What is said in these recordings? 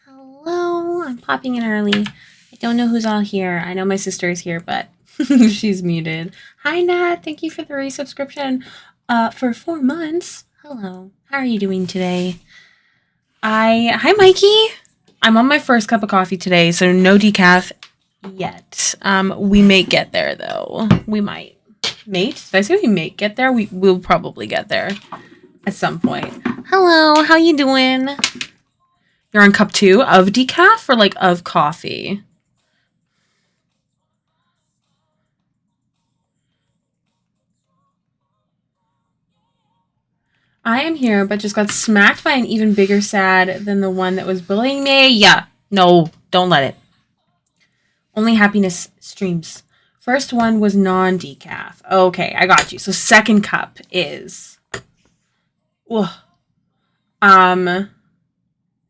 Hello, I'm popping in early. I don't know who's all here. I know my sister is here, but she's muted. Hi, Nat. Thank you for the resubscription for 4 months. Hello. How are you doing today? Hi, Mikey. I'm on my first cup of coffee today, so no decaf yet. We may get there, though. We might. Mate? Did I say we may get there? We will probably get there at some point. Hello, how you doing? You're on cup 2 of decaf or like of coffee? I am here, but just got smacked by an even bigger sad than the one that was bullying me. Yeah, no, don't let it. Only happiness streams. First one was non-decaf. Okay, I got you. So second cup is... Ugh.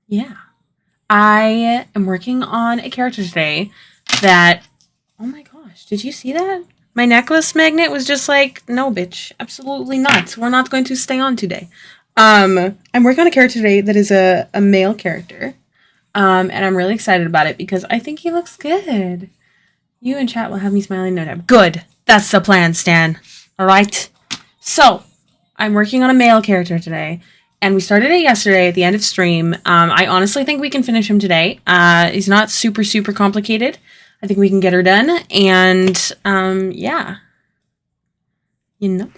Yeah. I am working on a character today that... Oh my gosh, did you see that? My necklace magnet was just like, no, bitch, absolutely not. We're not going to stay on today. I'm working on a character today that is a male character. And I'm really excited about it because I think he looks good. You in chat will have me smiling no doubt. Good. That's the plan, Stan. All right. So, I'm working on a male character today. And we started it yesterday at the end of stream. I honestly think we can finish him today. He's not super, super complicated. I think we can get her done. And, yeah. You know,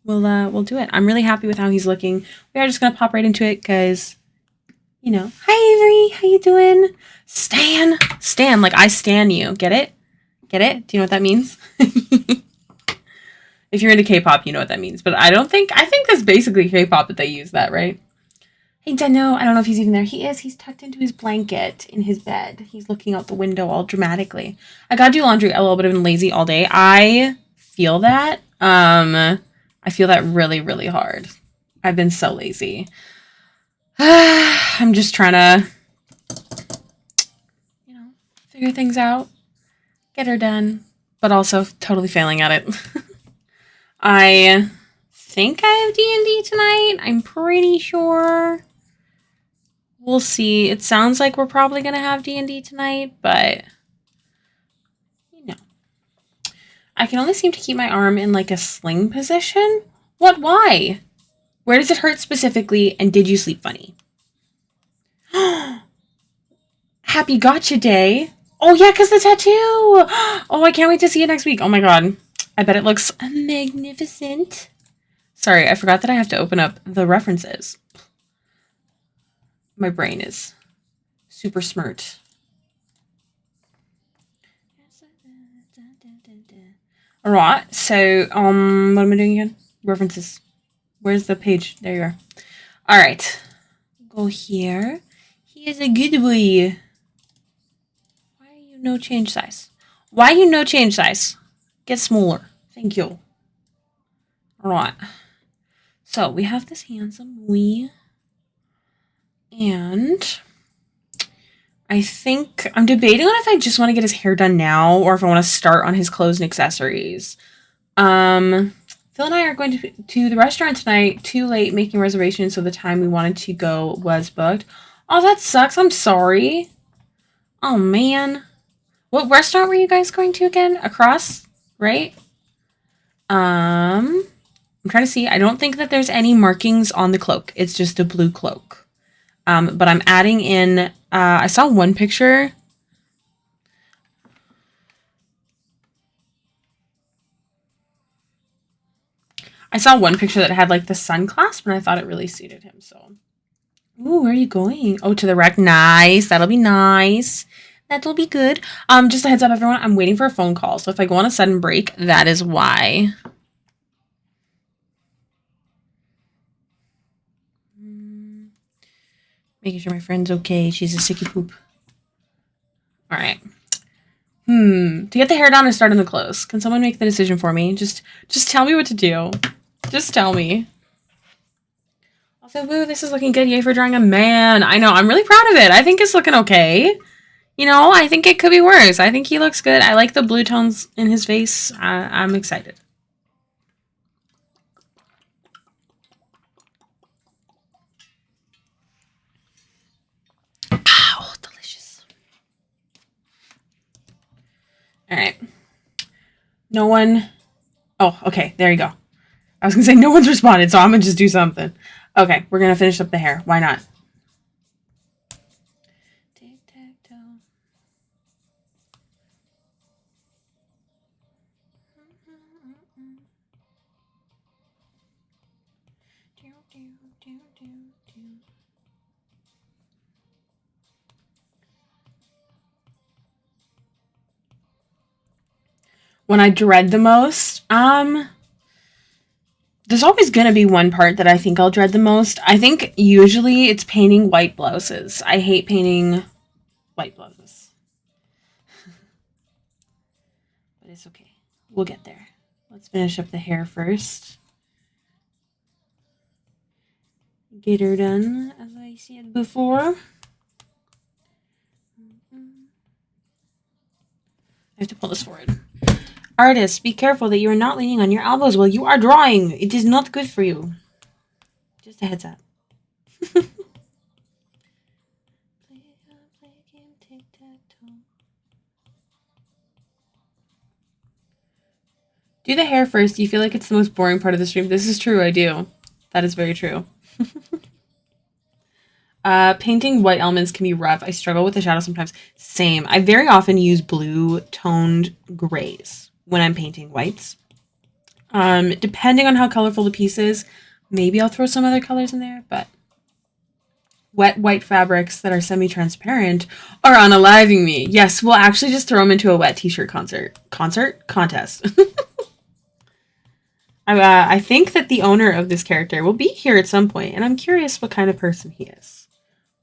we'll do it. I'm really happy with how he's looking. We are just going to pop right into it because, you know. Hi, Avery. How you doing? Stan, like I stan you. Get it? Get it? Do you know what that means? If you're into K-pop, you know what that means. But I think that's basically K-pop that they use that, right? Hey, Deno, I don't know if he's even there. He is. He's tucked into his blanket in his bed. He's looking out the window all dramatically. I gotta do laundry a little bit. I've been lazy all day. I feel that. I feel that really, really hard. I've been so lazy. I'm just trying to, you know, figure things out, get her done, but also totally failing at it. I think I have D&D tonight. I'm pretty sure. We'll see. It sounds like we're probably going to have D&D tonight, but, you know. I can only seem to keep my arm in, like, a sling position. What? Why? Where does it hurt specifically, and did you sleep funny? Happy gotcha day. Oh, yeah, because the tattoo. Oh, I can't wait to see it next week. Oh, my God. I bet it looks magnificent. Sorry, I forgot that I have to open up the references. My brain is super smart. Alright, so, what am I doing again? References. Where's the page? There you are. Alright. Go here. He is a good boy. Why are you no change size? Why are you no change size? Get smaller. Thank you. Alright. So, we have this handsome boy. And I think I'm debating on if I just want to get his hair done now or if I want to start on his clothes and accessories. Phil and I are going to the restaurant tonight, too late making reservations, so the time we wanted to go was booked. Oh, that sucks. I'm sorry. Oh, man. What restaurant were you guys going to again? Across, right? I'm trying to see. I don't think that there's any markings on the cloak. It's just a blue cloak. But I'm adding in, I saw one picture. I saw one picture that had like the sun clasp and I thought it really suited him. So, ooh, where are you going? Oh, to the rec. Nice. That'll be nice. That'll be good. Just a heads up, everyone. I'm waiting for a phone call. So if I go on a sudden break, that is why. Making sure my friend's okay. She's a sicky poop. All right. To get the hair done or start in the clothes? Can someone make the decision for me? Just tell me what to do. Just tell me. Also, woo, this is looking good. Yay for drawing a man. I know. I'm really proud of it. I think it's looking okay. You know, I think it could be worse. I think he looks good. I like the blue tones in his face. I'm excited. Ow. All right. No one. Oh, okay. There you go. I was gonna say no one's responded, so I'm gonna just do something. Okay, we're gonna finish up the hair. Why not? Tic-tac-toe. When I dread the most, there's always gonna be one part that I think I'll dread the most. I think usually it's painting white blouses. I hate painting white blouses. But it's okay. We'll get there. Let's finish up the hair first. Get her done as I said before. I have to pull this forward. Artist, be careful that you are not leaning on your elbows while you are drawing. It is not good for you. Just a heads up. Do the hair first. Do you feel like it's the most boring part of the stream? This is true, I do. That is very true. Painting white elements can be rough. I struggle with the shadow sometimes. Same. I very often use blue toned grays when I'm painting whites. Depending on how colorful the piece is, maybe I'll throw some other colors in there, but wet white fabrics that are semi-transparent are unaliving me. Yes, we'll actually just throw them into a wet t-shirt contest. I think that the owner of this character will be here at some point, and I'm curious what kind of person he is.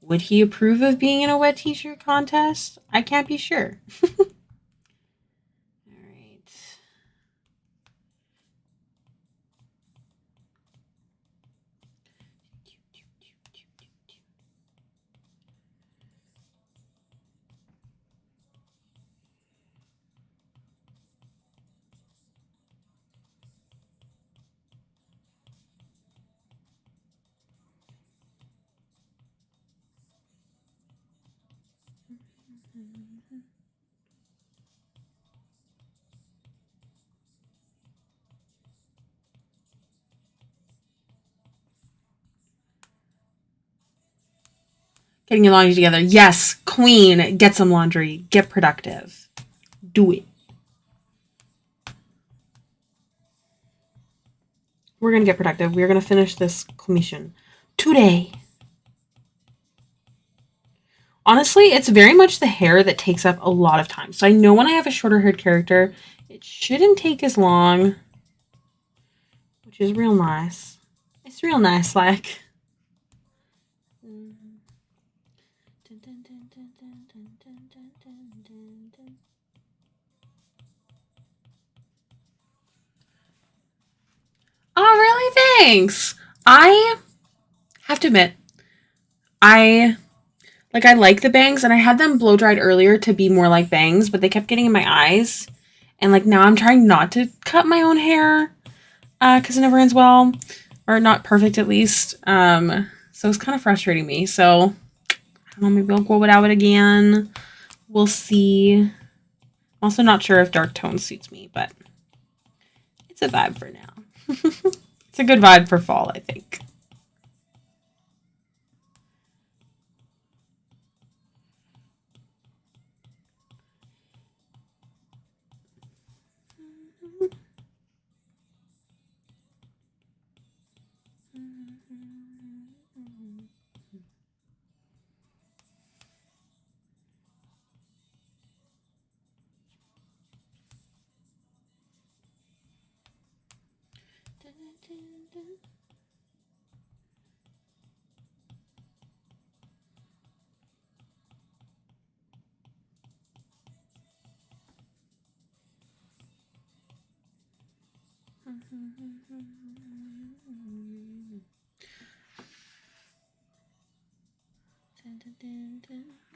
Would he approve of being in a wet t-shirt contest? I can't be sure. All right. Getting your laundry together. Yes, queen. Get some laundry. Get productive. Do it. We're going to get productive. We're going to finish this commission today. Honestly, it's very much the hair that takes up a lot of time. So I know when I have a shorter haired character, it shouldn't take as long, which is real nice. It's real nice, like. Oh, really? Thanks. I have to admit, I like the bangs, and I had them blow dried earlier to be more like bangs, but they kept getting in my eyes. And like now I'm trying not to cut my own hair because it never ends well, or not perfect at least. So it's kind of frustrating me. So I don't know, maybe I'll go without it again. We'll see. I'm also not sure if dark tone suits me, but it's a vibe for now. It's a good vibe for fall, I think.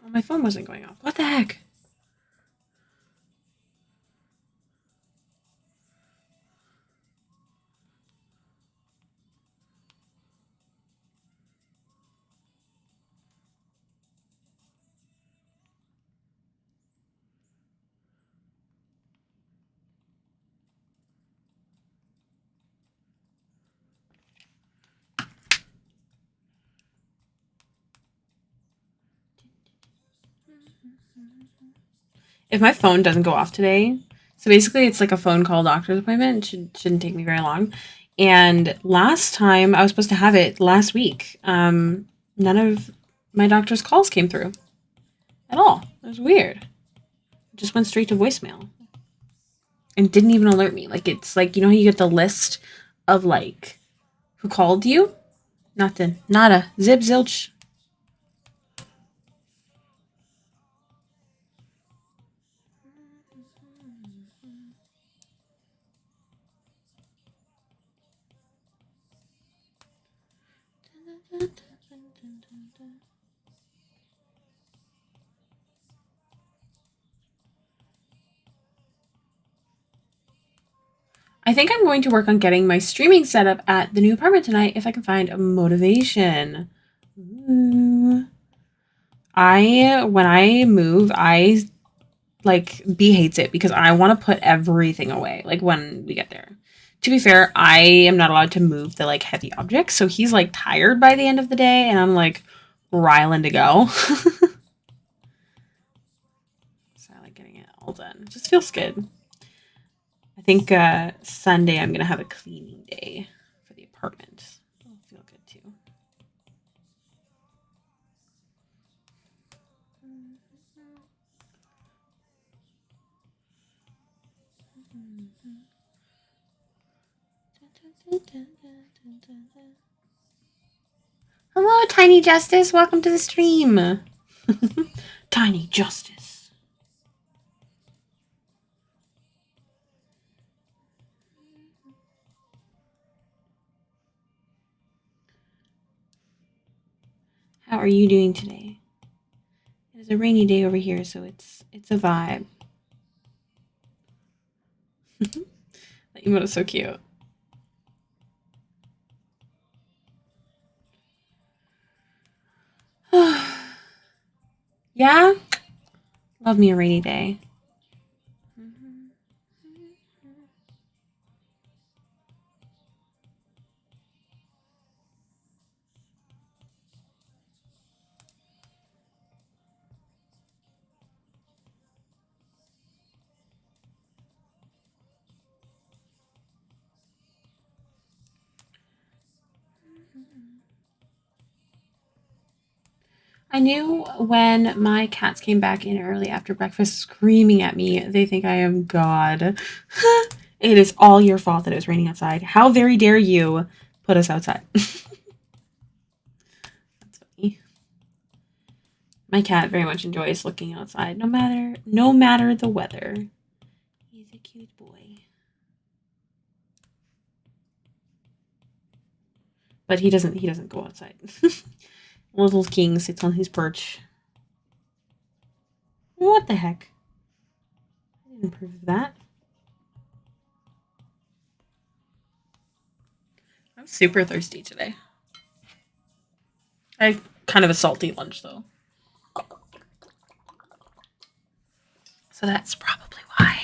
Oh, my phone wasn't going off. What the heck? If my phone doesn't go off today, so basically it's like a phone call doctor's appointment. Shouldn't take me very long. And last time I was supposed to have it last week. None of my doctor's calls came through at all. It was weird. It just went straight to voicemail and didn't even alert me. Like it's like, you know how you get the list of like who called you? Nothing. Nada. Zip zilch. I think I'm going to work on getting my streaming set up at the new apartment tonight if I can find a motivation. Ooh. When I move, like B hates it because I want to put everything away like when we get there. To be fair, I am not allowed to move the like heavy objects, so he's like tired by the end of the day and I'm like riling to go. So I like getting it all done. It just feels good. I think Sunday I'm gonna have a cleaning day for the apartment. It'll feel good too. Hello, Tiny Justice. Welcome to the stream. Tiny Justice. How are you doing today? It is a rainy day over here, so it's a vibe. That emote is so cute. Yeah? Love me a rainy day. I knew when my cats came back in early after breakfast screaming at me, they think I am God. It is all your fault that it was raining outside. How very dare you put us outside? That's funny. My cat very much enjoys looking outside, no matter the weather. He's a cute boy. But he doesn't go outside. Little King sits on his perch. What the heck? I didn't approve of that. I'm super thirsty today. I kind of a salty lunch though. So that's probably why.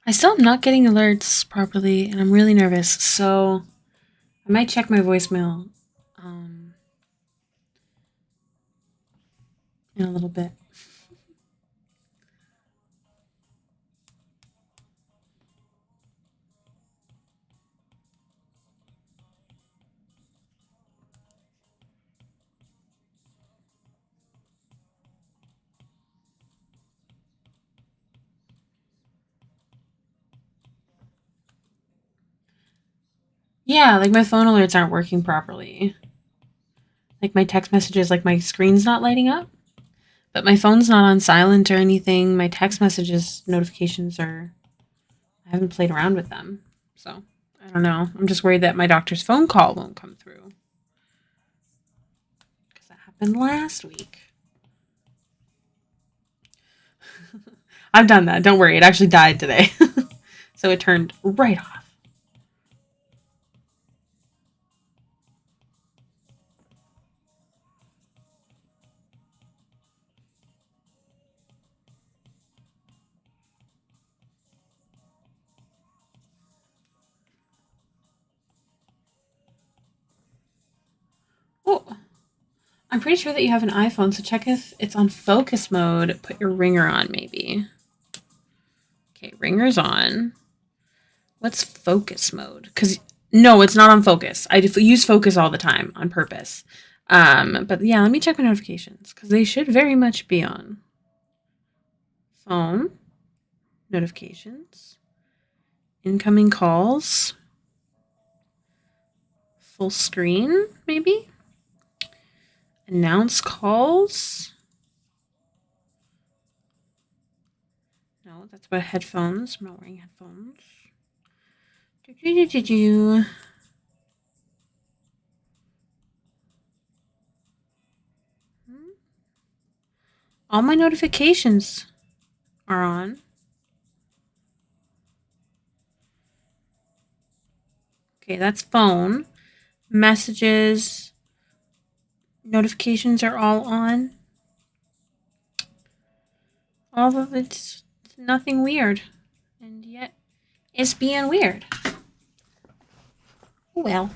I still am not getting alerts properly, and I'm really nervous. So I might check my voicemail in a little bit. Yeah, like my phone alerts aren't working properly. Like my text messages, like my screen's not lighting up, but my phone's not on silent or anything. My text messages notifications are, I haven't played around with them. So I don't know. I'm just worried that my doctor's phone call won't come through. Because that happened last week. I've done that. Don't worry. It actually died today. So it turned right off. Oh, I'm pretty sure that you have an iPhone, so check if it's on focus mode. Put your ringer on, maybe. Okay, ringer's on. What's focus mode? Because no, it's not on focus. I use focus all the time on purpose. But yeah, let me check my notifications because they should very much be on. Phone, notifications, incoming calls, full screen, maybe. Announce calls. No, that's about headphones. I'm not wearing headphones. All my notifications are on. Okay, that's phone. Messages, notifications are all on. All of it's nothing weird. And yet, it's being weird. Well.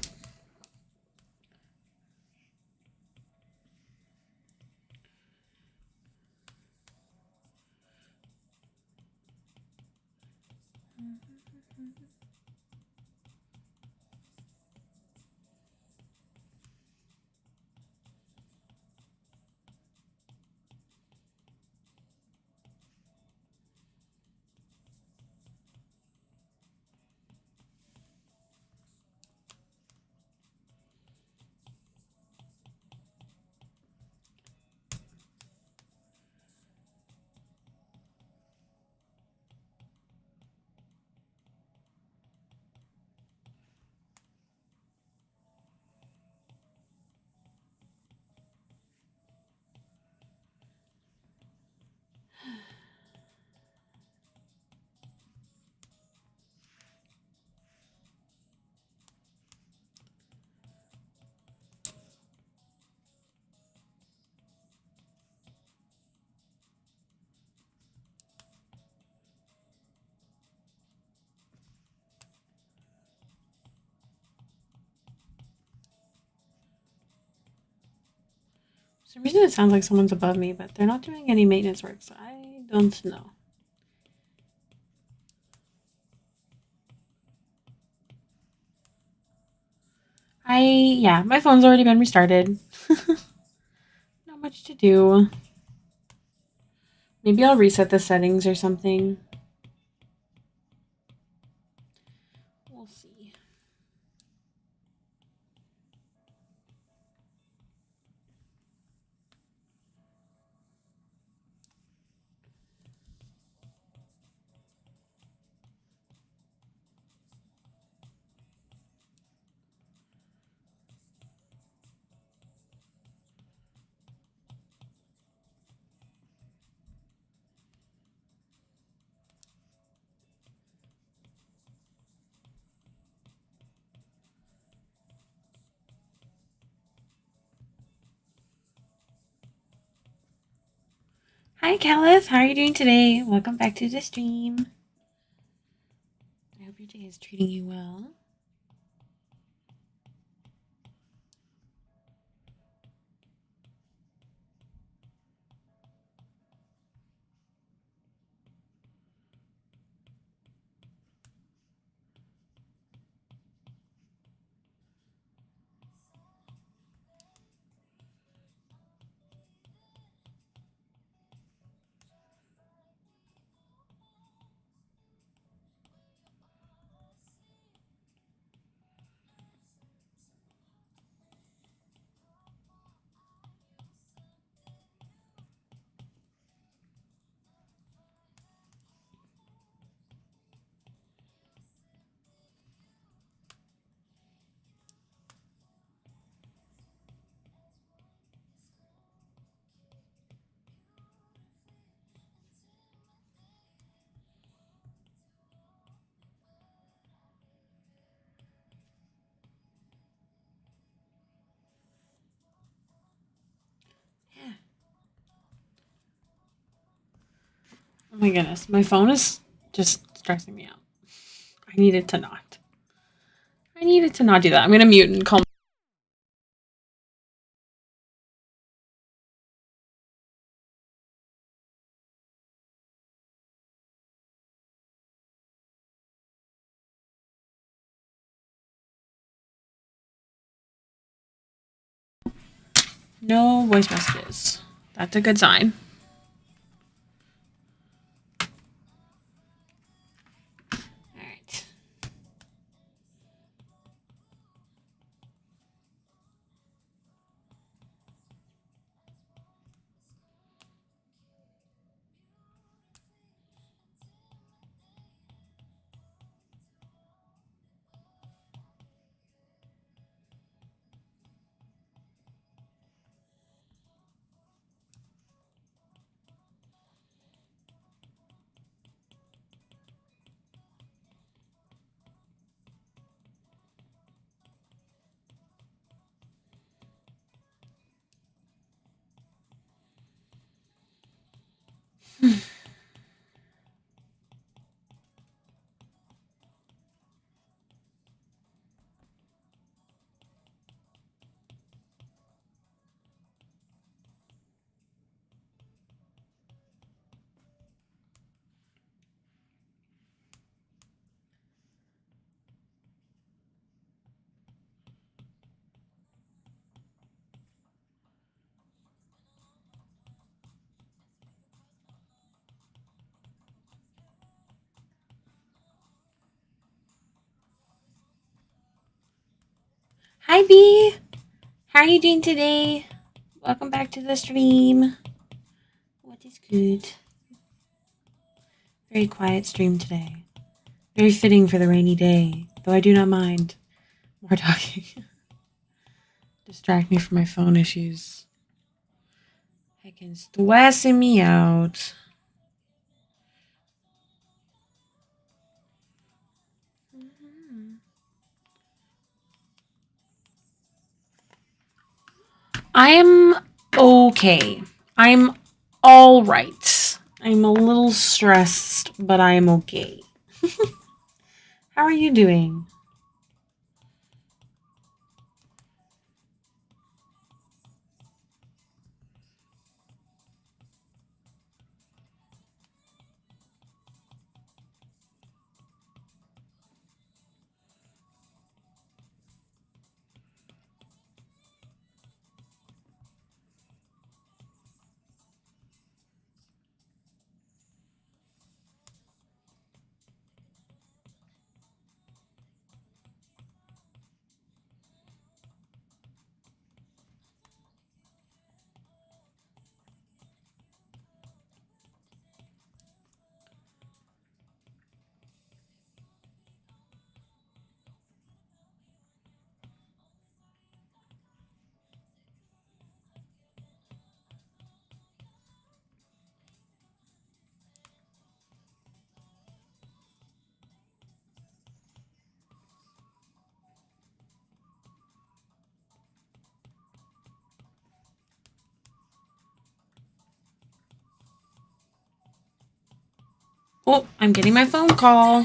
For some reason it sounds like someone's above me, but they're not doing any maintenance work, so I don't know. Yeah, my phone's already been restarted. Not much to do. Maybe I'll reset the settings or something. We'll see. Hi, Callis. How are you doing today? Welcome back to the stream. I hope your day is treating you well. Oh my goodness. My phone is just stressing me out. I need it to not. I need it to not do that. I'm going to mute and call. No voice messages. That's a good sign. All right. Hi, B. How are you doing today? Welcome back to the stream. What is good? Very quiet stream today. Very fitting for the rainy day, though I do not mind more talking. Distract me from my phone issues. Heckin' stressing me out. I'm okay. I'm all right. I'm a little stressed, but I am okay. How are you doing? Oh, I'm getting my phone call.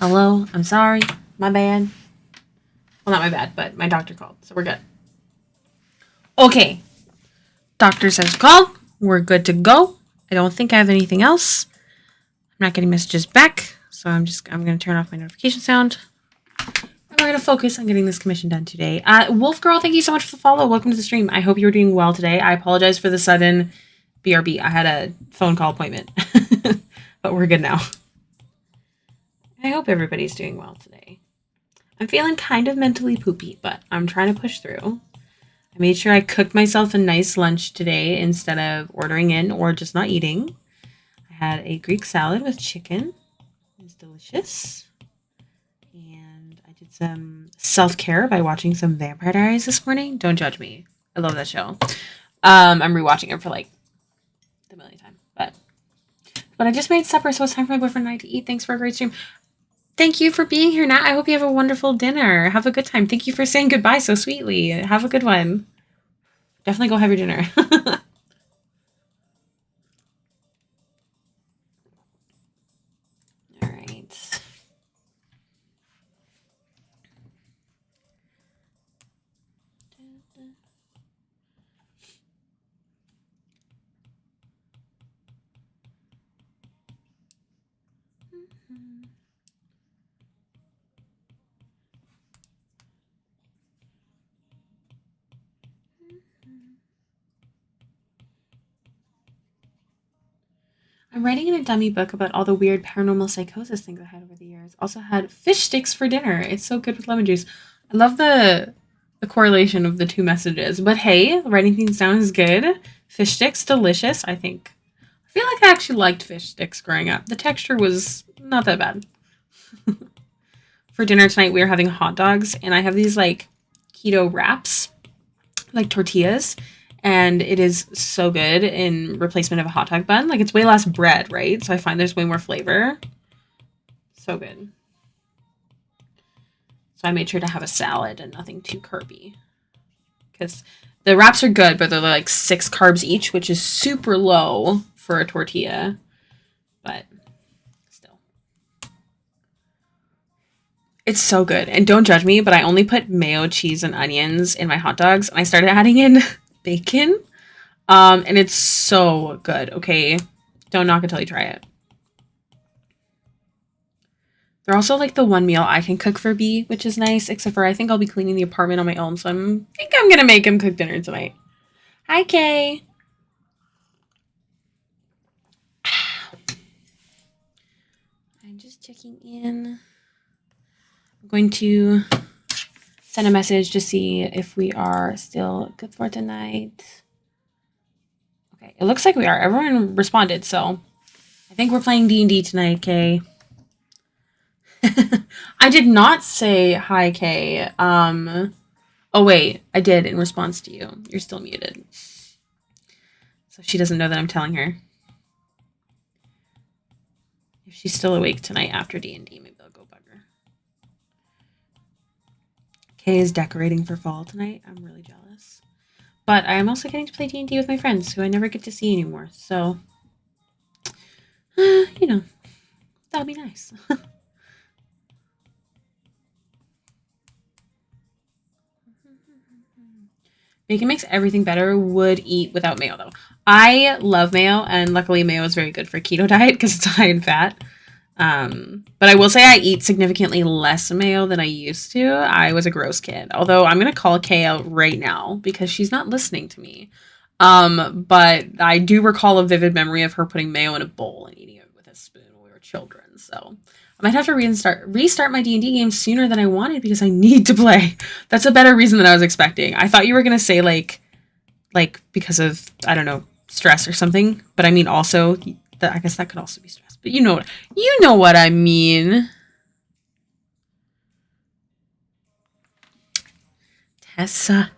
Hello, I'm sorry. My bad. Well, not my bad, but my doctor called, so we're good. Okay. Doctor says call. We're good to go. I don't think I have anything else. I'm not getting messages back, so I'm going to turn off my notification sound. And we're going to focus on getting this commission done today. Wolf Girl, thank you so much for the follow. Welcome to the stream. I hope you're doing well today. I apologize for the sudden BRB. I had a phone call appointment, but we're good now. I hope everybody's doing well today. I'm feeling kind of mentally poopy, but I'm trying to push through. I made sure I cooked myself a nice lunch today instead of ordering in or just not eating. I had a Greek salad with chicken. It was delicious. And I did some self-care by watching some Vampire Diaries this morning. Don't judge me. I love that show. I'm rewatching it for like the millionth time. But I just made supper, so it's time for my boyfriend and I to eat. Thanks for a great stream. Thank you for being here, Nat. I hope you have a wonderful dinner. Have a good time. Thank you for saying goodbye so sweetly. Have a good one. Definitely go have your dinner. All right. I'm writing in a dummy book about all the weird paranormal psychosis things I had over the years. Also had fish sticks for dinner. It's so good with lemon juice. I love the correlation of the two messages. But hey, writing things down is good. Fish sticks, delicious, I think. I feel like I actually liked fish sticks growing up. The texture was not that bad. For dinner tonight, we are having hot dogs, and I have these like keto wraps, like tortillas, and it is so good in replacement of a hot dog bun. Like, it's way less bread, right? So I find there's way more flavor. So good. So I made sure to have a salad and nothing too carby. Because the wraps are good, but they're like 6 carbs each, which is super low for a tortilla. But still. It's so good. And don't judge me, but I only put mayo, cheese, and onions in my hot dogs. And I started adding in bacon. And it's so good, okay? Don't knock it till you try it. They're also like the one meal I can cook for B, which is nice, except for I think I'll be cleaning the apartment on my own, so I think I'm gonna make him cook dinner tonight. Hi, Kay. I'm just checking in. I'm going to send a message to see if we are still good for tonight. Okay, it looks like we are. Everyone responded, so I think we're playing D&D tonight, Kay. I did not say hi, Kay. Oh wait, I did in response to you. You're still muted. So she doesn't know that I'm telling her. If she's still awake tonight after D&D, maybe I'll go bug her. Kay is decorating for fall tonight. I'm really jealous. But I'm also getting to play D&D with my friends, who I never get to see anymore. So, you know, that'll be nice. Bacon makes everything better. Would eat without mayo, though. I love mayo, and luckily mayo is very good for keto diet because it's high in fat. But I will say I eat significantly less mayo than I used to. I was a gross kid. Although I'm going to call Kay out right now because she's not listening to me. But I do recall a vivid memory of her putting mayo in a bowl and eating it with a spoon when we were children. So I might have to restart my D&D game sooner than I wanted because I need to play. That's a better reason than I was expecting. I thought you were going to say like because of, I don't know, stress or something. But I mean also, I guess that could also be stress. But you know what I mean. Tessa.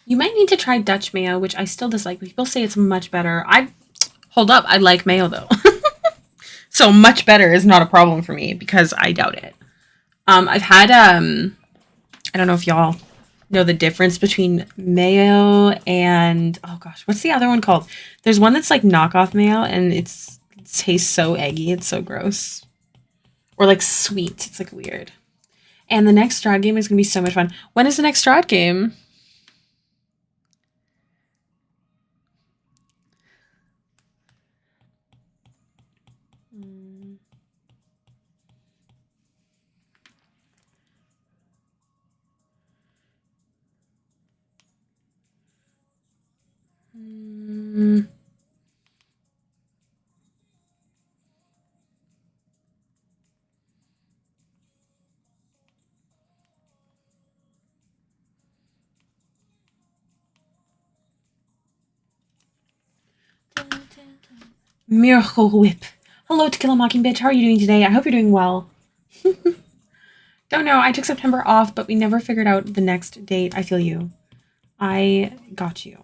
You might need to try Dutch mayo, which I still dislike, but people say it's much better. Hold up, I like mayo though. So much better is not a problem for me because I doubt it. I've had I don't know if y'all know the difference between mayo and oh gosh, what's the other one called? There's one that's like knockoff mayo and it tastes so eggy, it's so gross. Or like sweet, it's like weird. And the next Strahd game is gonna be so much fun. When is the next Strahd game? Miracle Whip. Hello, To Kill a Mockingbird. How are you doing today? I hope you're doing well. Don't know. I took September off, but we never figured out the next date. I feel you. I got you.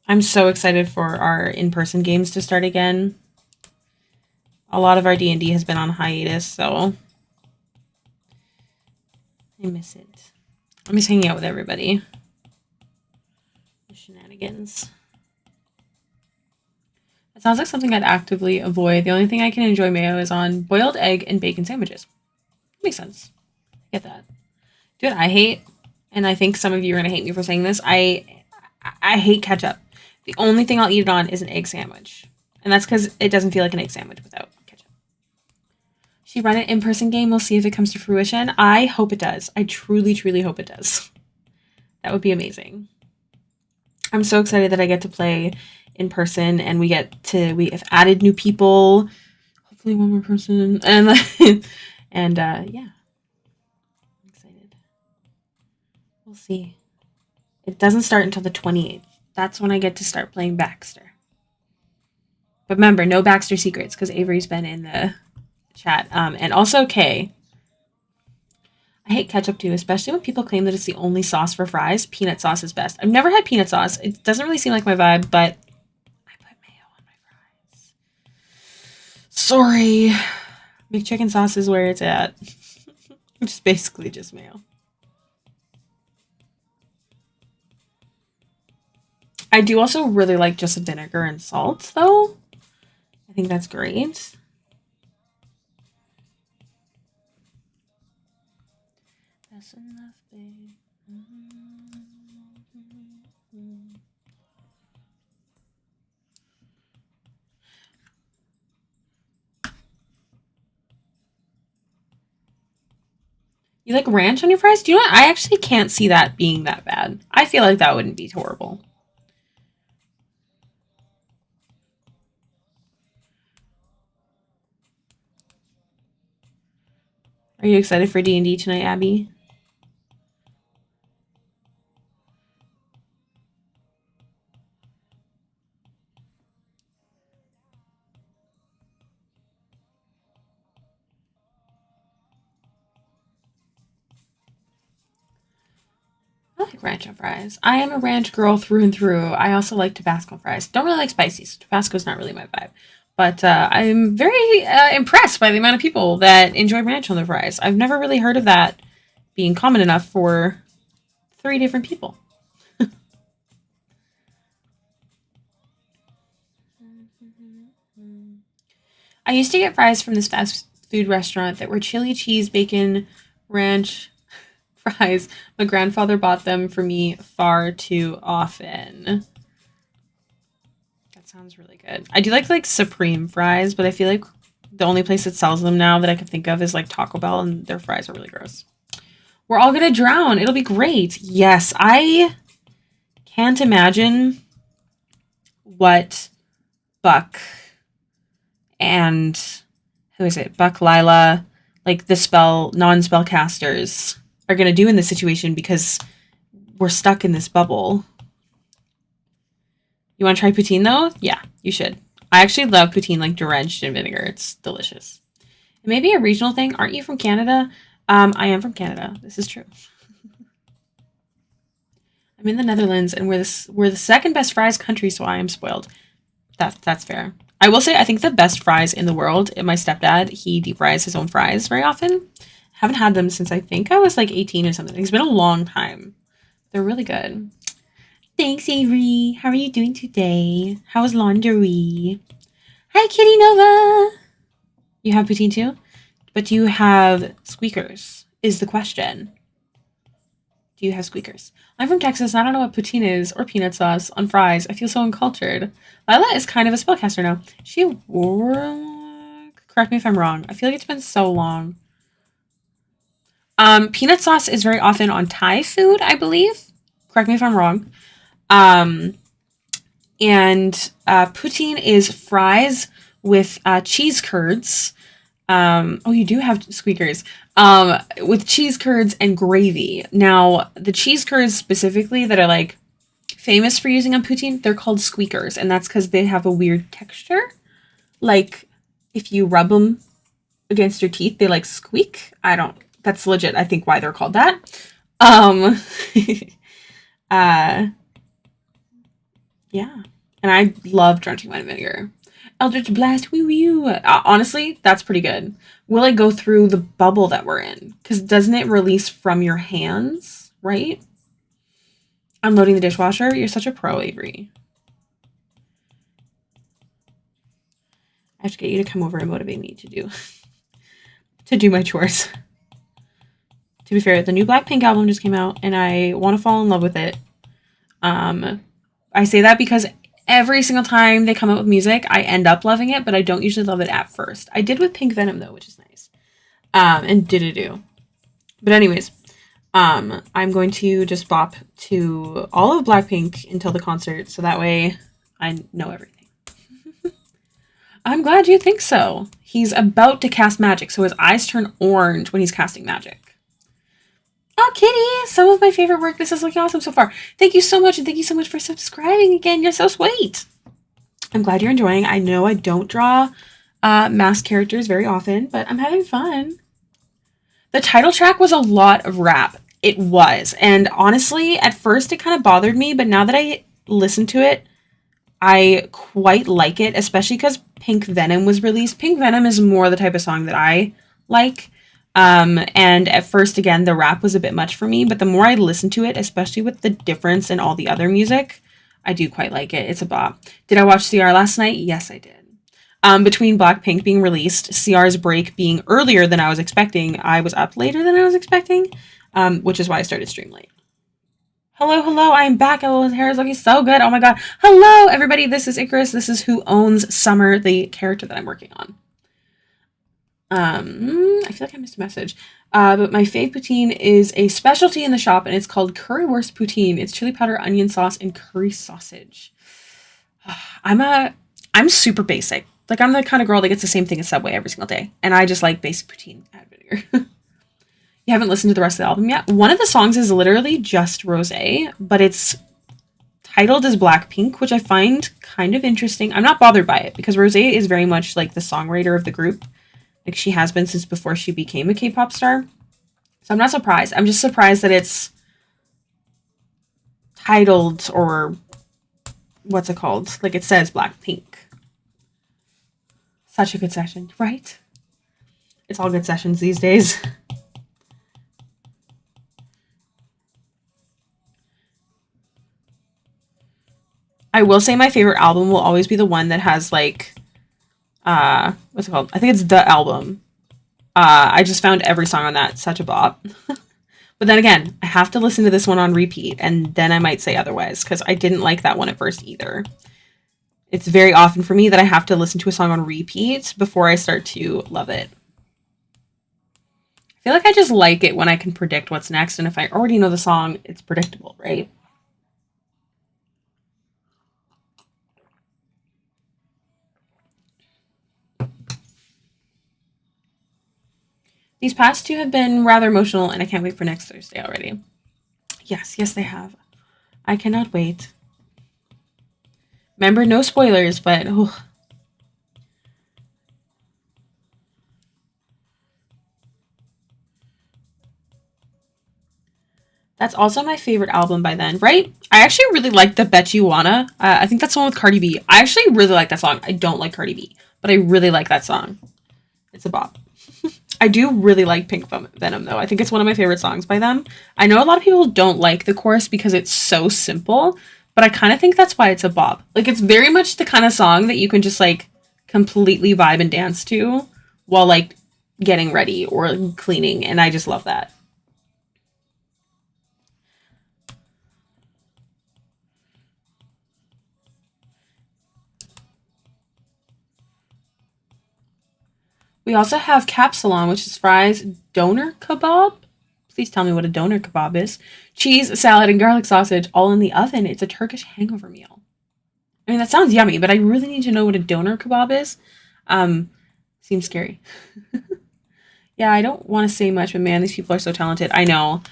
I'm so excited for our in-person games to start again. A lot of our D&D has been on hiatus, so I miss it. I miss hanging out with everybody. The shenanigans. It sounds like something I'd actively avoid. The only thing I can enjoy mayo is on boiled egg and bacon sandwiches. Makes sense. Get that. Dude, I hate, and I think some of you are going to hate me for saying this, I hate ketchup. The only thing I'll eat it on is an egg sandwich. And that's because it doesn't feel like an egg sandwich without ketchup. She run an in-person game. We'll see if it comes to fruition. I hope it does. I truly, truly hope it does. That would be amazing. I'm so excited that I get to play in person and we have added new people. Hopefully one more person. And yeah. I'm excited. We'll see. It doesn't start until the 28th. That's when I get to start playing Baxter. But remember, no Baxter secrets because Avery's been in the chat. And also Kay. I hate ketchup too, especially when people claim that it's the only sauce for fries. Peanut sauce is best. I've never had peanut sauce. It doesn't really seem like my vibe, but I put mayo on my fries. Sorry. McChicken sauce is where it's at. Which is basically just mayo. I do also really like just vinegar and salt, though. I think that's great. That's enough, babe. You like ranch on your fries? Do you know what? I actually can't see that being that bad. I feel like that wouldn't be horrible. Are you excited for D&D tonight, Abby? I like ranch on fries. I am a ranch girl through and through. I also like Tabasco fries. Don't really like spicy. So Tabasco's not really my vibe. But I'm very impressed by the amount of people that enjoy ranch on their fries. I've never really heard of that being common enough for 3 different people. I used to get fries from this fast food restaurant that were chili cheese, bacon, ranch fries. My grandfather bought them for me far too often. Sounds really good. I do like Supreme fries, but I feel like the only place that sells them now that I can think of is like Taco Bell, and their fries are really gross. We're all gonna drown. It'll be great. Yes, I can't imagine what Buck and who is it? Buck, Lila, like the non-spellcasters are gonna do in this situation because we're stuck in this bubble. You want to try poutine, though? Yeah, you should. I actually love poutine, like, drenched in vinegar. It's delicious. It may be a regional thing. Aren't you from Canada? I am from Canada. This is true. I'm in the Netherlands, and we're the second best fries country, so I am spoiled. That's fair. I will say I think the best fries in the world. My stepdad, he deep fries his own fries very often. Haven't had them since I think I was like 18 or something. It's been a long time. They're really good. Thanks, Avery. How are you doing today? How was laundry? Hi, Kitty Nova. You have poutine too? But do you have squeakers? Is the question. Do you have squeakers? I'm from Texas and I don't know what poutine is or peanut sauce on fries. I feel so uncultured. Lila is kind of a spellcaster now. Correct me if I'm wrong. I feel like it's been so long. Peanut sauce is very often on Thai food, I believe. Correct me if I'm wrong. And poutine is fries with cheese curds. Oh, you do have squeakers. With cheese curds and gravy. Now, the cheese curds specifically that are like famous for using on poutine, they're called squeakers, and that's because they have a weird texture. Like, if you rub them against your teeth, they like squeak. That's legit, I think, why they're called that. Yeah. And I love drenching wine vinegar. Eldritch Blast, woo woo. Honestly, that's pretty good. Will it go through the bubble that we're in? Because doesn't it release from your hands, right? Unloading the dishwasher? You're such a pro, Avery. I have to get you to come over and motivate me to do my chores. To be fair, the new Blackpink album just came out, and I want to fall in love with it. I say that because every single time they come out with music, I end up loving it, but I don't usually love it at first. I did with Pink Venom, though, which is nice. And did-do. But anyways, I'm going to just bop to all of Blackpink until the concert, so that way I know everything. I'm glad you think so. He's about to cast magic, so his eyes turn orange when he's casting magic. Oh, Kitty, some of my favorite work. This is looking awesome so far. Thank you so much, and thank you so much for subscribing again. You're so sweet. I'm glad you're enjoying. I know I don't draw masked characters very often, but I'm having fun. The title track was a lot of rap. It was. And honestly, at first it kind of bothered me, but now that I listen to it, I quite like it, especially because Pink Venom was released. Pink Venom is more the type of song that I like. And at first, again, the rap was a bit much for me, but the more I listen to it, especially with the difference in all the other music, I do quite like it. It's a bop. Did I watch CR last night? Yes, I did. Between Blackpink being released, CR's break being earlier than I was expecting, I was up later than I was expecting, which is why I started stream late. Hello, I'm back. Ella's hair is looking so good. Oh my god. Hello, everybody. This is Icarus. This is Who Owns Summer, the character that I'm working on. I feel like I missed a message. But my fave poutine is a specialty in the shop, and it's called Currywurst Poutine. It's chili powder, onion sauce, and curry sausage. I'm super basic. Like, I'm the kind of girl that gets the same thing at Subway every single day, and I just like basic poutine add vinegar. You haven't listened to the rest of the album yet? One of the songs is literally just Rosé, but it's titled as Blackpink, which I find kind of interesting. I'm not bothered by it because Rosé is very much like the songwriter of the group. Like, she has been since before she became a K-pop star. So I'm not surprised. I'm just surprised that it's titled, or what's it called? Like, it says Blackpink. Such a good session, right? It's all good sessions these days. I will say my favorite album will always be the one that has, like, what's it called? I think it's The Album. I just found every song on that such a bop. But then again, I have to listen to this one on repeat, and then I might say otherwise, because I didn't like that one at first either. It's very often for me that I have to listen to a song on repeat before I start to love it. I feel like I just like it when I can predict what's next, and if I already know the song, it's predictable, right? These past two have been rather emotional, and I can't wait for next Thursday already. Yes, they have. I cannot wait. Remember, no spoilers, but... Oh. That's also my favorite album by them, right? I actually really like the Bet You Wanna. I think that's the one with Cardi B. I actually really like that song. I don't like Cardi B, but I really like that song. It's a bop. I do really like Pink Venom, though. I think it's one of my favorite songs by them. I know a lot of people don't like the chorus because it's so simple, but I kind of think that's why it's a bop. Like, it's very much the kind of song that you can just, like, completely vibe and dance to while, like, getting ready or cleaning, and I just love that. We also have Capsalon, which is fries, doner kebab. Please tell me what a doner kebab is. Cheese, salad, and garlic sausage all in the oven. It's a Turkish hangover meal. I mean, that sounds yummy, but I really need to know what a doner kebab is. Um, Seems scary. Yeah, I don't want to say much, but man, these people are so talented. I know.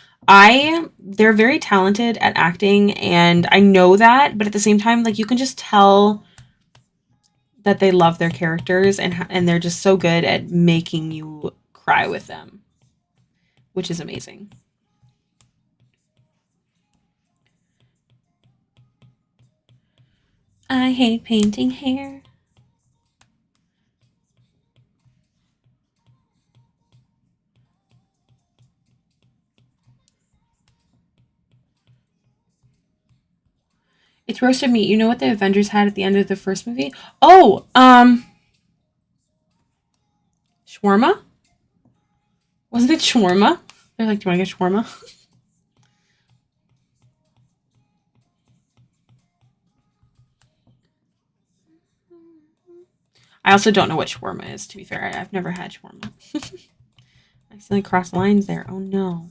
They're very talented at acting, and I know that, but at the same time, like, you can just tell that they love their characters, and they're just so good at making you cry with them, which is amazing. I hate painting hair. It's roasted meat. You know what the Avengers had at the end of the first movie? Oh, shawarma? Wasn't it shawarma? They're like, do you want to get shawarma? I also don't know what shawarma is, to be fair. I've never had shawarma. I accidentally crossed lines there. Oh no.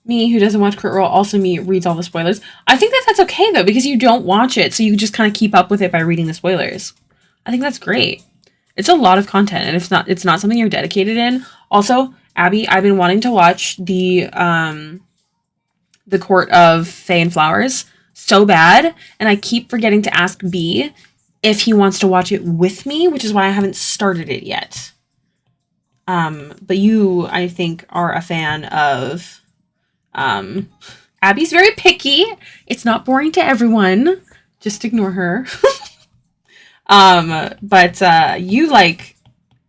Me, who doesn't watch Crit Roll, also me, reads all the spoilers. I think that that's okay, though, because you don't watch it, so you just kind of keep up with it by reading the spoilers. I think that's great. It's a lot of content, and it's not something you're dedicated in. Also, Abby, I've been wanting to watch the Court of Fae and Flowers so bad, and I keep forgetting to ask B if he wants to watch it with me, which is why I haven't started it yet. But you, I think, are a fan of. Abby's very picky. It's not boring to everyone. Just ignore her. But you like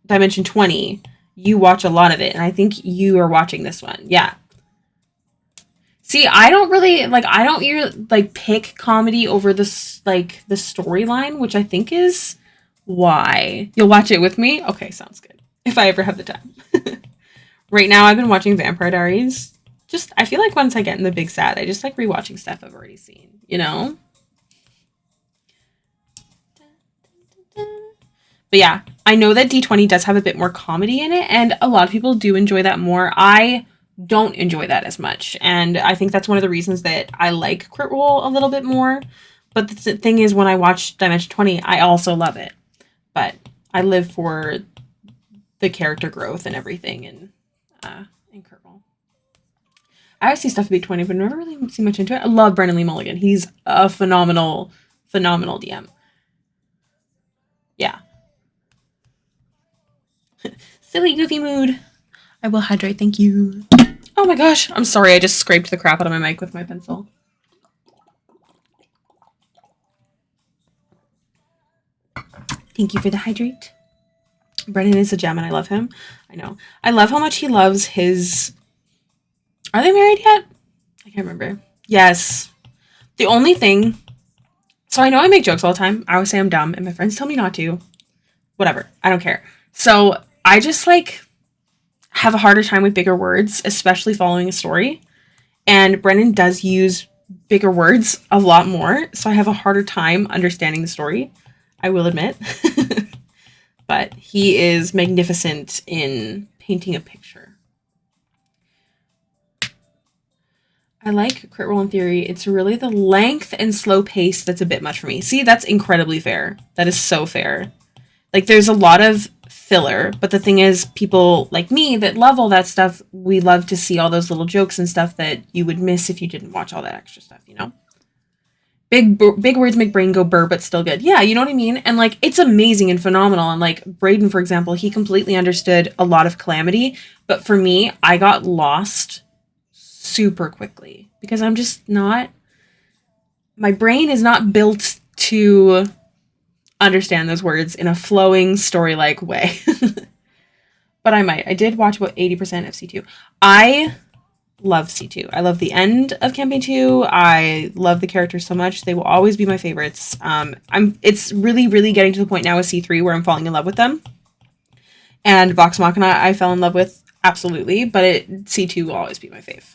Dimension 20. You watch a lot of it, and I think you are watching this one. Yeah. See, I don't really like. I don't like pick comedy over this like the storyline, which I think is why you'll watch it with me. Okay, sounds good. If I ever have the time. Right now, I've been watching Vampire Diaries. Just I feel like once I get in the big sad, I just like rewatching stuff I've already seen. You know. But yeah, I know that D20 does have a bit more comedy in it, and a lot of people do enjoy that more. I don't enjoy that as much, and I think that's one of the reasons that I like Crit Roll a little bit more. But the thing is, when I watch Dimension 20, I also love it. But I live for the character growth and everything in Crit Roll. I always see stuff at Big 20, but never really seen much into it. I love Brennan Lee Mulligan. He's a phenomenal DM. Yeah. Silly, goofy mood. I will hydrate, thank you. Oh my gosh, I'm sorry, I just scraped the crap out of my mic with my pencil. Thank you for the hydrate. Brennan is a gem and I love him. I know. I love how much he loves his... Are they married yet? I can't remember. Yes. The only thing... So I know I make jokes all the time. I always say I'm dumb and my friends tell me not to. Whatever. I don't care. So I just like have a harder time with bigger words, especially following a story. And Brennan does use bigger words a lot more. So I have a harder time understanding the story, I will admit. But he is magnificent in painting a picture. I like Crit Role in theory. It's really the length and slow pace that's a bit much for me. See, that's incredibly fair. That is so fair. Like, there's a lot of filler, but the thing is, people like me that love all that stuff, we love to see all those little jokes and stuff that you would miss if you didn't watch all that extra stuff, you know? big words make brain go burr, but still good. Yeah, you know what I mean? And like, it's amazing and phenomenal. And like, Brayden, for example, he completely understood a lot of Calamity. But for me, I got lost super quickly because I'm just not, my brain is not built to understand those words in a flowing story like way. But I might. I did watch about 80% of C2. I love C2. I love the end of campaign 2. I love the characters so much. They will always be my favorites. It's really getting to the point now with C3 where I'm falling in love with them. And Vox Machina I fell in love with absolutely, but C2 will always be my fave.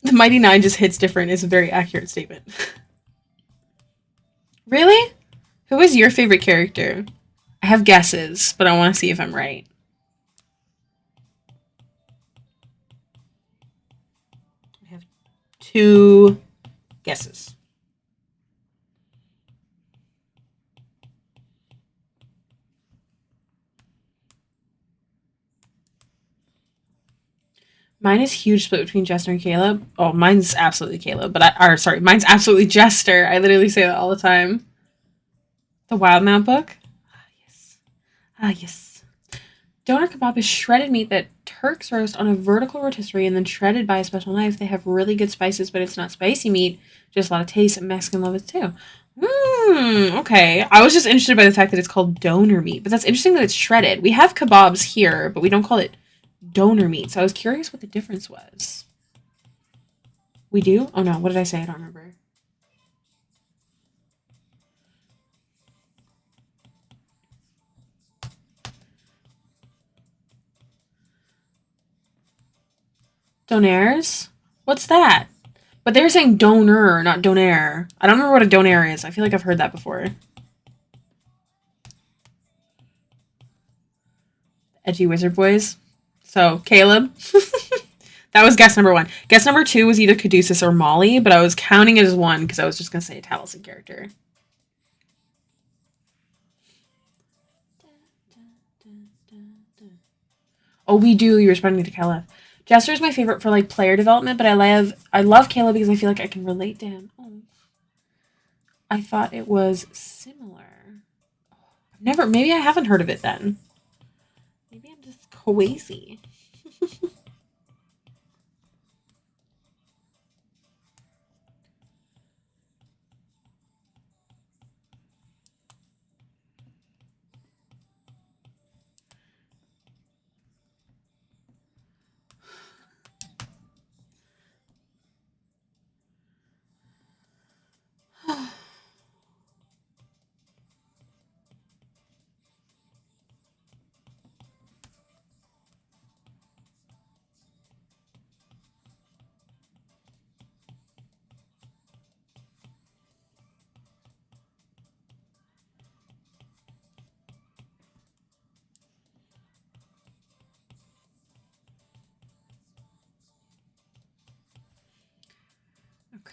The Mighty Nine just hits different is a very accurate statement. Really? Who is your favorite character? I have guesses, but I want to see if I'm right. I have 2 guesses. Mine is huge split between Jester and Caleb. Oh, mine's absolutely Caleb, mine's absolutely Jester. I literally say that all the time. The Wildmount book? Ah, yes. Ah, yes. Doner kebab is shredded meat that Turks roast on a vertical rotisserie and then shredded by a special knife. They have really good spices, but it's not spicy meat, just a lot of taste, and Mexican love it too. Okay. I was just interested by the fact that it's called donor meat, but that's interesting that it's shredded. We have kebabs here, but we don't call it donor meat, so I was curious what the difference was. We do? Oh no, what did I say? I don't remember. Donaires? What's that? But they're saying donor, not donaire. I don't remember what a donaire is. I feel like I've heard that before. Edgy wizard boys. So, Caleb. That was guess number 1. Guess number 2 was either Caduceus or Molly, but I was counting it as 1 because I was just going to say a Taliesin character. Oh, we do. You're responding to Caleb. Jester is my favorite for like player development, but I love Caleb because I feel like I can relate to him. Oh. I thought it was similar. Maybe I haven't heard of it then. Maybe I'm just crazy.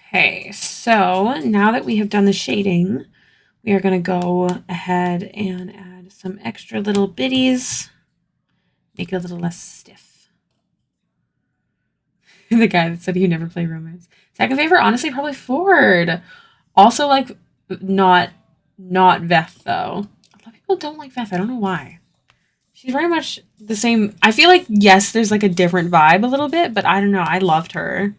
Okay, so now that we have done the shading, we are going to go ahead and add some extra little bitties, make it a little less stiff. The guy that said he never play romance. Second favorite, honestly, probably Ford. Also, like, not Veth, though. A lot of people don't like Veth. I don't know why. She's very much the same. I feel like, yes, there's like a different vibe a little bit, but I don't know. I loved her.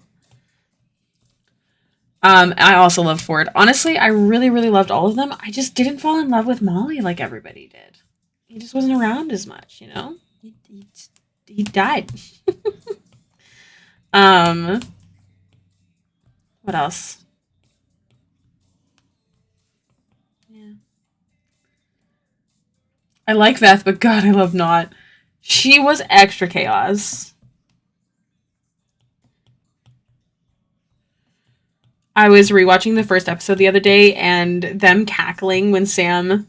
I also love Ford. Honestly, I really loved all of them. I just didn't fall in love with Molly like everybody did. He just wasn't around as much, you know? He died. What else? Yeah. I like Veth, but God, I love Not. She was extra chaos. I was rewatching the first episode the other day, and them cackling when Sam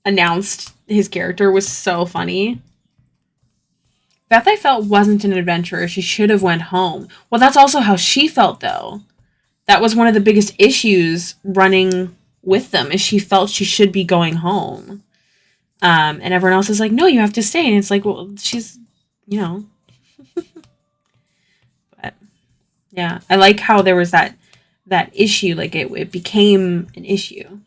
announced his character was so funny. Beth, I felt, wasn't an adventurer. She should have went home. Well, that's also how she felt, though. That was one of the biggest issues running with them, is she felt she should be going home. And everyone else is like, no, you have to stay. And it's like, well, she's, you know. But, yeah. I like how there was that issue. Like, it became an issue.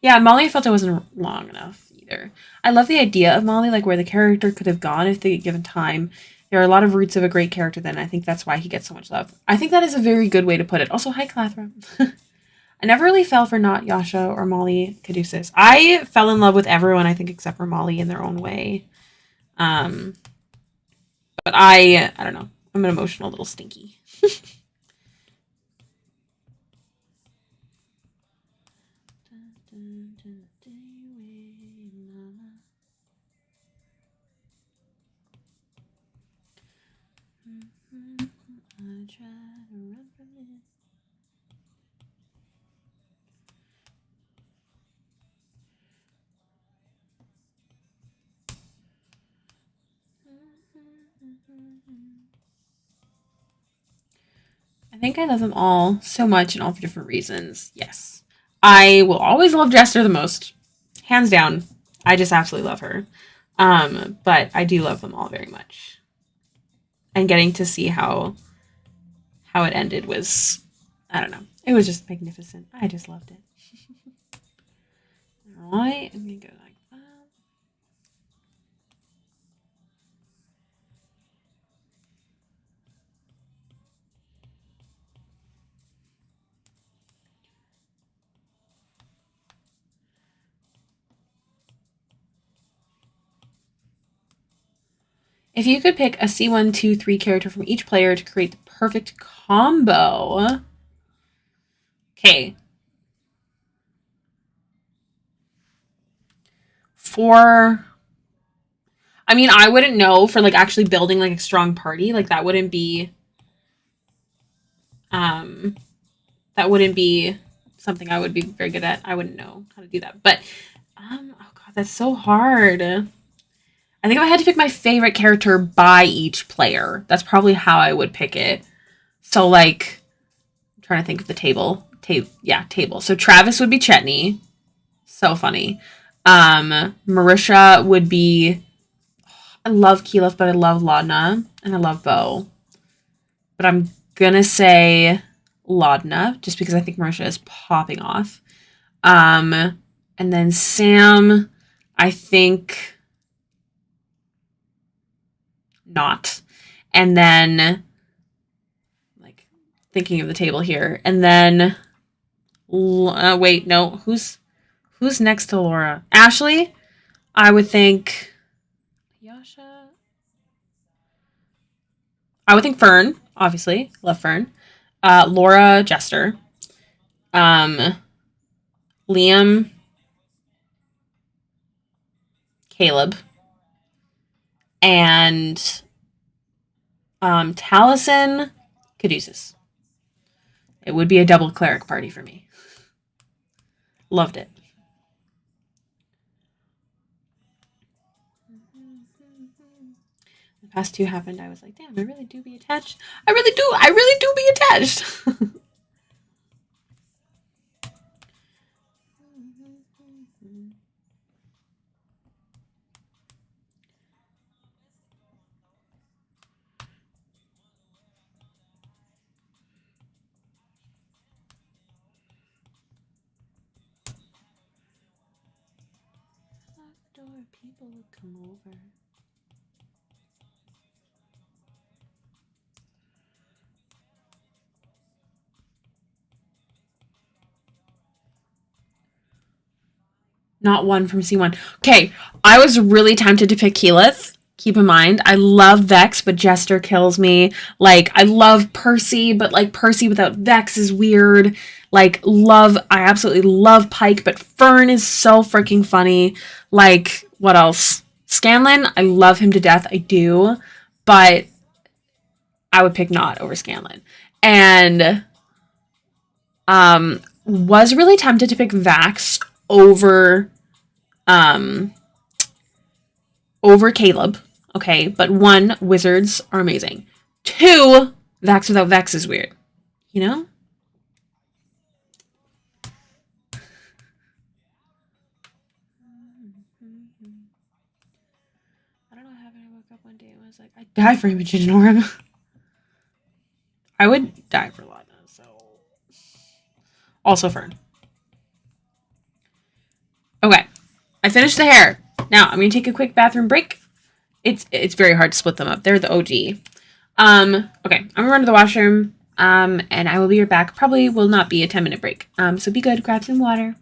Yeah, Molly, I felt it wasn't long enough either. I love the idea of Molly, like, where the character could have gone if they get given time. There are a lot of roots of a great character then. I think that's why he gets so much love. I think that is a very good way to put it. Also, hi, Clathra. I never really fell for not Yasha or Molly Caduceus. I fell in love with everyone, I think, except for Molly in their own way. But I don't know. I'm an emotional little stinky. I think I love them all so much and all for different reasons. Yes. I will always love Jester the most. Hands down. I just absolutely love her. But I do love them all very much. And getting to see how it ended was, I don't know. It was just magnificent. I just loved it. Alright, I'm gonna go like that. If you could pick a C1, 2, 3 character from each player to create the perfect combo. Okay. I mean, I wouldn't know for, like, actually building, like, a strong party. Like, that wouldn't be something I would be very good at. I wouldn't know how to do that. But, oh god, that's so hard. I think if I had to pick my favorite character by each player, that's probably how I would pick it. So, like, I'm trying to think of the table. Table. So Travis would be Chetney. So funny. Marisha would be... I love Keyleth, but I love Laudna. And I love Bo. But I'm gonna say Laudna, just because I think Marisha is popping off. And then Sam, I think... not. And then, like, thinking of the table here. And then, wait, no. Who's next to Laura? Ashley? I would think... Yasha? I would think Fern, obviously. Love Fern. Laura, Jester. Liam, Caleb. And Taliesin, Caduceus. It would be a double cleric party for me. Loved it. The past two happened, I was like, damn, I really do be attached. I really do be attached. Door, people will come over. Not one from C1. Okay, I was really tempted to pick Keyleth. Keep in mind, I love Vex, but Jester kills me. Like, I love Percy, but, like, Percy without Vex is weird. Like, I absolutely love Pike, but Fern is so freaking funny. Like, what else? Scanlan, I love him to death. I do. But I would pick Nott over Scanlan. And Was really tempted to pick Vax over um over Caleb. Okay, but one, wizards are amazing. Two, Vax without Vex is weird. You know? I don't know what happened. I woke up one day and was like, I'd die for Imogen Orb. I would die for Laudna, so. Also Fern. Okay. I finished the hair. Now I'm gonna take a quick bathroom break. It's very hard to split them up. They're the OG. Okay, I'm gonna run to the washroom. And I will be right back. Probably will not be a 10-minute break. So be good, grab some water.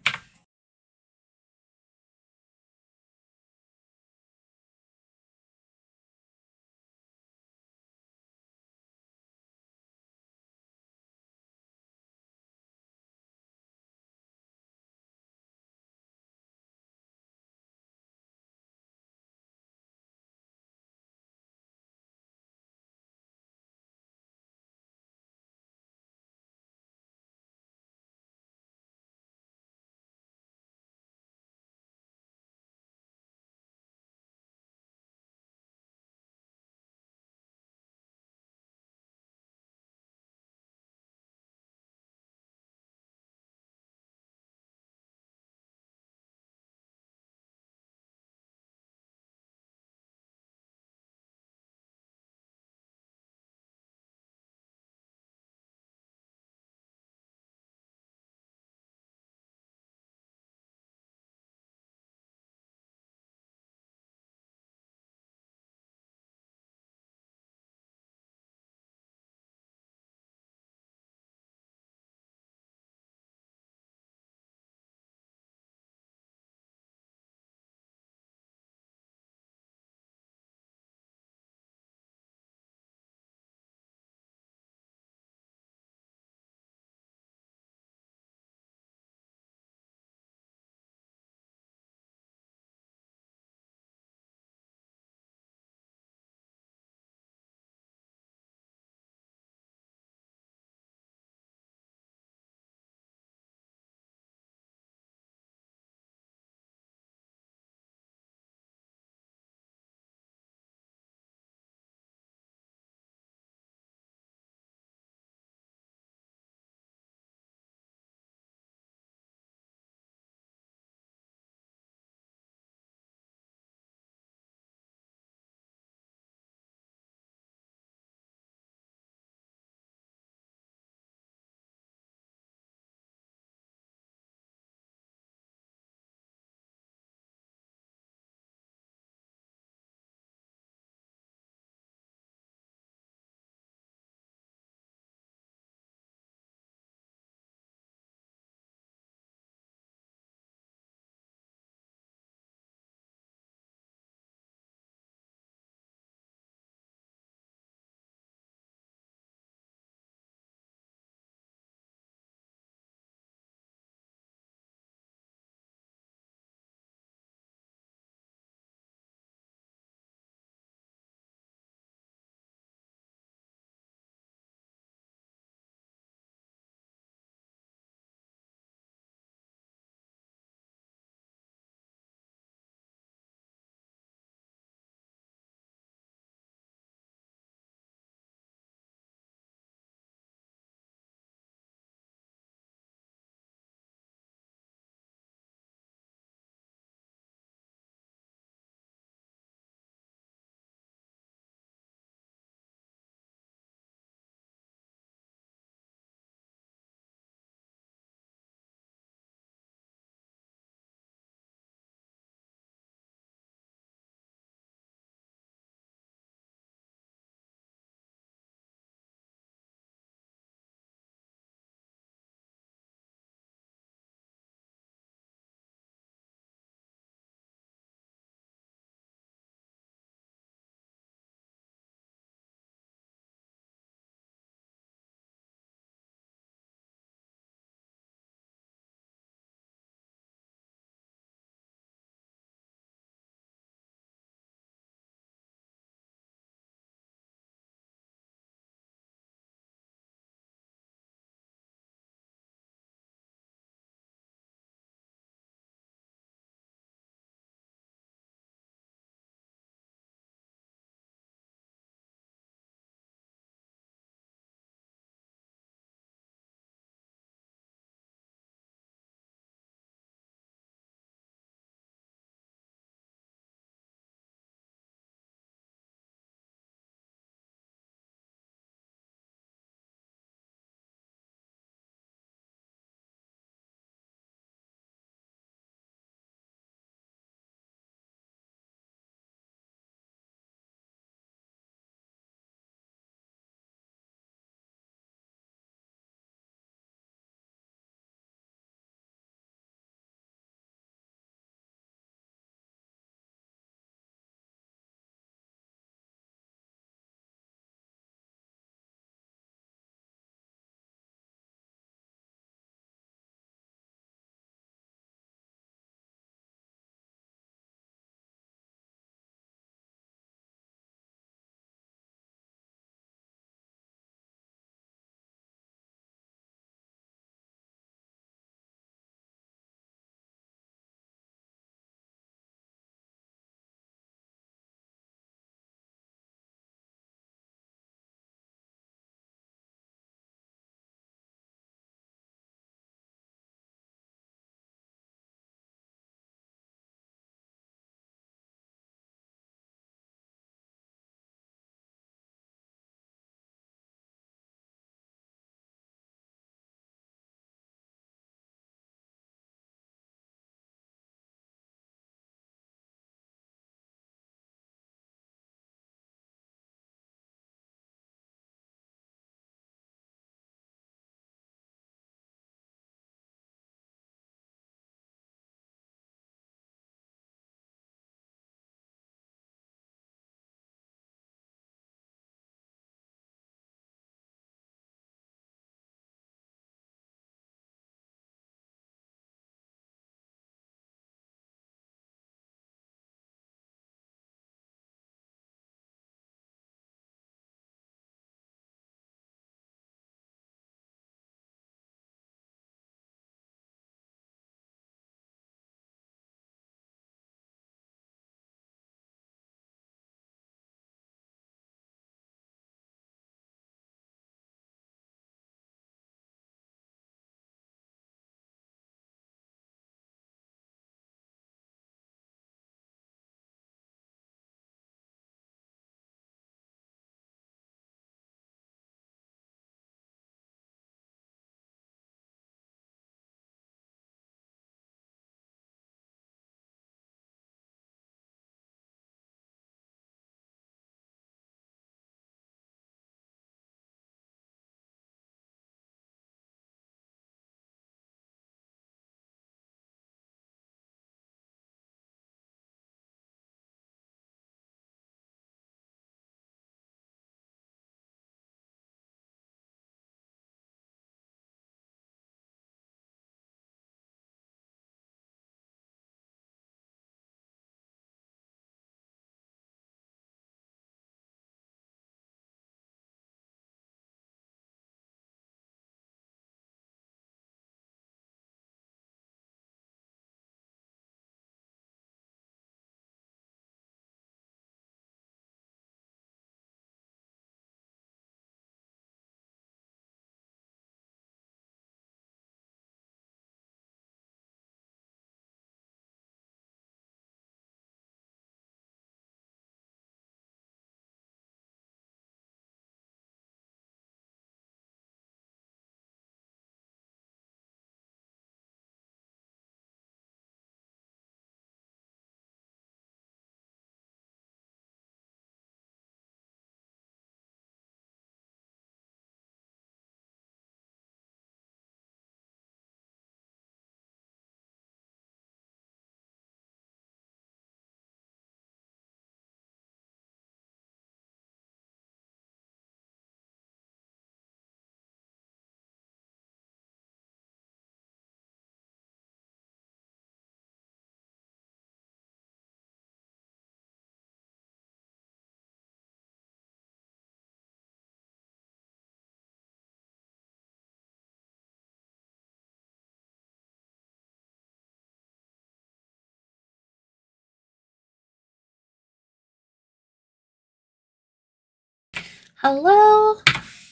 Hello.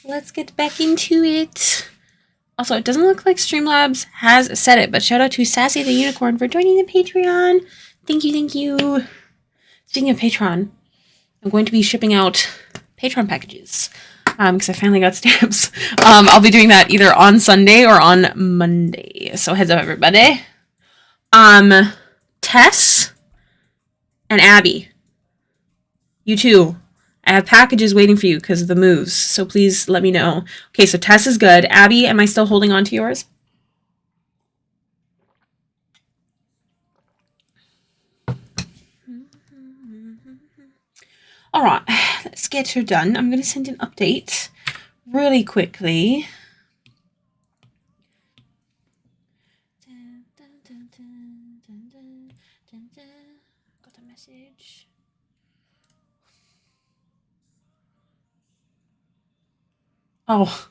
Let's get back into it. Also, it doesn't look like Streamlabs has said it, but shout out to Sassy the Unicorn for joining the Patreon. Thank you, thank you. Speaking of Patreon, I'm going to be shipping out Patreon packages because I finally got stamps. I'll be doing that either on Sunday or on Monday. So heads up, everybody. Tess and Abby, you too. I have packages waiting for you because of the moves, so please let me know. Okay, so Tess is good. Abby, am I still holding on to yours? All right, let's get her done. I'm going to send an update really quickly. Got a message. Oh,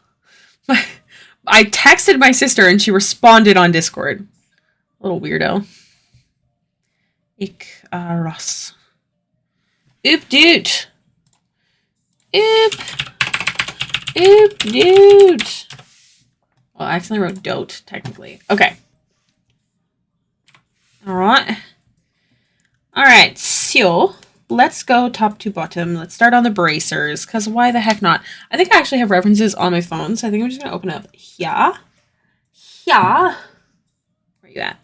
I texted my sister and she responded on Discord. Little weirdo. Ik Ross. Oop dude. Oop. Oop dude. Well, I accidentally wrote dote, technically. Okay. Alright. Alright, so let's go top to bottom. Let's start on the bracers, because why the heck not? I think I actually have references on my phone, so I think I'm just going to open up here. Here. Where are you at?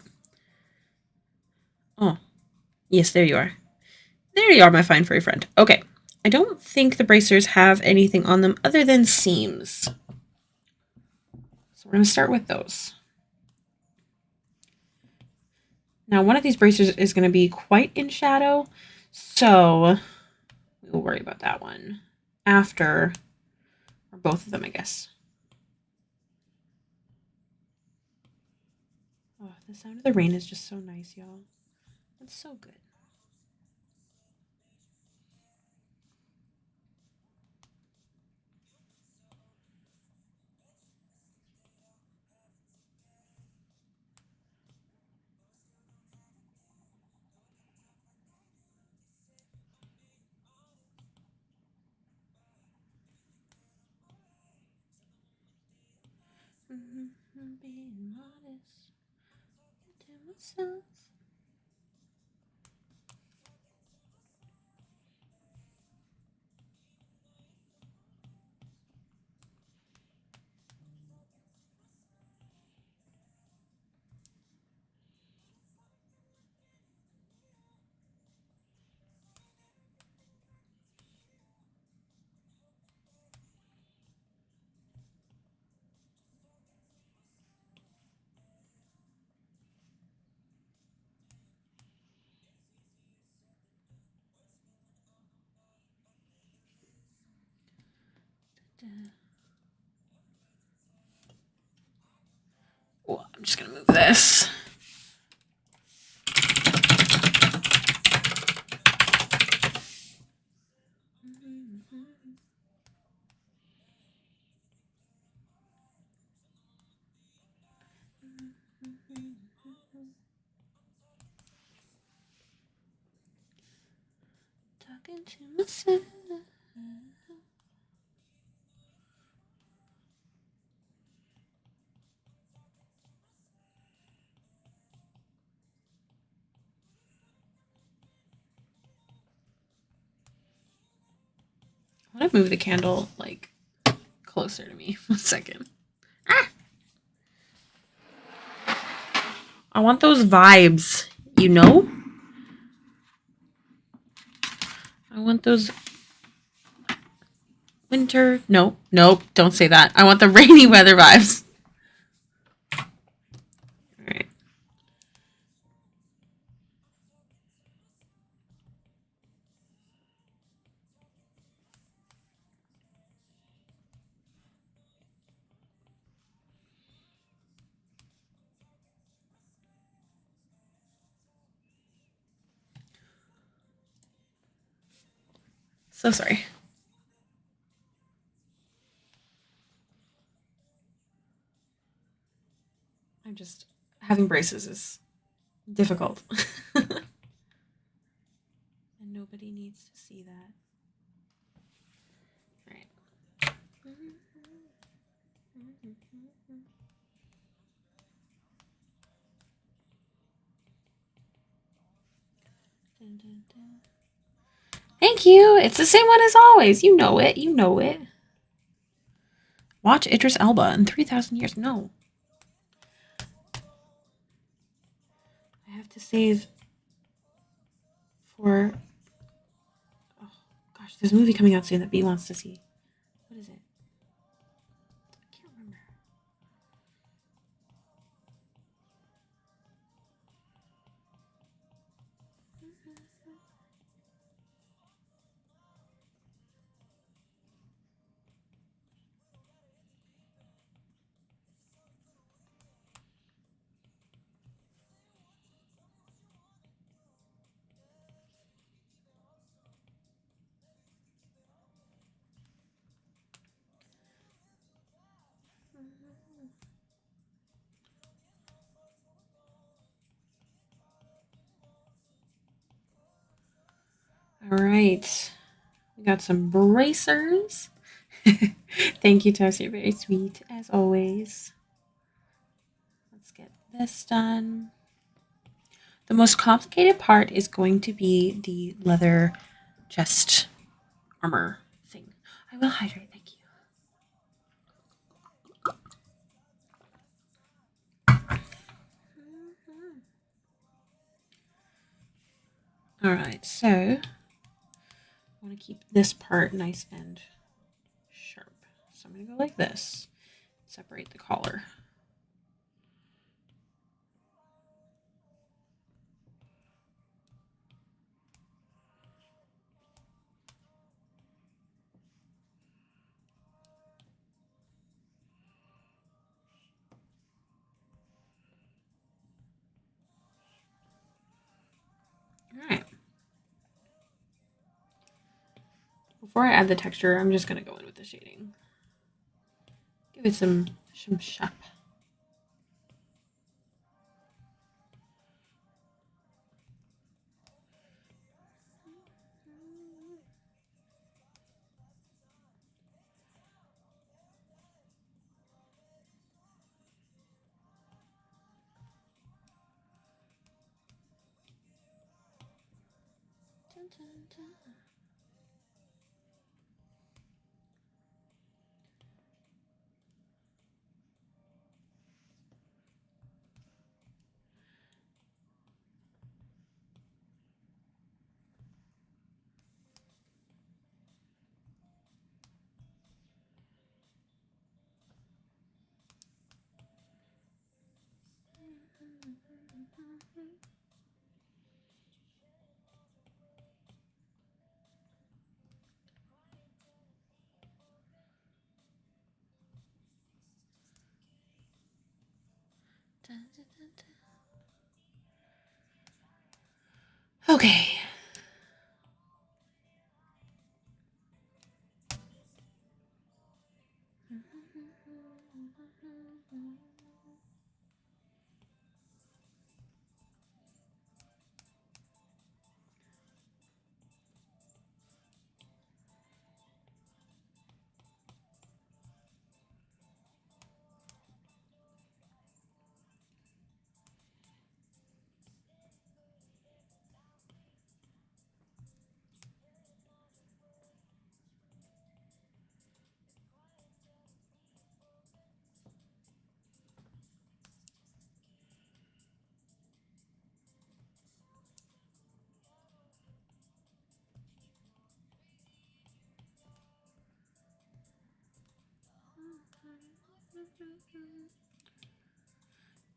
Oh. Yes, there you are. There you are, my fine furry friend. Okay. I don't think the bracers have anything on them other than seams. So we're going to start with those. Now, one of these bracers is going to be quite in shadow, so we'll worry about that one after, or both of them, I guess. Oh, the sound of the rain is just so nice, y'all. It's so good. Being honest to myself. Oh, I'm just gonna move this. Talking to myself. I want to move the candle like closer to me. 1 second. Ah! I want those vibes, you know? I want those winter. Nope, nope, don't say that. I want the rainy weather vibes. All right. So sorry. I'm just having braces is difficult. And nobody needs to see that. All right. Thank you. It's the same one as always. You know it. You know it. Watch Idris Elba in 3,000 years. No. I have to save for... Oh, gosh, there's a movie coming out soon that B wants to see. What is it? I can't remember. All right. We got some bracers. Thank you, Toast. You're very sweet, as always. Let's get this done. The most complicated part is going to be the leather chest armor thing. I will hydrate. Thank you. All right, so I want to keep this part nice and sharp. So I'm going to go like this. Separate the collar. All right. Before I add the texture, I'm just going to go in with the shading. Give it some sharp. Dun, dun, dun. Okay.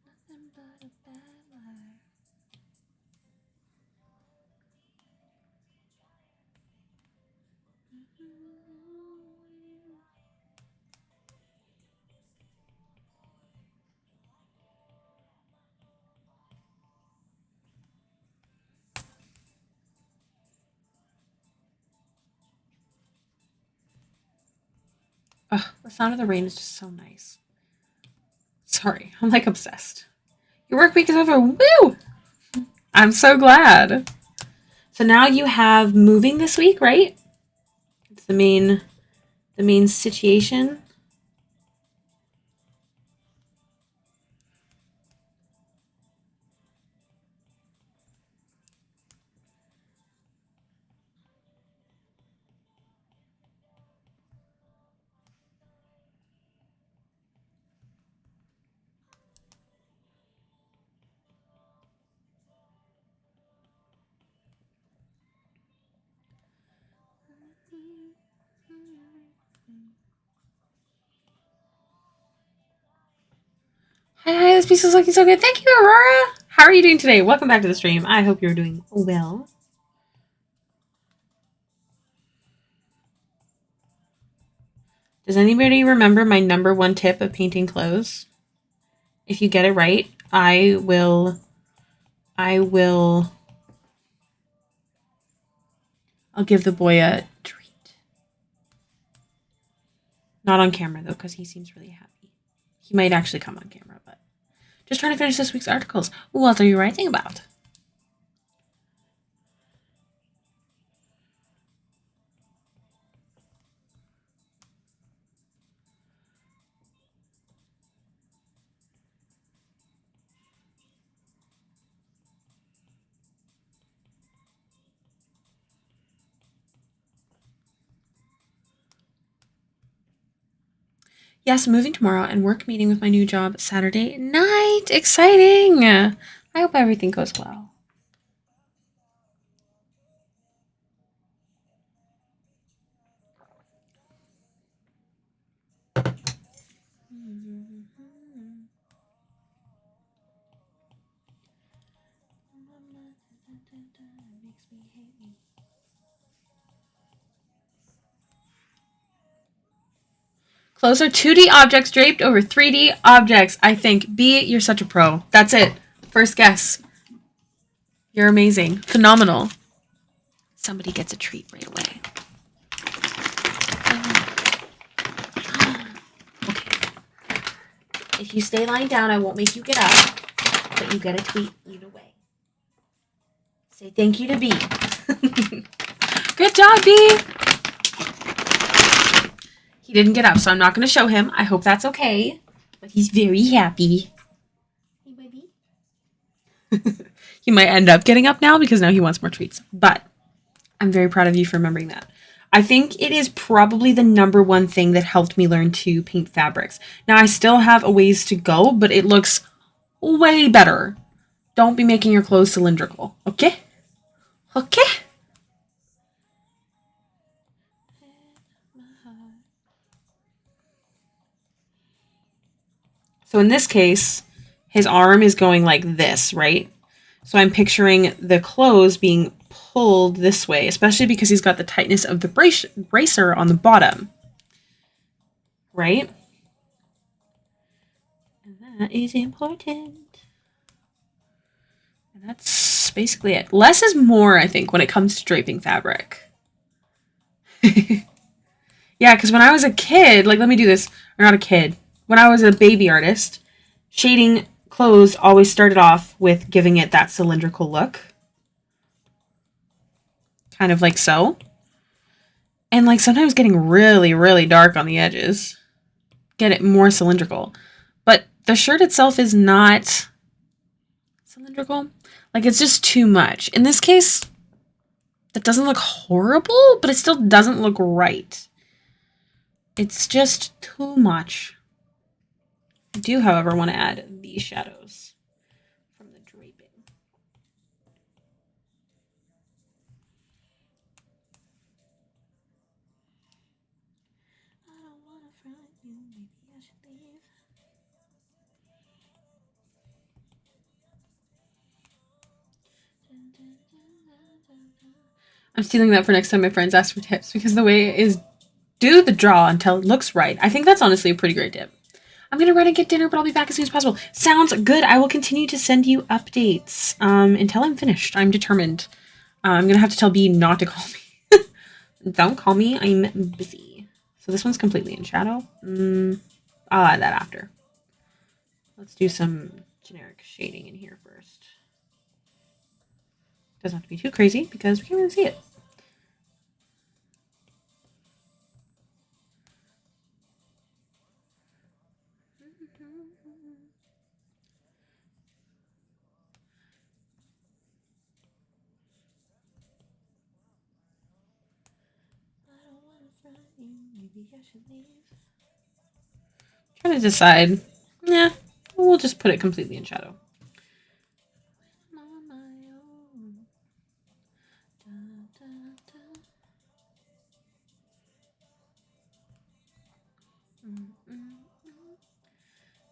Nothing but a bad life. Ugh, the sound of the rain is just so nice. Sorry, I'm like obsessed. Your work week is over. Woo! I'm so glad. So now you have moving this week, right? It's the main situation. Hi, this piece is looking so good. Thank you, Aurora. How are you doing today? Welcome back to the stream. I hope you're doing well. Does anybody remember my #1 tip of painting clothes? If you get it right, I'll give the boy a treat. Not on camera, though, because he seems really happy. He might actually come on camera, but just trying to finish this week's articles. What are you writing about? Yes, moving tomorrow and work meeting with my new job Saturday night. Exciting! I hope everything goes well. Clothes are 2D objects draped over 3D objects. I think. B, you're such a pro. That's it. First guess. You're amazing. Phenomenal. Somebody gets a treat right away. Okay. If you stay lying down, I won't make you get up, but you get a treat either way. Say thank you to B. Good job, B. He didn't get up, so I'm not going to show him. I hope that's okay. But he's very happy. Hey, baby. He might end up getting up now because now he wants more treats. But I'm very proud of you for remembering that. I think it is probably the #1 thing that helped me learn to paint fabrics. Now, I still have a ways to go, but it looks way better. Don't be making your clothes cylindrical, okay? Okay? So in this case, his arm is going like this, right? So I'm picturing the clothes being pulled this way, especially because he's got the tightness of the bracer on the bottom. Right? And that is important. And that's basically it. Less is more, I think, when it comes to draping fabric. Yeah, because when I was a kid, like, let me do this. Or not a kid. When I was a baby artist, shading clothes always started off with giving it that cylindrical look. Kind of like so. And, like, sometimes getting really, really dark on the edges. Get it more cylindrical. But the shirt itself is not cylindrical. Like, it's just too much. In this case, that doesn't look horrible, but it still doesn't look right. It's just too much. I do, however, want to add these shadows from the draping. I don't want to frighten you. Maybe I should leave. I'm stealing that for next time my friends ask for tips because the way it is do the draw until it looks right. I think that's honestly a pretty great tip. I'm going to run and get dinner, but I'll be back as soon as possible. Sounds good. I will continue to send you updates until I'm finished. I'm determined. I'm going to have to tell B not to call me. Don't call me. I'm busy. So this one's completely in shadow. I'll add that after. Let's do some generic shading in here first. Doesn't have to be too crazy because we can't really see it. Maybe I should leave. Trying to decide. Yeah, we'll just put it completely in shadow.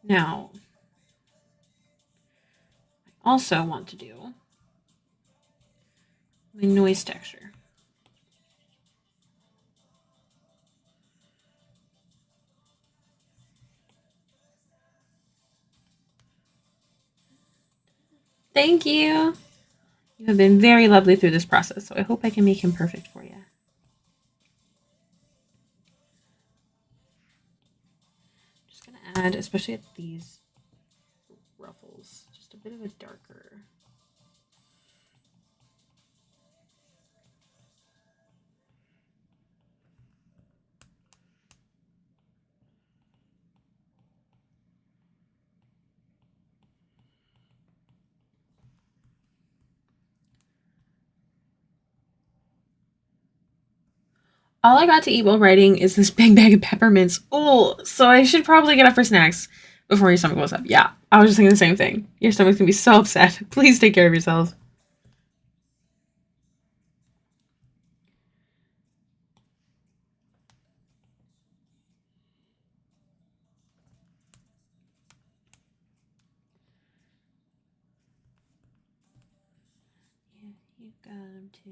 Now, I also want to do my noise texture. Thank you. You have been very lovely through this process, so I hope I can make him perfect for you. Just gonna add, especially at these ruffles, just a bit of a darker. All I got to eat while writing is this big bag of peppermints. Oh, so I should probably get up for snacks before your stomach goes up. Yeah, I was just thinking the same thing. Your stomach's gonna be so upset. Please take care of yourself. Yeah, you got him too.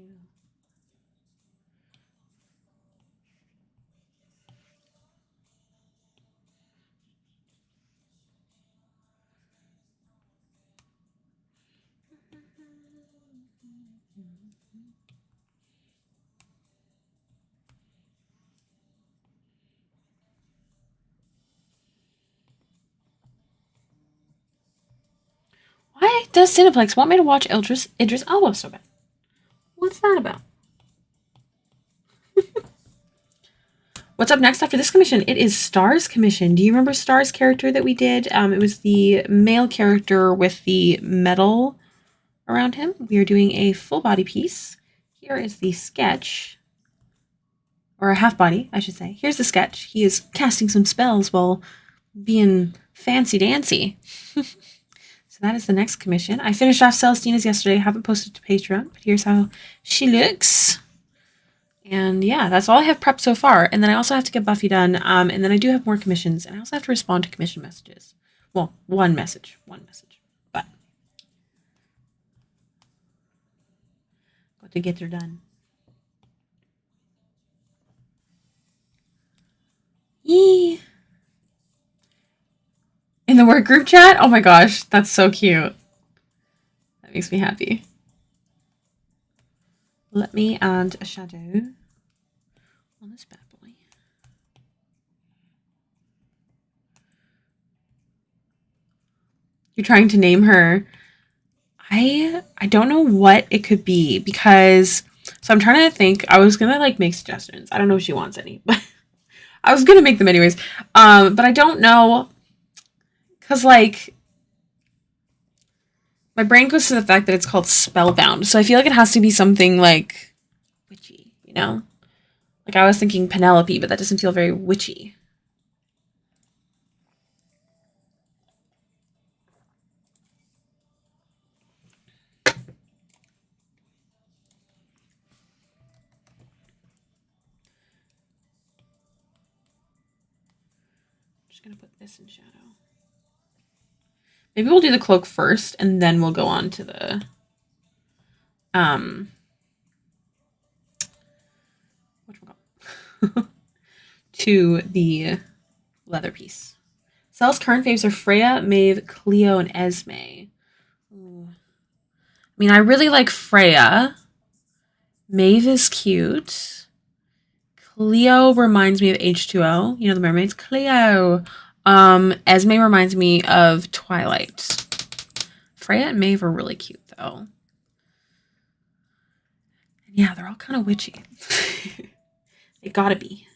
Why does Cineplex want me to watch Idris Elba so bad? What's that about? What's up next after this commission? It is Star's commission. Do you remember Star's character that we did? It was the male character with the medal around him. We are doing a full body piece. Here is the sketch, or a half body, I should say. Here's the sketch. He is casting some spells while being fancy dancy. So that is the next commission. I finished off Celestina's yesterday. I haven't posted to Patreon, but here's how she looks. And yeah, that's all I have prepped so far. And then I also have to get Buffy done. And then I do have more commissions. And I also have to respond to commission messages. Well, one message. But got to get her done. Yee. In the work group chat? Oh my gosh, that's so cute. That makes me happy. Let me add a shadow on this bad boy. You're trying to name her. I don't know what it could be because so I'm trying to think. I was gonna like make suggestions. I don't know if she wants any, but I was gonna make them anyways. But I don't know because like my brain goes to the fact that it's called Spellbound, so I feel like it has to be something like witchy, you know? Like I was thinking Penelope, but that doesn't feel very witchy. Just gonna put this in shadow. Maybe we'll do the cloak first, and then we'll go on to the to the leather piece. Sel's current faves are Freya, Maeve, Cleo, and Esme. Ooh. I mean, I really like Freya. Maeve is cute. Cleo reminds me of H2O. You know the mermaids? Cleo. Esme reminds me of Twilight. Freya and Maeve are really cute, though. Yeah, they're all kind of witchy. They gotta be.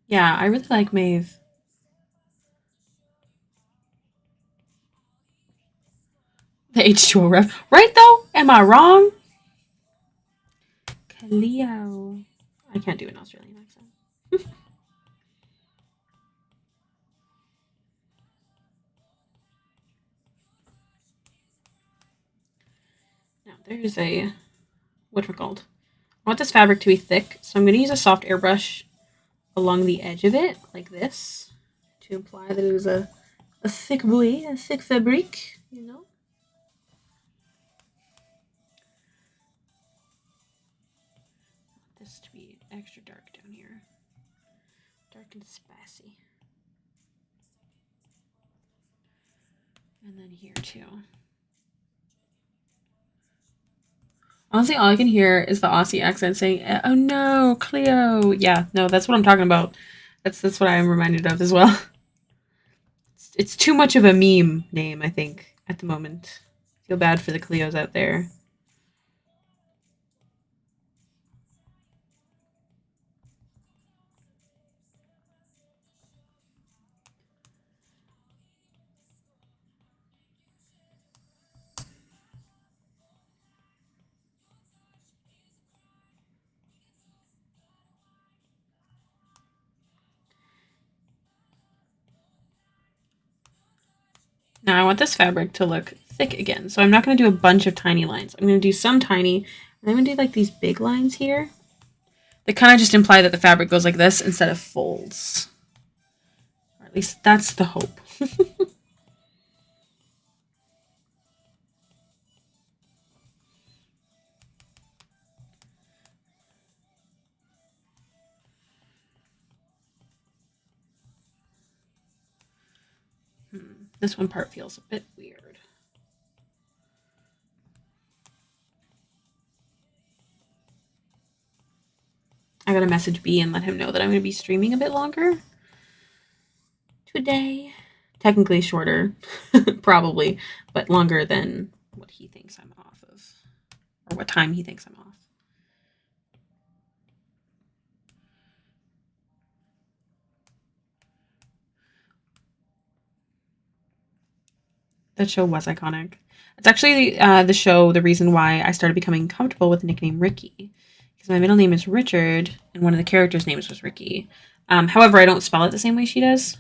Yeah, I really like Maeve. The H2O ref. Right, though? Am I wrong? Cleo. I can't do an Australian accent. Now, there's a... What's it called? I want this fabric to be thick, so I'm going to use a soft airbrush along the edge of it, like this, to imply that it is a thick boy, a thick fabric, you know? This to be extra dark down here. Dark and spicy. And then here too. Honestly, all I can hear is the Aussie accent saying, "Oh no, Cleo." Yeah, no, that's what I'm talking about. That's what I am reminded of as well. It's too much of a meme name, I think, at the moment. Feel bad for the Cleos out there. Now I want this fabric to look thick again, so I'm not going to do a bunch of tiny lines. I'm going to do some tiny, and I'm going to do like these big lines here. They kind of just imply that the fabric goes like this instead of folds. Or at least that's the hope. This one part feels a bit weird. I gotta message B and let him know that I'm gonna be streaming a bit longer today. Technically shorter, probably, but longer than what he thinks I'm off of, or what time he thinks I'm off. That show was iconic. It's actually the show, the reason why I started becoming comfortable with the nickname Ricky. Because my middle name is Richard, and one of the characters' names was Ricky. However, I don't spell it the same way she does.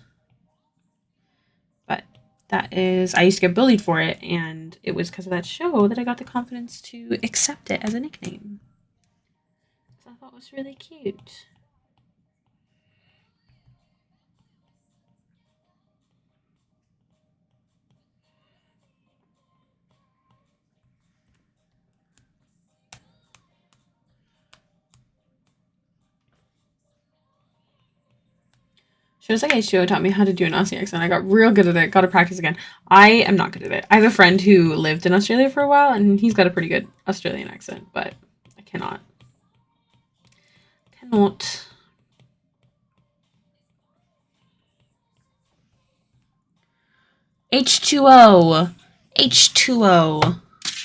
But that is, I used to get bullied for it, and it was because of that show that I got the confidence to accept it as a nickname. So I thought it was really cute. Shows like H2O taught me how to do an Aussie accent. I got real good at it. Got to practice again. I am not good at it. I have a friend who lived in Australia for a while, and he's got a pretty good Australian accent, but I cannot. Cannot. H2O. H2O.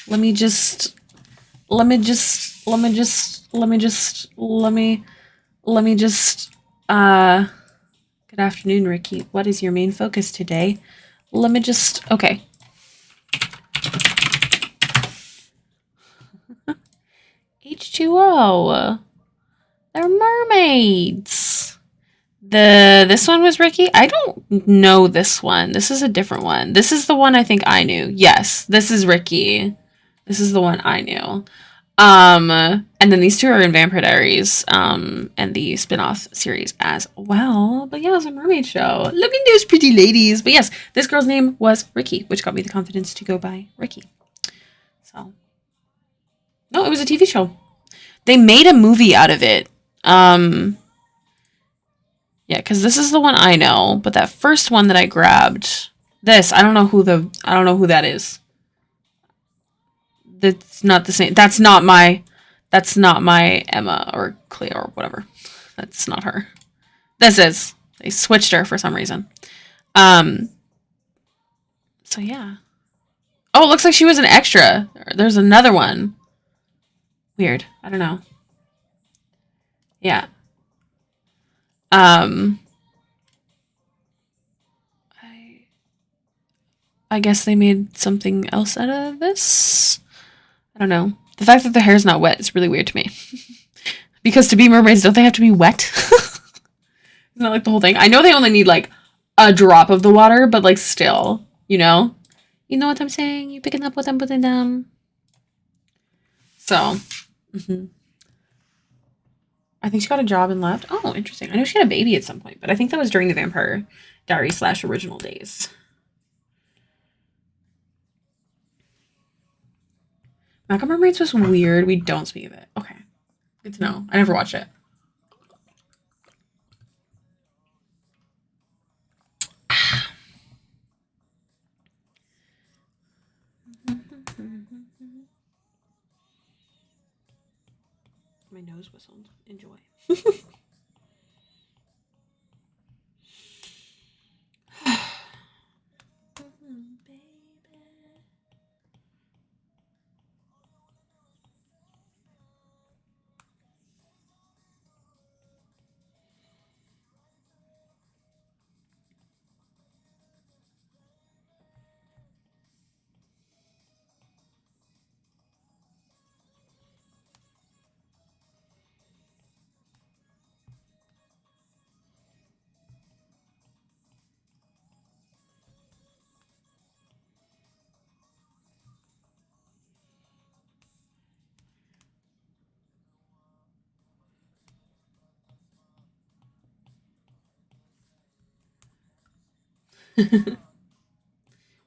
Let me just. Good afternoon, Ricky. What is your main focus today? Okay. H2O. They're mermaids. This one was Ricky? I don't know this one. This is a different one. This is the one I think I knew. Yes, this is Ricky. This is the one I knew. And then these two are in Vampire Diaries, and the spin-off series as well. But yeah, it was a mermaid show. Look at those pretty ladies. But yes, this girl's name was Ricky, which got me the confidence to go by Ricky. So, no, it was a TV show. They made a movie out of it. Yeah, because this is the one I know, but that first one that I grabbed, I don't know who that is. That's not the same. That's not my Emma or Cleo or whatever. That's not her. This is. They switched her for some reason. So yeah. Oh, it looks like she was an extra. There's another one. Weird. I don't know. Yeah. I guess they made something else out of this. I don't know. The fact that the hair's not wet is really weird to me. Because to be mermaids, don't they have to be wet? Isn't that like the whole thing? I know they only need like a drop of the water, but like still, you know? You know what I'm saying? You picking up what I'm putting down? So, I think she got a job and left. Oh, interesting. I know she had a baby at some point, but I think that was during the Vampire Diaries / original days. Mecha Mermaids was weird. We don't speak of it. Okay. Good to know. I never watched it. My nose whistled. Enjoy.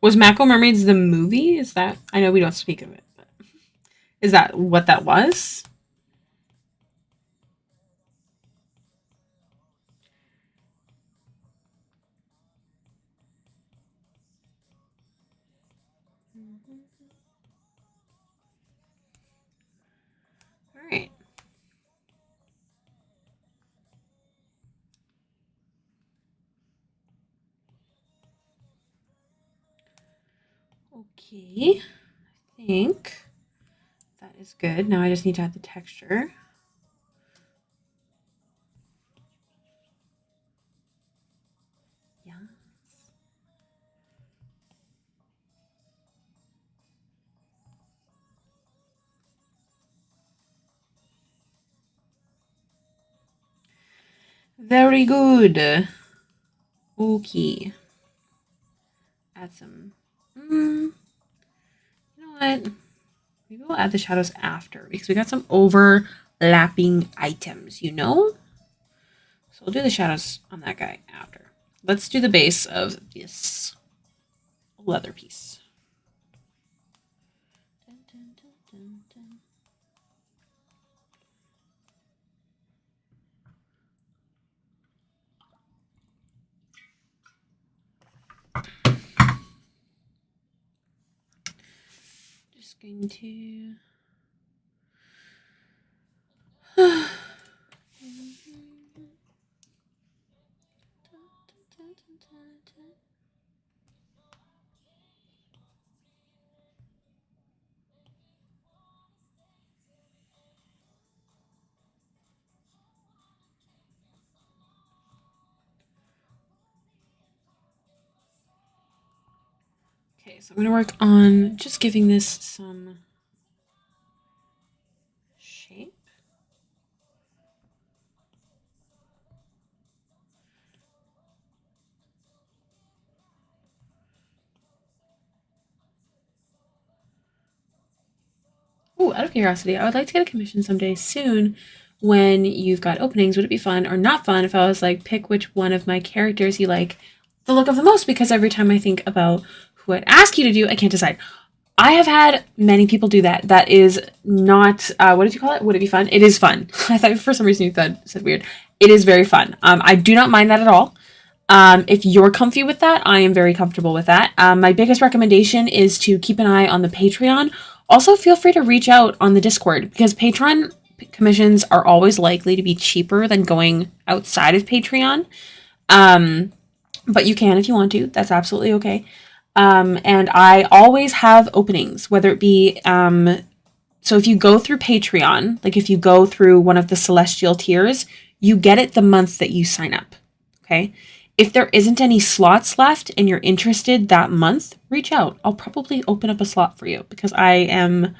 Was Mako Mermaids the movie? Is that, I know we don't speak of it, but is that what that was? All right. Okay. I think that is good. Now I just need to add the texture. Yeah. Very good. Okay. Add some. You know what? Maybe we'll add the shadows after because we got some overlapping items, you know? So we'll do the shadows on that guy after. Let's do the base of this leather piece. Just going to Okay, so I'm going to work on just giving this some shape. Oh, out of curiosity, I would like to get a commission someday soon when you've got openings. Would it be fun or not fun if I was like, pick which one of my characters you like the look of the most? Because every time I think about who I'd ask you to do, I can't decide. I have had many people do that. That is not, what did you call it? Would it be fun? It is fun. I thought for some reason you said weird. It is very fun. I do not mind that at all. If you're comfy with that, I am very comfortable with that. My biggest recommendation is to keep an eye on the Patreon. Also, feel free to reach out on the Discord because Patreon commissions are always likely to be cheaper than going outside of Patreon. But you can if you want to. That's absolutely okay. And I always have openings, whether it be, so if you go through Patreon, like if you go through one of the Celestial tiers, you get it the month that you sign up. Okay. If there isn't any slots left and you're interested that month, reach out. I'll probably open up a slot for you because I am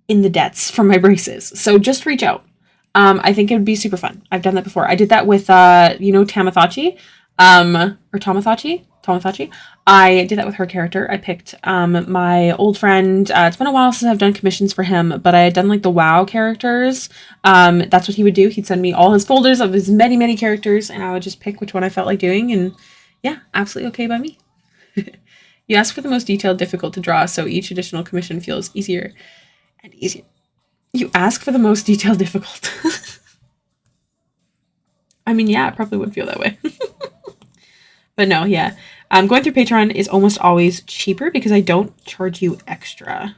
in the debts from my braces. So just reach out. I think it would be super fun. I've done that before. I did that with, Tamagotchi, or Tamagotchi. Tomodachi. I did that with her character. I picked my old friend. It's been a while since I've done commissions for him, but I had done like the WoW characters. That's what he would do. He'd send me all his folders of his many, many characters, and I would just pick which one I felt like doing. And yeah, absolutely okay by me. You ask for the most detailed, difficult to draw, so each additional commission feels easier and easier. You ask for the most detailed, difficult. I mean, yeah, it probably would feel that way. But no, yeah. Going through Patreon is almost always cheaper because I don't charge you extra.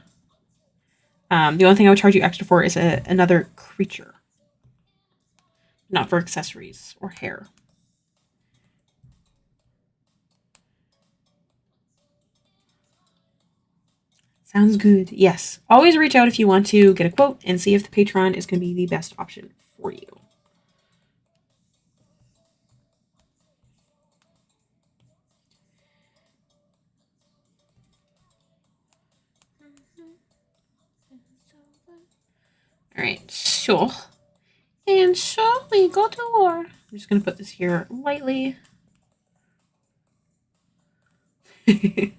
The only thing I would charge you extra for is another creature, not for accessories or hair. Sounds good. Yes. Always reach out if you want to get a quote and see if the Patreon is going to be the best option for you. All right, so, and so we go to war. I'm just going to put this here lightly. Mm-hmm.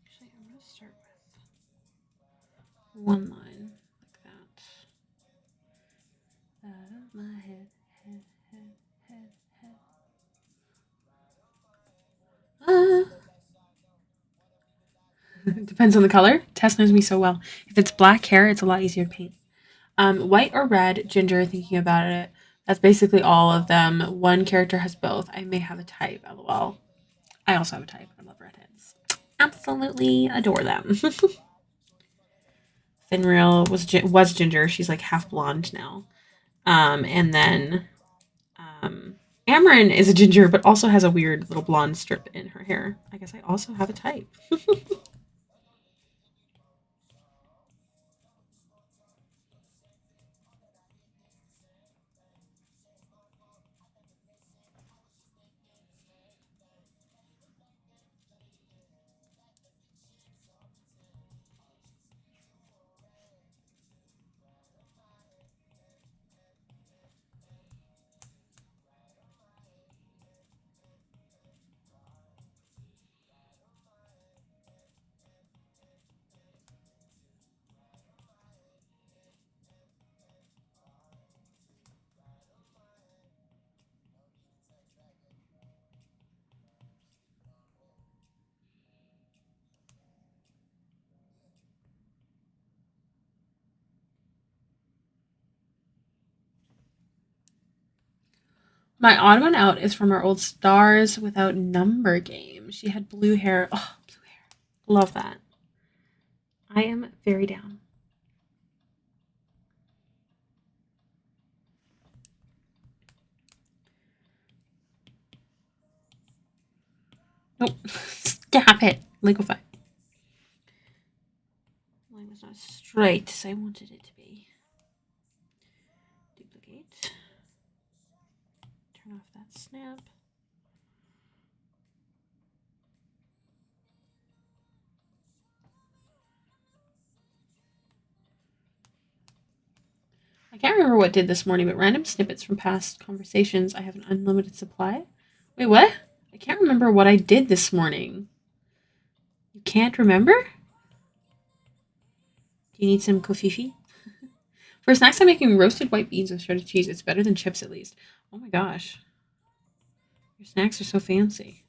Actually, I'm going to start with one line like that. Out of my head, head. Depends on the color. Tess knows me so well. If it's black hair, it's a lot easier to paint. White or red, ginger, thinking about it. That's basically all of them. One character has both. I may have a type, lol. I also have a type. I love redheads. Absolutely adore them. Finrail was ginger. She's like half blonde now. And then Amarin is a ginger, but also has a weird little blonde strip in her hair. I guess I also have a type. My odd one out is from our old Stars Without Number game. She had blue hair. Oh, blue hair. Love that. I am very down. Nope. Stop it. Liquefy. Line was not straight as I wanted it to be. snap. I can't remember what did this morning, but random snippets from past conversations. I have an unlimited supply. Wait, what? I can't remember what I did this morning. You can't remember? Do you need some kofifi? For snacks, I'm making roasted white beans with shredded cheese. It's better than chips, at least. Oh my gosh. Your snacks are so fancy.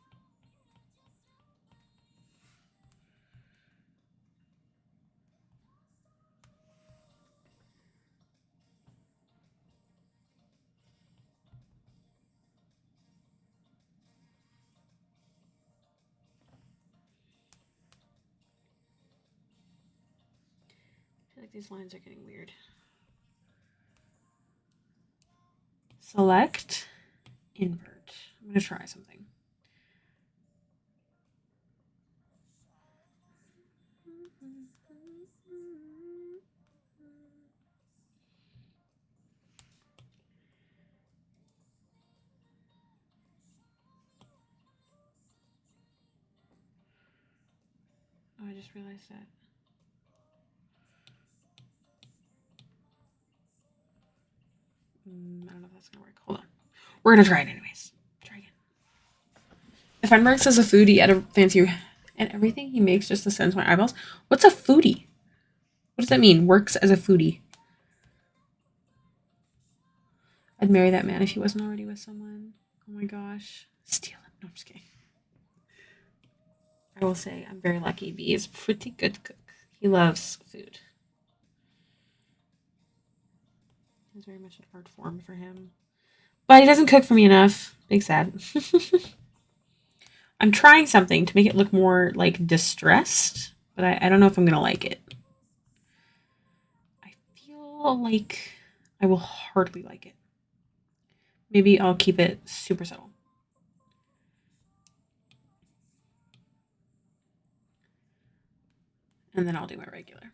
I feel like these lines are getting weird. Select, invert. I'm going to try something. Oh, I just realized that. I don't know if that's going to work. Hold on. We're going to try it anyways. Try again. If I'm works as a foodie at a fancy and everything he makes just ascends my eyeballs. What's a foodie? What does that mean? Works as a foodie. I'd marry that man if he wasn't already with someone. Oh my gosh. Steal him. No, I'm just kidding. I will say I'm very lucky. B is a pretty good cook. He loves food. It's very much an art form for him. But he doesn't cook for me enough. Big sad. I'm trying something to make it look more like distressed, but I don't know if I'm gonna like it. I feel like I will hardly like it. Maybe I'll keep it super subtle. And then I'll do my regular.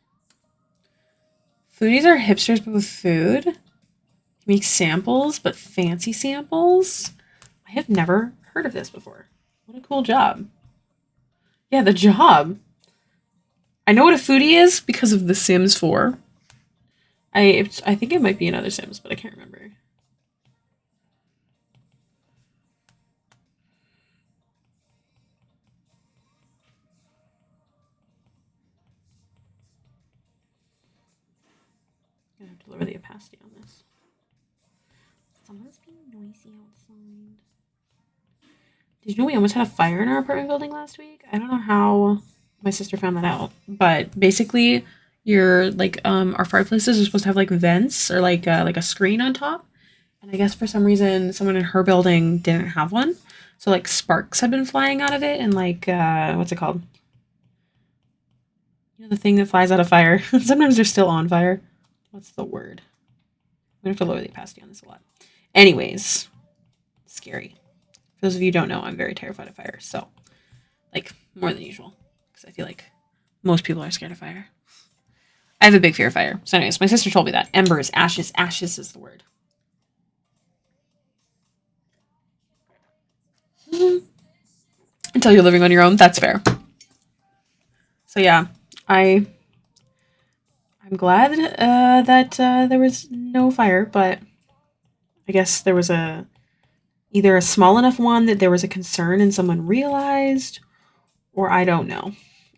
Foodies are hipsters but with food. He makes samples, but fancy samples. I have never heard of this before. What a cool job. Yeah, the job. I know what a foodie is because of The Sims 4. I think it might be another Sims, but I can't remember. I'm gonna have to lower the opacity on this. Someone's being noisy outside. Did you know we almost had a fire in our apartment building last week? I don't know how my sister found that out, but basically, your like our fireplaces are supposed to have like vents or like a screen on top, and I guess for some reason someone in her building didn't have one, so like sparks had been flying out of it, and like what's it called? You know the thing that flies out of fire. Sometimes they're still on fire. What's the word? I'm gonna have to lower the opacity on this a lot. Anyways, scary. For those of you who don't know, I'm very terrified of fire. So, like, more than usual. Because I feel like most people are scared of fire. I have a big fear of fire. So anyways, my sister told me that. Embers, ashes. Ashes is the word. Until you're living on your own, that's fair. So yeah, I'm glad that there was no fire, but I guess there was either a small enough one that there was a concern and someone realized, or I don't know.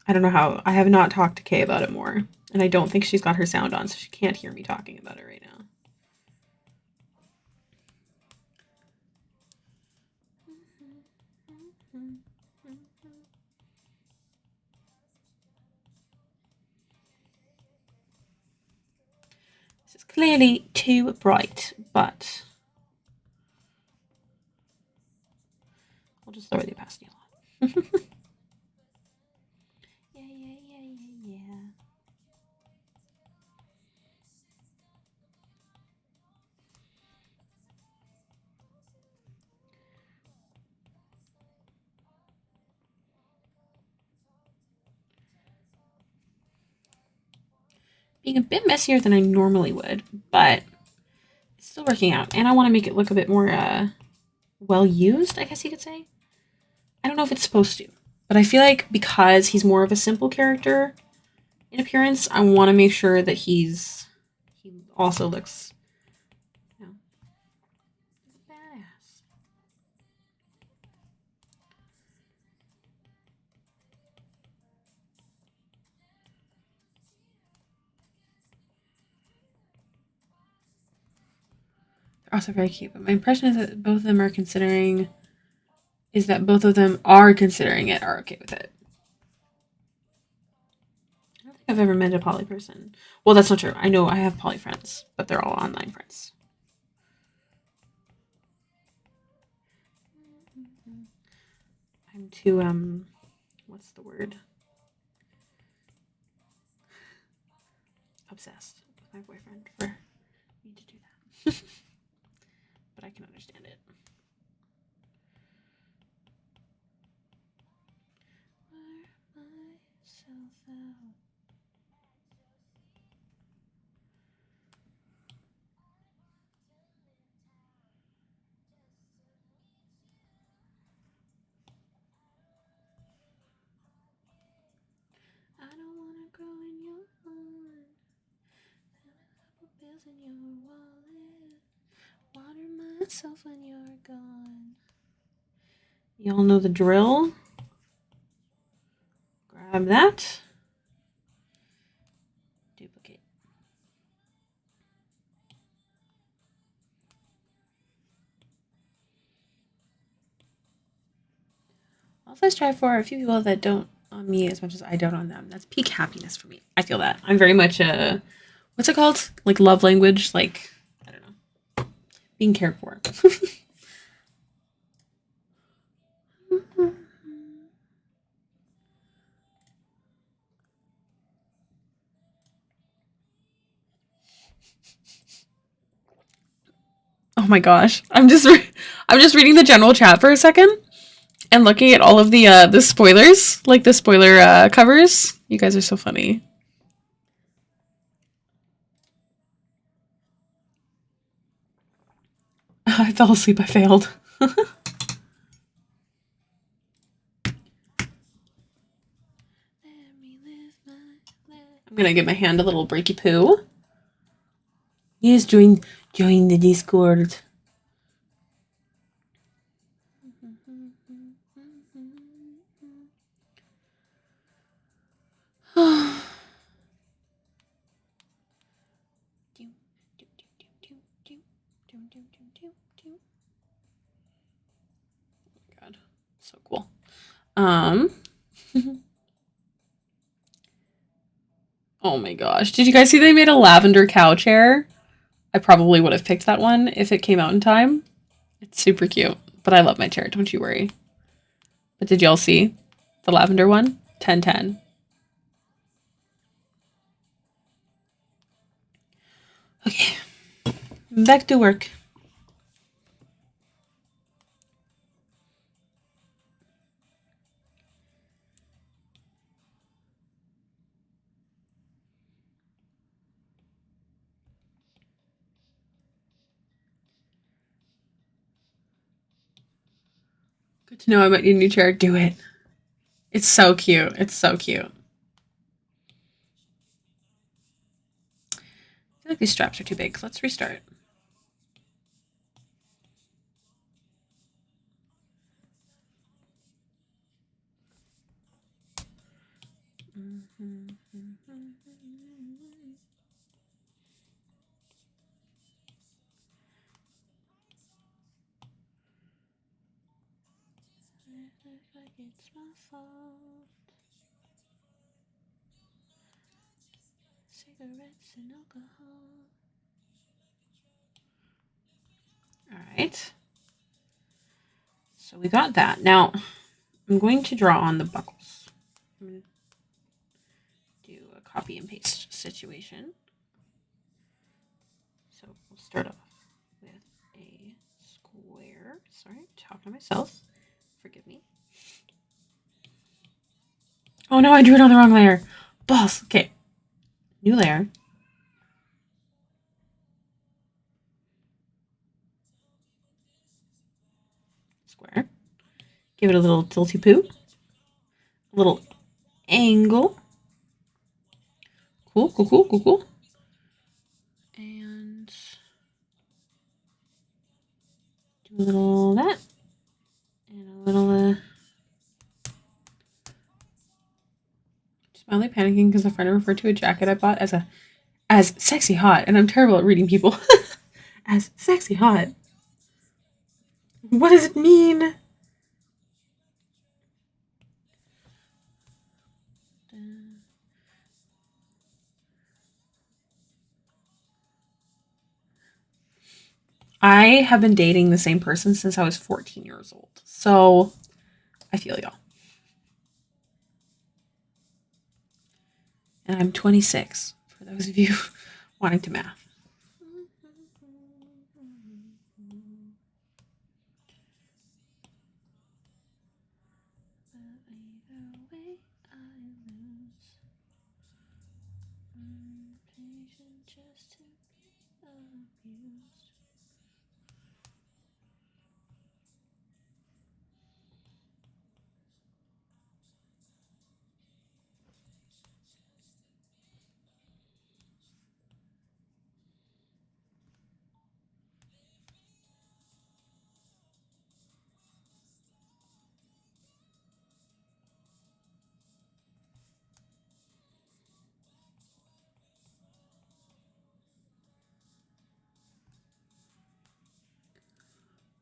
I don't know how. I have not talked to Kay about it more, and I don't think she's got her sound on, so she can't hear me talking about it right now. This is clearly too bright, but I'll just lower the opacity a lot. Yeah. Being a bit messier than I normally would, but it's still working out. And I want to make it look a bit more well used, I guess you could say. I don't know if it's supposed to, but I feel like because he's more of a simple character in appearance, I want to make sure that he also looks, you know, badass. They're also very cute, but my impression is that both of them are considering it, are okay with it. I don't think I've ever met a poly person. Well, that's not true. I know I have poly friends, but they're all online friends. I'm too what's the word? Obsessed with my boyfriend for me to do that. But I can understand it. I don't wanna grow in your lawn. Bills in your wallet. Water myself when you're gone. Y'all know the drill. Grab that. Duplicate. Also, I strive for a few people that don't on me as much as I don't on them. That's peak happiness for me. I feel that. I'm very much a, what's it called? Like love language. Like, I don't know. Being cared for. Oh my gosh. I'm just reading the general chat for a second and looking at all of the spoilers, like the spoiler covers. You guys are so funny. I fell asleep. I failed. I'm gonna give my hand a little breaky poo. Yes, join the Discord. God, so cool. Oh my gosh. Did you guys see they made a lavender cow chair? I probably would have picked that one if it came out in time. It's super cute. But I love my chair, don't you worry. But did y'all see the lavender one? 10/10. Okay. Back to work. Good to know I might need a new chair. Do it. It's so cute. It's so cute. I feel like these straps are too big. Let's restart. It's my fault. Cigarettes and alcohol. All right. So we got that. Now I'm going to draw on the buckles. I'm going to do a copy and paste situation. So we'll start off with a square. Sorry, talking to myself. Forgive me. Oh no, I drew it on the wrong layer. Balls. Okay. New layer. Give it a little tilty poo. A little angle. Cool, cool, cool, cool, cool. And do a little that. And a little just mildly panicking because a friend referred to a jacket I bought as sexy hot, and I'm terrible at reading people. As sexy hot. What does it mean? I have been dating the same person since I was 14 years old. So I feel y'all. And I'm 26, for those of you wanting to math.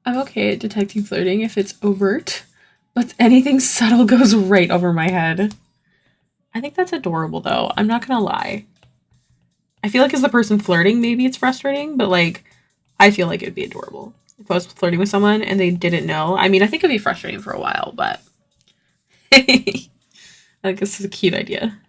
I'm okay at detecting flirting if it's overt, but anything subtle goes right over my head. I think that's adorable, though. I'm not gonna lie. I feel like as the person flirting, maybe it's frustrating, but like, I feel like it'd be adorable if I was flirting with someone and they didn't know. I mean, I think it'd be frustrating for a while, but I think this is a cute idea.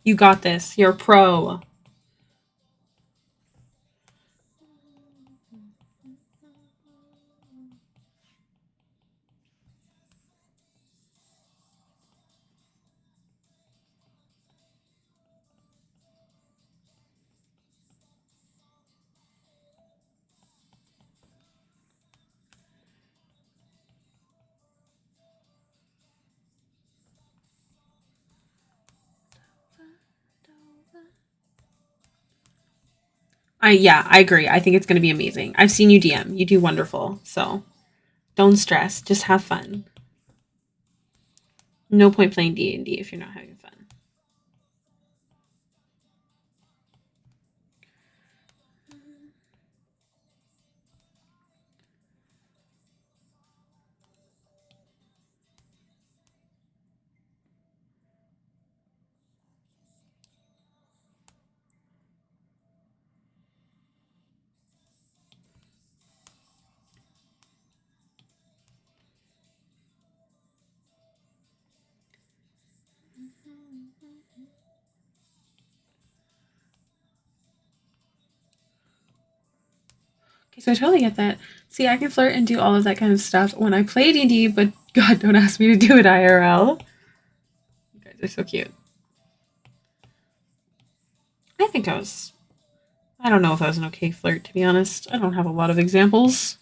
You got this. You're a pro. I agree. I think it's going to be amazing. I've seen you DM. You do wonderful. So don't stress. Just have fun. No point playing D&D if you're not having fun. Okay, so I totally get that. See, I can flirt and do all of that kind of stuff when I play D&D, but God, don't ask me to do it IRL. You guys are so cute. I don't know if I was an okay flirt, to be honest. I don't have a lot of examples.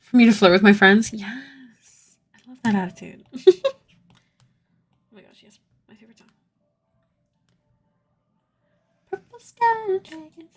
For me to flirt with my friends? Yes. I love that attitude. Oh my gosh, yes. My favorite song. Purple sky, dragonflies.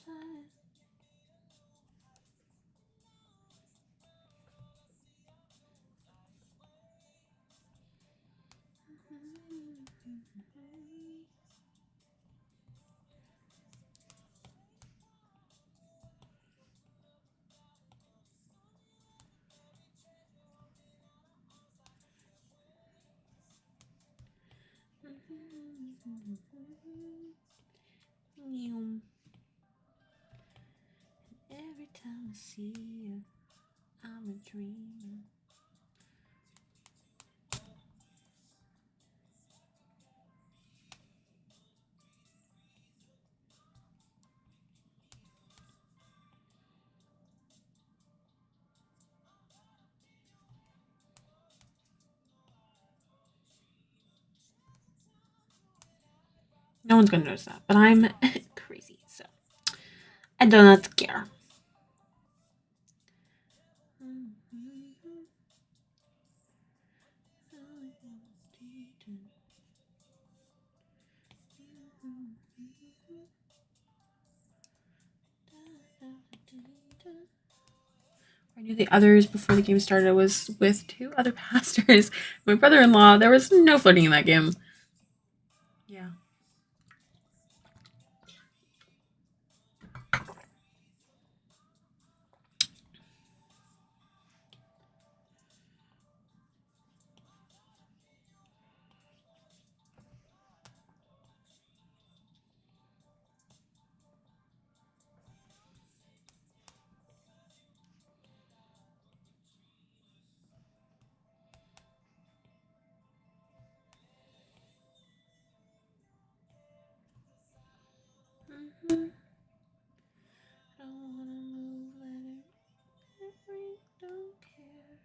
Every time I see you, I'm a dreamer. No one's gonna notice that, but I'm crazy, so I do not care. I knew the others before the game started. I was with two other pastors. My brother-in-law. There was no flirting in that game. Yeah. Mm-hmm. Don't wanna move, let it don't care.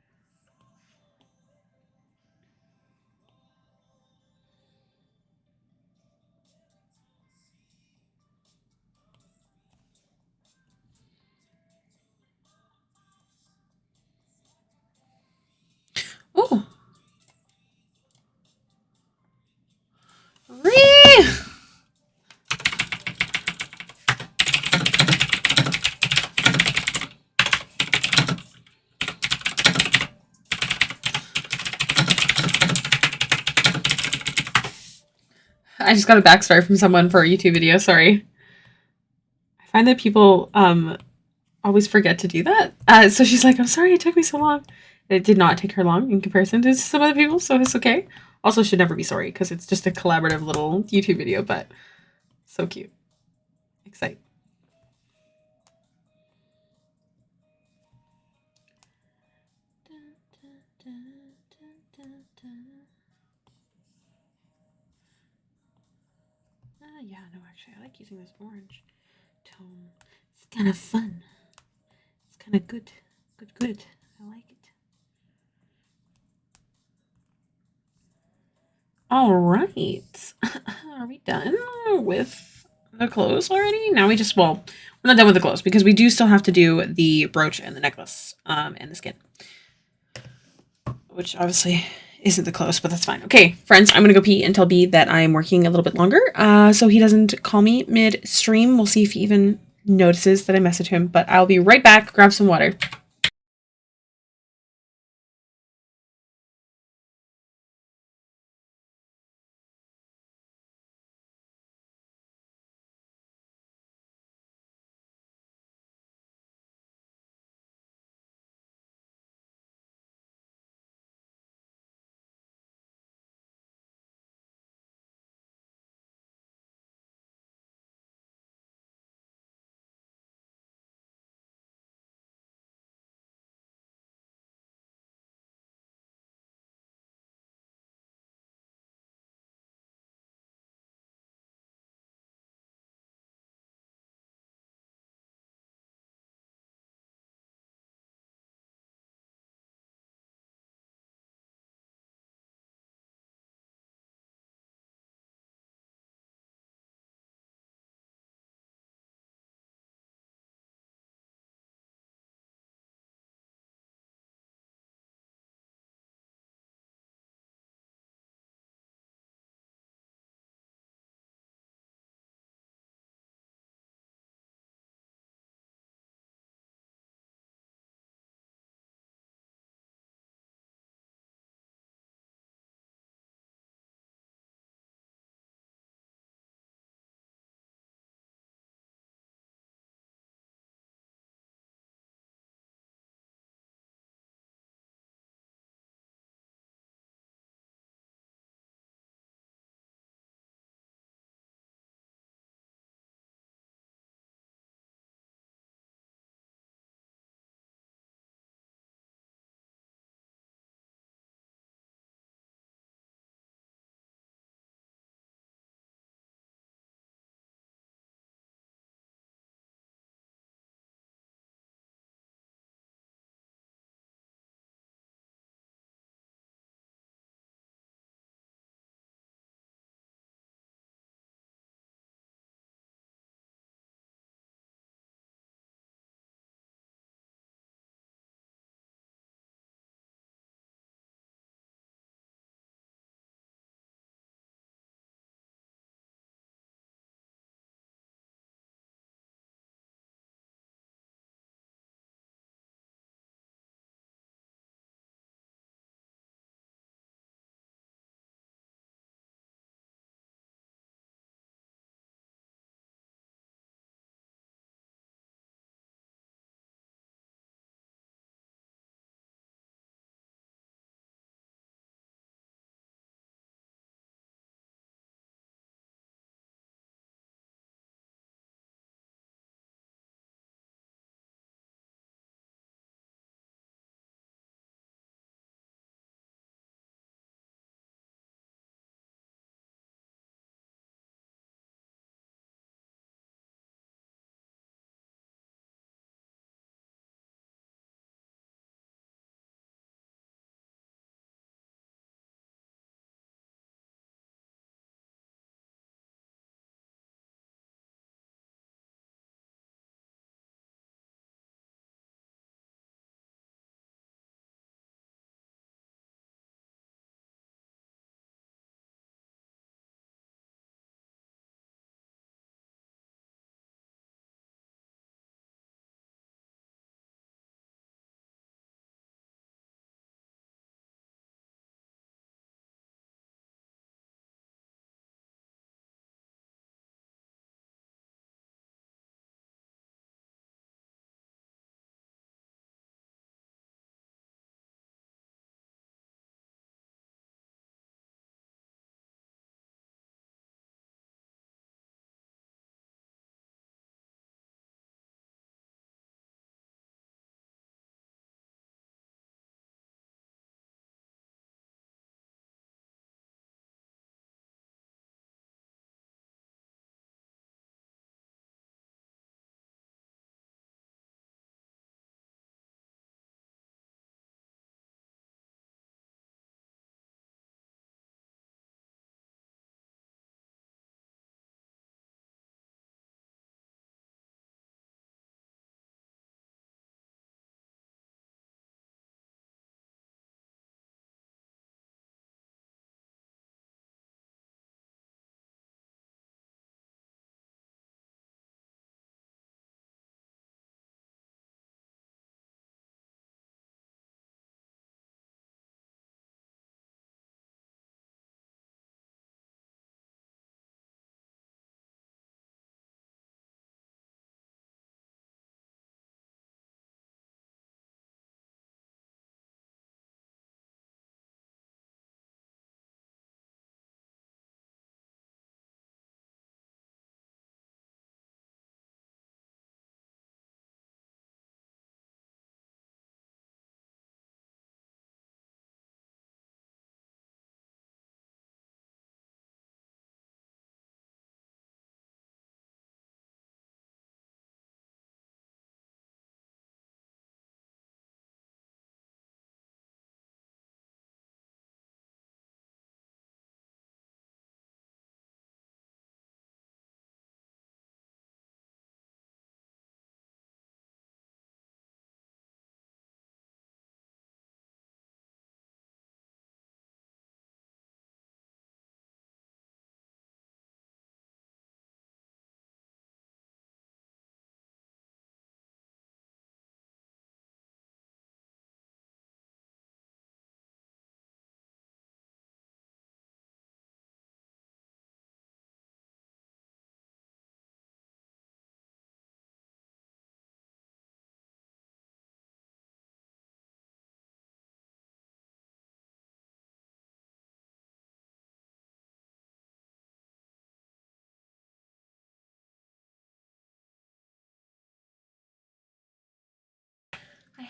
Oh, really? I just got a backstory from someone for a YouTube video. Sorry. I find that people always forget to do that. So she's like, "I'm sorry it took me so long." It did not take her long in comparison to some other people, so it's okay. Also, should never be sorry because it's just a collaborative little YouTube video, but so cute. Excite. Yeah, no, actually, I like using this orange tone. It's kind of fun. It's kind of good. Good. I like it. All right. Are we done with the clothes already? Now well, we're not done with the clothes because we do still have to do the brooch and the necklace, and the skin, which obviously isn't the clothes, but that's fine. Okay, friends, I'm gonna go pee and tell B that I'm working a little bit longer, so he doesn't call me mid-stream. We'll see if he even notices that I message him, but I'll be right back. Grab some water.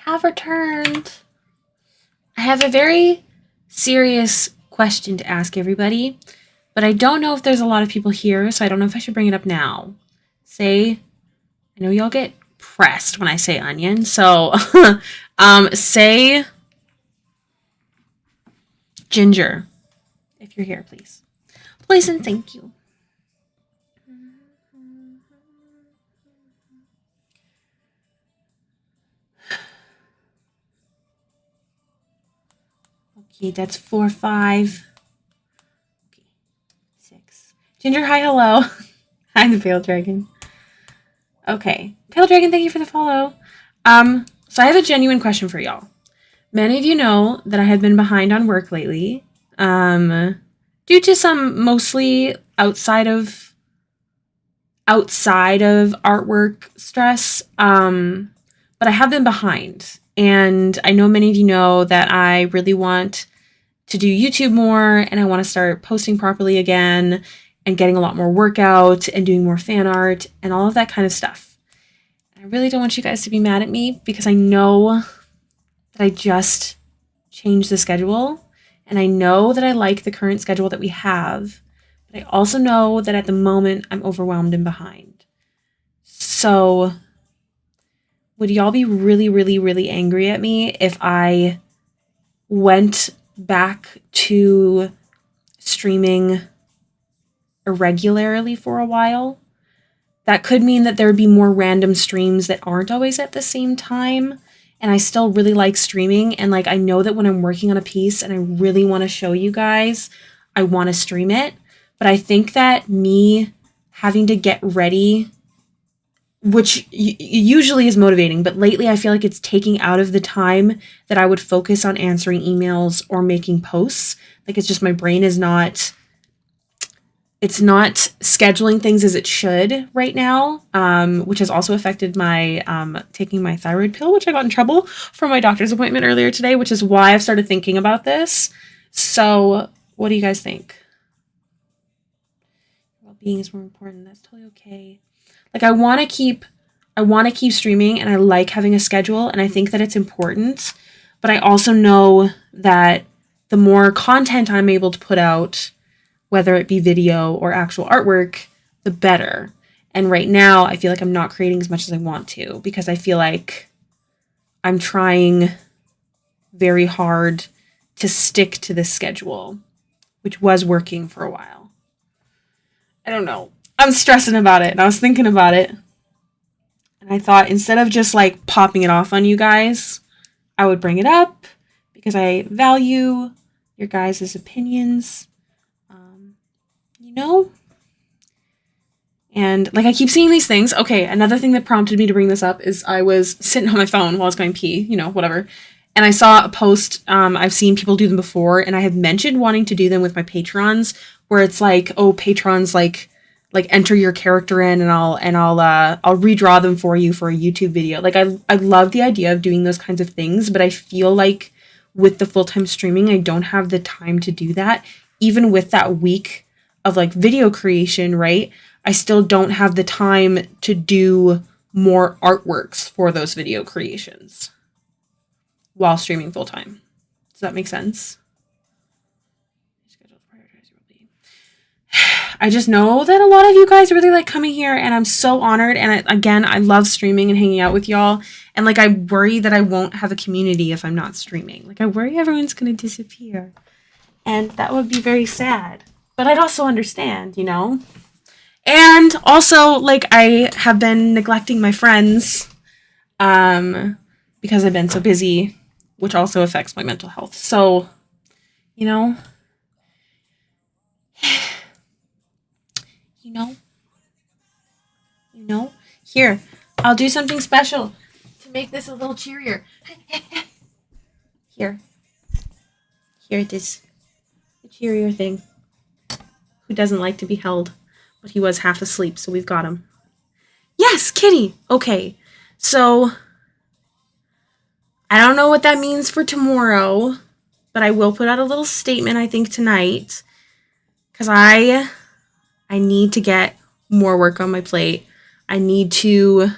have returned. I have a very serious question to ask everybody, but I don't know if there's a lot of people here, so I don't know if I should bring it up now. I know y'all get pressed when I say onion, so say Ginger, if you're here, please. Please and thank you. Okay, that's 4, 5. Okay, 6. Ginger, hi, hello. Hi, the Pale Dragon. Okay, Pale Dragon, thank you for the follow. So I have a genuine question for y'all. Many of you know that I have been behind on work lately, due to some mostly outside of artwork stress. But I have been behind, and I know many of you know that I really want to do YouTube more, and I want to start posting properly again and getting a lot more workout and doing more fan art and all of that kind of stuff. I really don't want you guys to be mad at me because I know that I just changed the schedule, and I know that I like the current schedule that we have, but I also know that at the moment I'm overwhelmed and behind. So would y'all be really, really, really angry at me if I went back to streaming irregularly for a while? That could mean that there would be more random streams that aren't always at the same time, and I still really like streaming, and like I know that when I'm working on a piece and I really want to show you guys, I want to stream it, but I think that me having to get ready, which usually is motivating, but lately I feel like it's taking out of the time that I would focus on answering emails or making posts. Like it's just my brain is not, it's not scheduling things as it should right now, which has also affected my taking my thyroid pill, which I got in trouble for my doctor's appointment earlier today, which is why I've started thinking about this. So what do you guys think? Well-being is more important. That's totally okay. Like I want to keep streaming, and I like having a schedule, and I think that it's important, but I also know that the more content I'm able to put out, whether it be video or actual artwork, the better. And right now I feel like I'm not creating as much as I want to because I feel like I'm trying very hard to stick to this schedule, which was working for a while. I don't know. I'm stressing about it, and I was thinking about it, and I thought instead of just like popping it off on you guys, I would bring it up because I value your guys' opinions, you know? And like I keep seeing these things. Okay, another thing that prompted me to bring this up is I was sitting on my phone while I was going pee, you know, whatever, and I saw a post. I've seen people do them before, and I have mentioned wanting to do them with my patrons, where it's like, oh, patrons like enter your character in, and I'll redraw them for you for a YouTube video. Like I love the idea of doing those kinds of things, but I feel like with the full-time streaming, I don't have the time to do that. Even with that week of like video creation, right? I still don't have the time to do more artworks for those video creations while streaming full-time. Does that make sense? I just know that a lot of you guys really like coming here, and I'm so honored. And I love streaming and hanging out with y'all. And like, I worry that I won't have a community if I'm not streaming. Like, I worry everyone's going to disappear, and that would be very sad. But I'd also understand, you know? And also, like, I have been neglecting my friends, because I've been so busy, which also affects my mental health. So, you know, here, I'll do something special to make this a little cheerier. Here it is, the cheerier thing. Who doesn't like to be held? But he was half asleep, so we've got him. Yes, kitty. Okay, so I don't know what that means for tomorrow, but I will put out a little statement, I think, tonight, because I need to get more work on my plate. I need to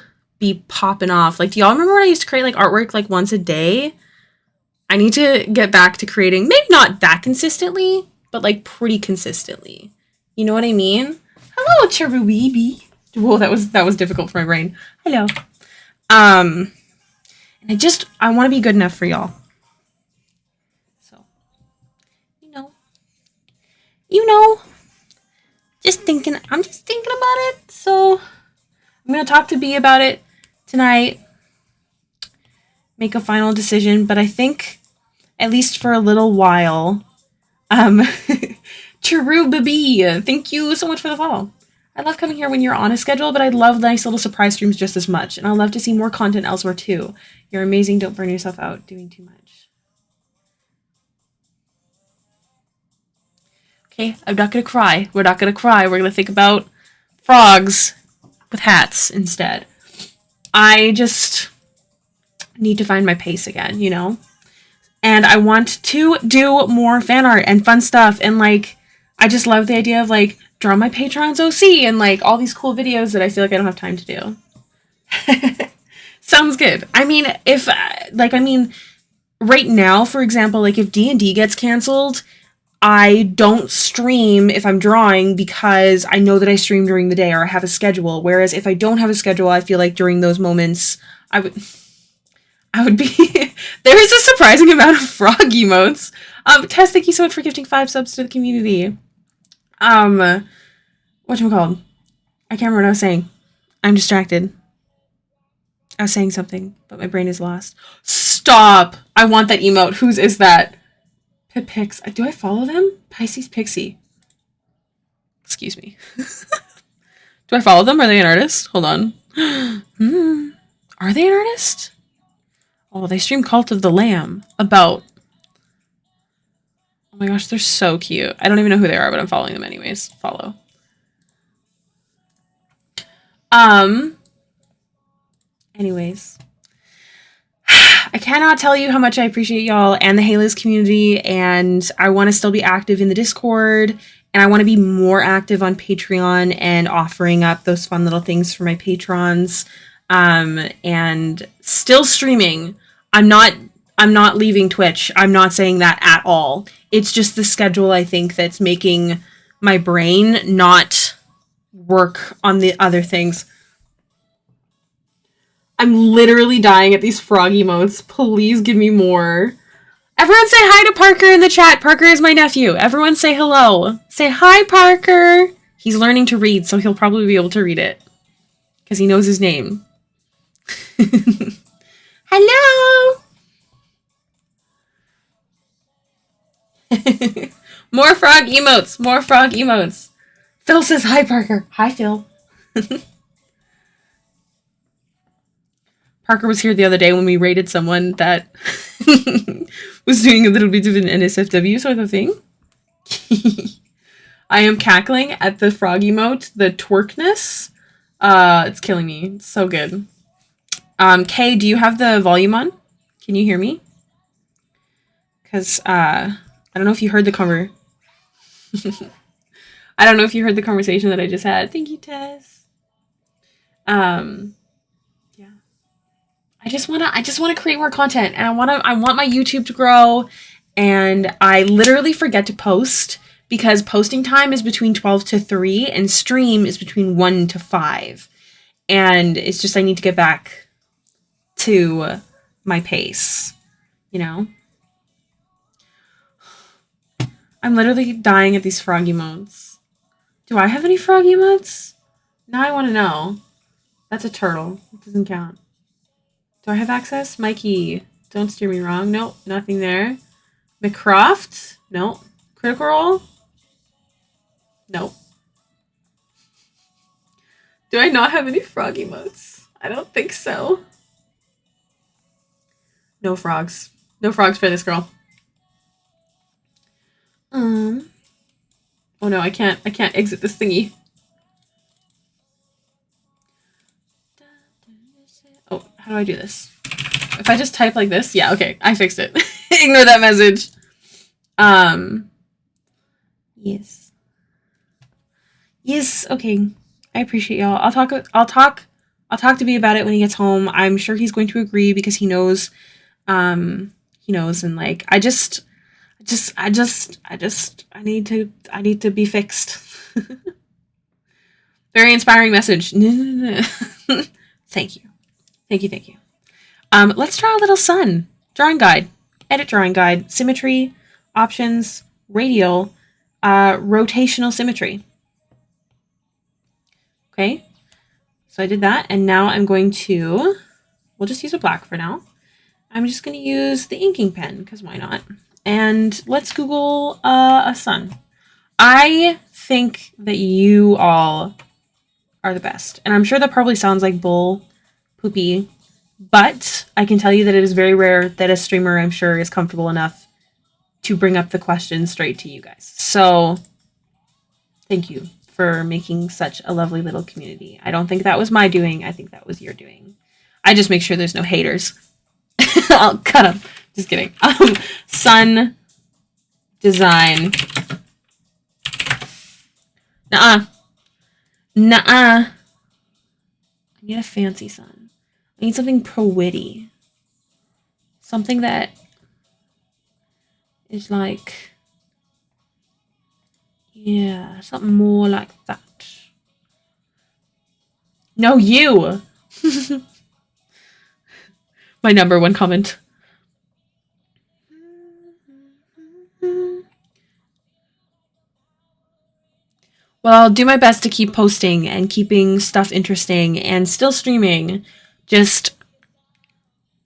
be popping off. Like, do y'all remember when I used to create like artwork like once a day? I need to get back to creating, maybe not that consistently, but like pretty consistently. You know what I mean? Hello, Cherubibi. Whoa, that was difficult for my brain. Hello. And I want to be good enough for y'all. So, you know, I'm just thinking about it. So I'm going to talk to B about it tonight. Make a final decision, but I think at least for a little while, Cherubibi, thank you so much for the follow. I love coming here when you're on a schedule, but I love nice little surprise streams just as much. And I love to see more content elsewhere too. You're amazing. Don't burn yourself out doing too much. Okay, I'm not gonna cry. We're not gonna cry. We're gonna think about frogs with hats instead. I just need to find my pace again, you know? And I want to do more fan art and fun stuff. And like, I just love the idea of like, draw my Patreon's OC and like all these cool videos that I feel like I don't have time to do. Sounds good. I mean, right now, for example, like if D&D gets canceled, I don't stream if I'm drawing because I know that I stream during the day or I have a schedule. Whereas if I don't have a schedule, I feel like during those moments, I would be... There is a surprising amount of frog emotes. Tess, thank you so much for gifting 5 subs to the community. Whatchamacallit? I can't remember what I was saying. I'm distracted. I was saying something, but my brain is lost. Stop! I want that emote. Whose is that? Pipix. Do I follow them? Pisces Pixie. Excuse me. Do I follow them? Are they an artist? Hold on. Are they an artist? Oh, they stream Cult of the Lamb. About... Oh my gosh, they're so cute. I don't even know who they are, but I'm following them anyways. Follow. Anyways. I cannot tell you how much I appreciate y'all and the Halos community, and I want to still be active in the Discord, and I want to be more active on Patreon and offering up those fun little things for my patrons, and still streaming. I'm not leaving Twitch. I'm not saying that at all. It's just the schedule, I think, that's making my brain not work on the other things. I'm literally dying at these frog emotes. Please give me more. Everyone say hi to Parker in the chat. Parker is my nephew. Everyone say hello. Say hi, Parker. He's learning to read, so he'll probably be able to read it. Because he knows his name. Hello! More frog emotes. More frog emotes. Phil says hi, Parker. Hi, Phil. Parker was here the other day when we raided someone that was doing a little bit of an NSFW sort of thing. I am cackling at the frog emote, the twerkness. It's killing me. It's so good. Kay, do you have the volume on? Can you hear me? Because, I don't know if you heard the I don't know if you heard the conversation that I just had. Thank you, Tess. Yeah. I just wanna create more content, and I want my YouTube to grow, and I literally forget to post because posting time is between 12 to 3 and stream is between 1 to 5. And it's just I need to get back to my pace, you know? I'm literally dying at these frog emotes. Do I have any frog emotes? Now I want to know. That's a turtle. It doesn't count. Do I have access? Mikey, don't steer me wrong. Nope, nothing there. McCroft? Nope. Critical Role? Nope. Do I not have any frog emotes? I don't think so. No frogs. No frogs for this girl. Oh no, I can't exit this thingy. Oh, how do I do this? If I just type like this? Yeah, okay, I fixed it. Ignore that message. Yes. Yes, okay. I appreciate y'all. I'll talk I'll talk to B about it when he gets home. I'm sure he's going to agree because he knows. He knows, and like I need to be fixed. Very inspiring message. Thank you. Thank you. Let's draw a little sun. Drawing guide. Edit drawing guide. Symmetry. Options. Radial. Rotational symmetry. Okay. So I did that, and now I'm going to, we'll just use a black for now. I'm just going to use the inking pen, because why not? And let's Google a sun. I think that you all are the best. And I'm sure that probably sounds like bull poopy, but I can tell you that it is very rare that a streamer, I'm sure, is comfortable enough to bring up the question straight to you guys. So thank you for making such a lovely little community. I don't think that was my doing. I think that was your doing. I just make sure there's no haters. I'll cut them. Just kidding. Sun design. Nuh-uh. Nuh-uh. I need a fancy sun. I need something pro-witty. Something that is like, yeah, something more like that. No, you! My number one comment. Well, I'll do my best to keep posting and keeping stuff interesting and still streaming, just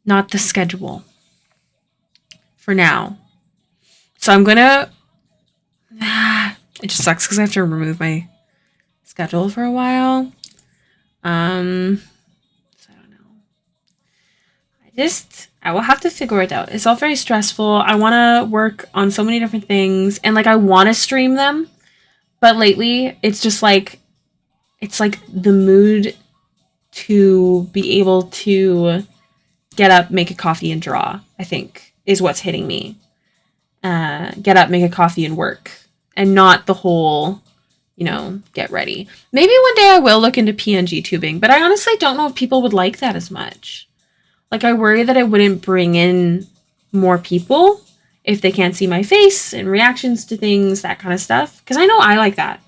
not the schedule for now. So I'm gonna, it just sucks because I have to remove my schedule for a while. So I don't know. I will have to figure it out. It's all very stressful. I want to work on so many different things, and like I want to stream them. But lately, it's just like, it's like the mood to be able to get up, make a coffee, and draw, I think, is what's hitting me. Get up, make a coffee, and work. And not the whole, get ready. Maybe one day I will look into PNG tubing, but I honestly don't know if people would like that as much. Like, I worry that I wouldn't bring in more people if they can't see my face and reactions to things, that kind of stuff. Because I know I like that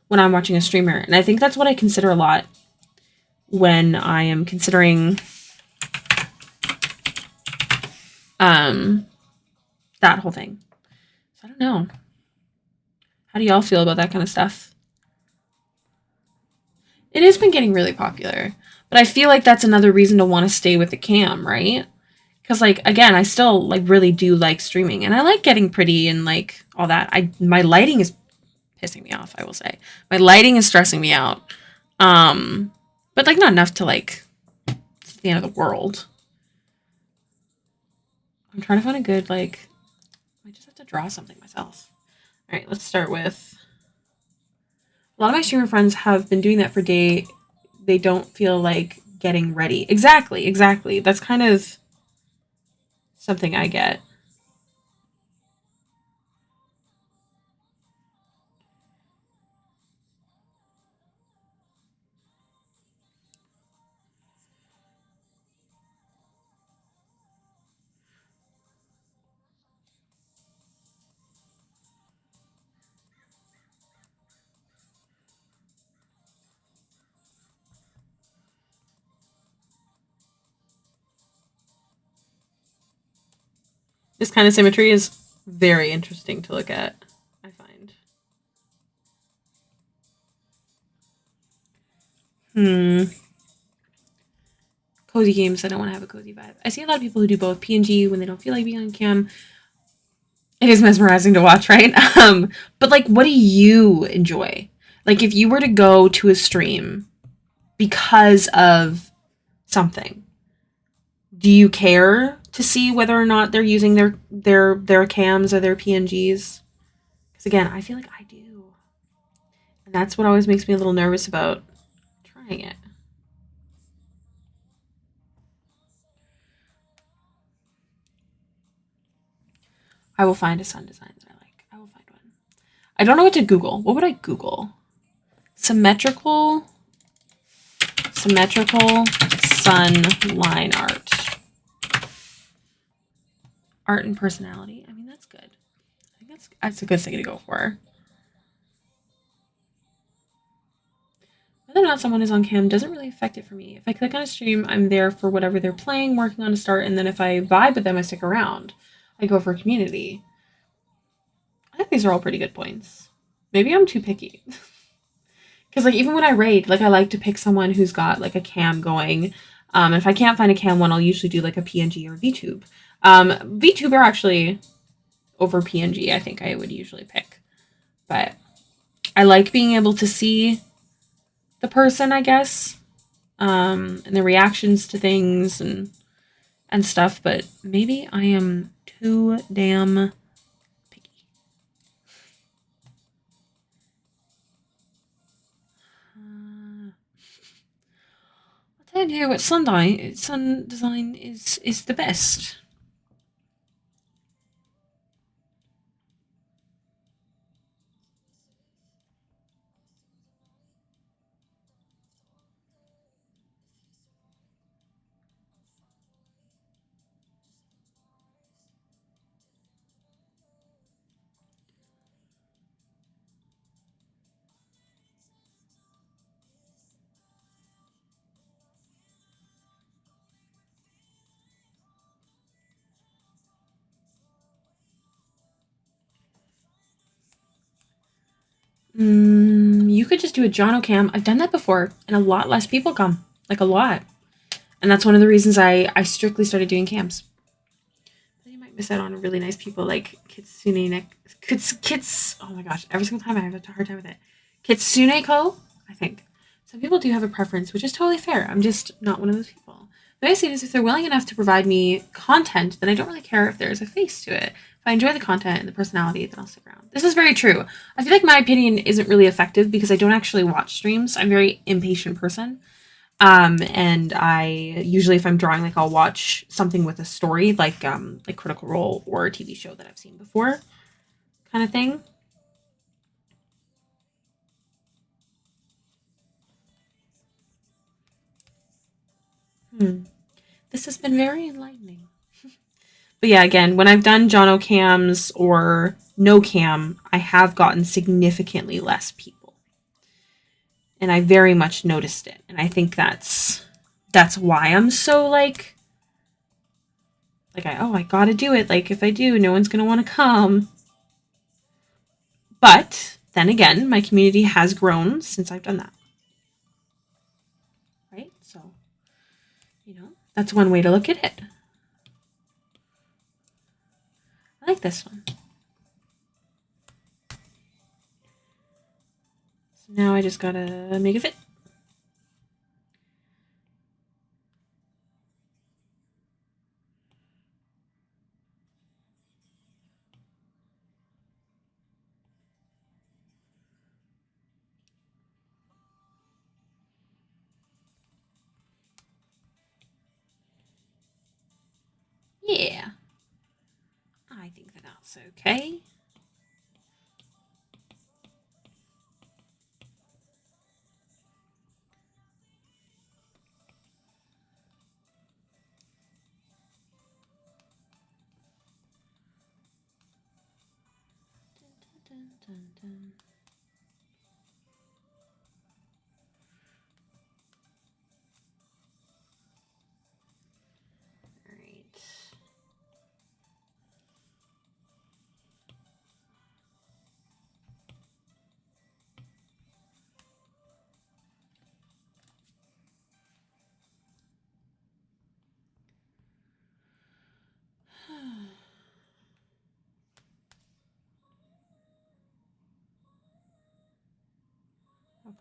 when I'm watching a streamer. And I think that's what I consider a lot when I am considering that whole thing. So I don't know. How do y'all feel about that kind of stuff? It has been getting really popular. But I feel like that's another reason to want to stay with the cam, right? Because, like, again, I still, like, really do like streaming. And I like getting pretty and, like, all that. My lighting is pissing me off, I will say. My lighting is stressing me out. But, like, not enough to, like, it's the end of the world. I'm trying to find a good, like, I just have to draw something myself. All right, let's start with, a lot of my streamer friends have been doing that for day. They don't feel like getting ready. Exactly. That's kind of something I get. This kind of symmetry is very interesting to look at, I find. Cozy games. I don't want to have a cozy vibe. I see a lot of people who do both PNG when they don't feel like being on cam. It is mesmerizing to watch, right? But like, what do you enjoy? Like, if you were to go to a stream because of something, do you care to see whether or not they're using their cams or their PNGs? Because again, I feel like I do. And that's what always makes me a little nervous about trying it. I will find a sun design that I like. I will find one. I don't know what to Google. What would I Google? Symmetrical Symmetrical sun line art. Art and personality. I mean, that's good. I think that's a good thing to go for. Whether or not someone is on cam doesn't really affect it for me. If I click on a stream, I'm there for whatever they're playing, working on a start, and then if I vibe with them, I stick around. I go for community. I think these are all pretty good points. Maybe I'm too picky. Because, like, even when I raid, like, I like to pick someone who's got, like, a cam going. And if I can't find a cam one, I'll usually do, like, a PNG or VTube. VTuber actually over PNG, I think I would usually pick. But I like being able to see the person, I guess, and the reactions to things and stuff. But maybe I am too damn picky. I'll tell you what, sun design is the best. You could just do a Jono cam. I've done that before, and a lot less people come. Like, a lot. And that's one of the reasons I strictly started doing cams. But you might miss out on really nice people like Kitsune... oh my gosh, every single time I have a hard time with it. Kitsuneko, I think. Some people do have a preference, which is totally fair. I'm just not one of those people. The way I see it is if they're willing enough to provide me content, then I don't really care if there's a face to it. If I enjoy the content and the personality, then I'll stick around. This is very true. I feel like my opinion isn't really effective because I don't actually watch streams. I'm a very impatient person. And I usually, if I'm drawing, like, I'll watch something with a story, like Critical Role or a TV show that I've seen before, kind of thing. This has been very enlightening. But yeah, again, when I've done Jono cams or no cam, I have gotten significantly less people. And I very much noticed it. And I think that's why I'm so, like I gotta do it. Like, if I do, no one's gonna want to come. But then again, my community has grown since I've done that. Right? So, that's one way to look at it. I like this one. So now I just gotta make it fit. Yeah. I think that's okay. Dun, dun. All right.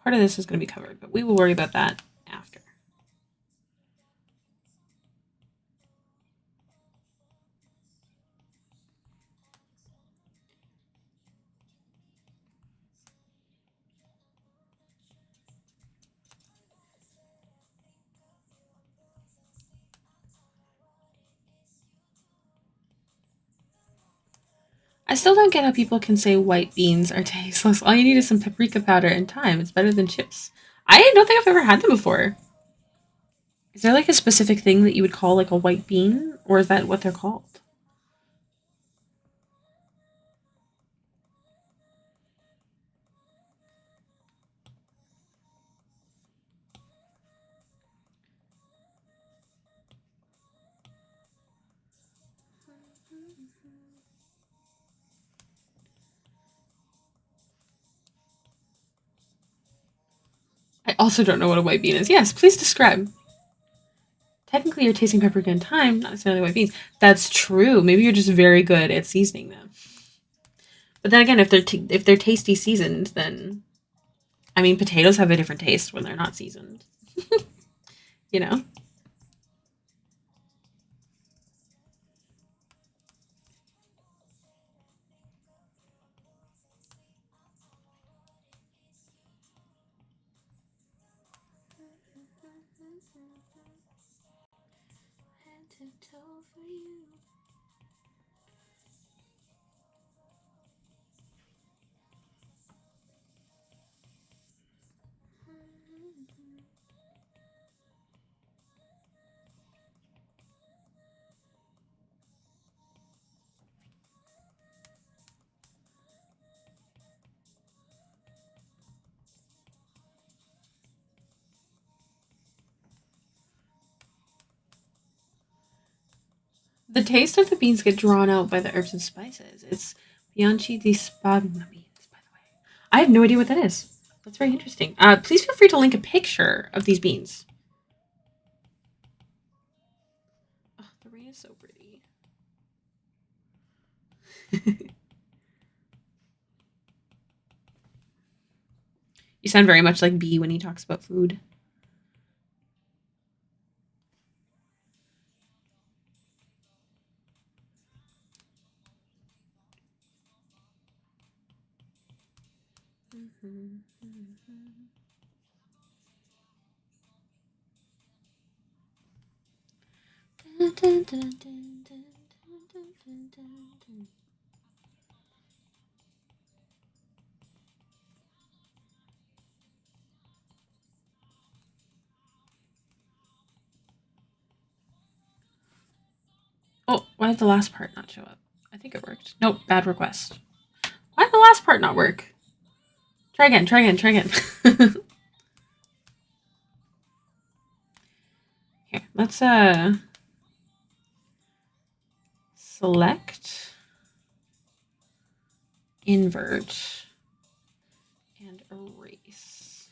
Part of this is going to be covered, but we will worry about that after. I still don't get how people can say white beans are tasteless. All you need is some paprika powder and thyme. It's better than chips. I don't think I've ever had them before. Is there like a specific thing that you would call like a white bean, or is that what they're called? I also don't know what a white bean is. Yes, please describe. Technically, you're tasting paprika and thyme, not necessarily white beans. That's true. Maybe you're just very good at seasoning them. But then again, if they're tasty seasoned, then I mean, potatoes have a different taste when they're not seasoned. You know. The taste of the beans get drawn out by the herbs and spices. It's Bianchi di Spadina beans, by the way. I have no idea what that is. That's very interesting. Please feel free to link a picture of these beans. Oh, the rain is so pretty. You sound very much like B when he talks about food. Oh, why did the last part not show up? I think it worked. Nope, bad request. Why did the last part not work? Try again, try again, try again. Here, let's select, invert, and erase.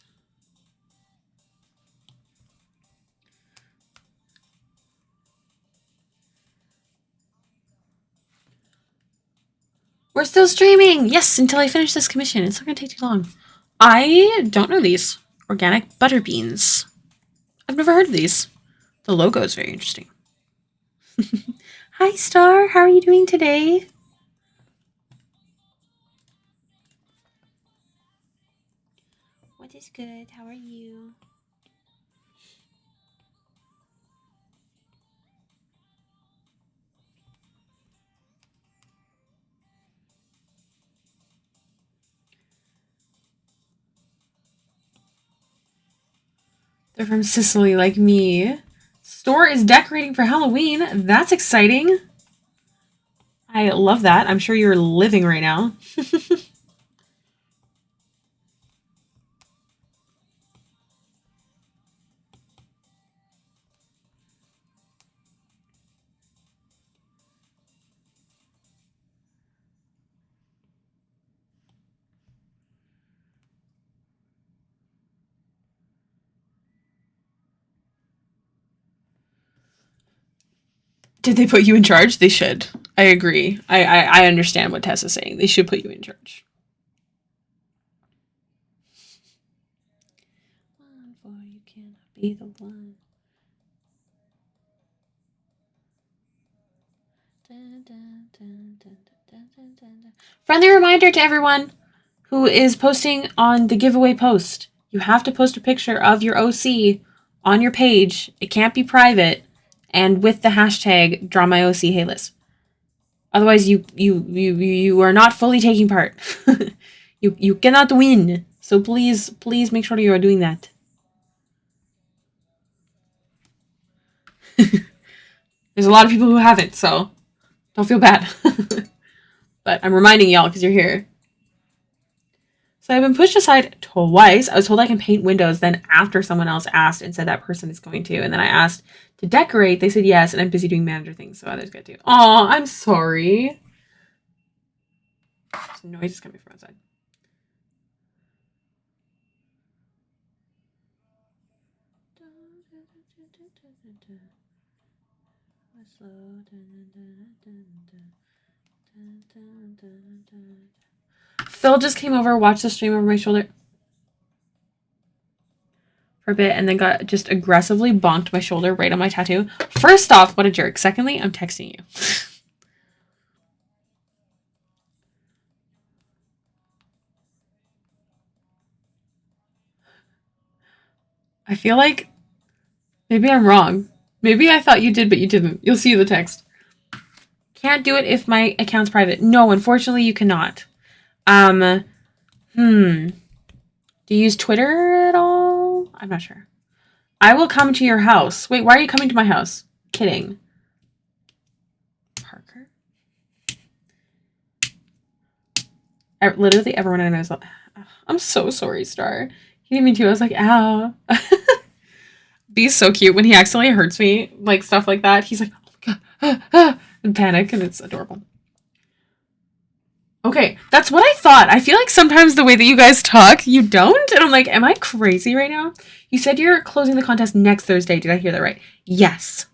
We're still streaming! Yes, until I finish this commission. It's not gonna take too long. I don't know these. Organic butter beans. I've never heard of these. The logo is very interesting. Hi, Star. How are you doing today? What is good? How are you? They're from Sicily, like me. Store is decorating for Halloween. That's exciting. I love that. I'm sure you're living right now. Did they put you in charge? They should. I agree. I understand what Tess is saying. They should put you in charge. For you cannot be the one. Friendly reminder to everyone who is posting on the giveaway post. You have to post a picture of your OC on your page. It can't be private. And with the hashtag DrawMyOC Otherwise, you are not fully taking part. you cannot win. So please make sure you are doing that. There's a lot of people who haven't, so don't feel bad. But I'm reminding y'all because you're here. So I've been pushed aside twice. I was told I can paint windows. Then after someone else asked and said that person is going to, and then I asked to decorate, they said yes, and I'm busy doing manager things, so others get to. Oh, I'm sorry. There's noises coming from outside. Phil just came over, watched the stream over my shoulder for a bit, and then got just aggressively bonked my shoulder right on my tattoo. First off, what a jerk. Secondly, I'm texting you. I feel like maybe I'm wrong. Maybe I thought you did, but you didn't. You'll see the text. Can't do it if my account's private. No, unfortunately, you cannot. Do you use Twitter at all? I'm not sure. I will come to your house. Wait, why are you coming to my house? Kidding. Parker? Literally everyone I know is like, I'm so sorry, Star. He didn't mean to. I was like, ow. He's so cute when he accidentally hurts me, like stuff like that. He's like, oh my god, and panic, and it's adorable. Okay, that's what I thought. I feel like sometimes the way that you guys talk, you don't, and I'm like, am I crazy right now? You said you're closing the contest next Thursday. Did I hear that right? Yes.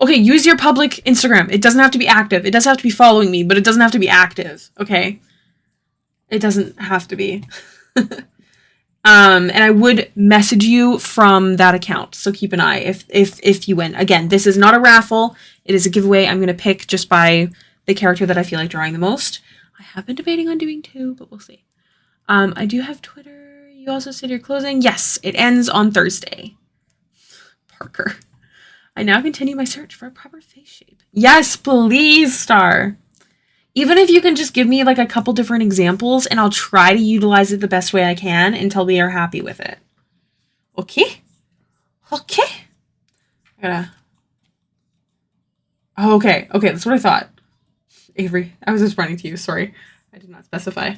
Okay, use your public Instagram. It doesn't have to be active. It does have to be following me, but it doesn't have to be active. Okay, it doesn't have to be. And I would message you from that account, so keep an eye if you win. Again, this is not a raffle. It is a giveaway. I'm going to pick just by the character that I feel like drawing the most. I have been debating on doing 2, but we'll see. I do have Twitter. You also said you're closing. Yes, it ends on Thursday. Parker. I now continue my search for a proper face shape. Yes, please, Star. Even if you can just give me like a couple different examples and I'll try to utilize it the best way I can until we are happy with it. Okay? Okay. Okay, that's what I thought. Avery, I was just running to you. Sorry. I did not specify.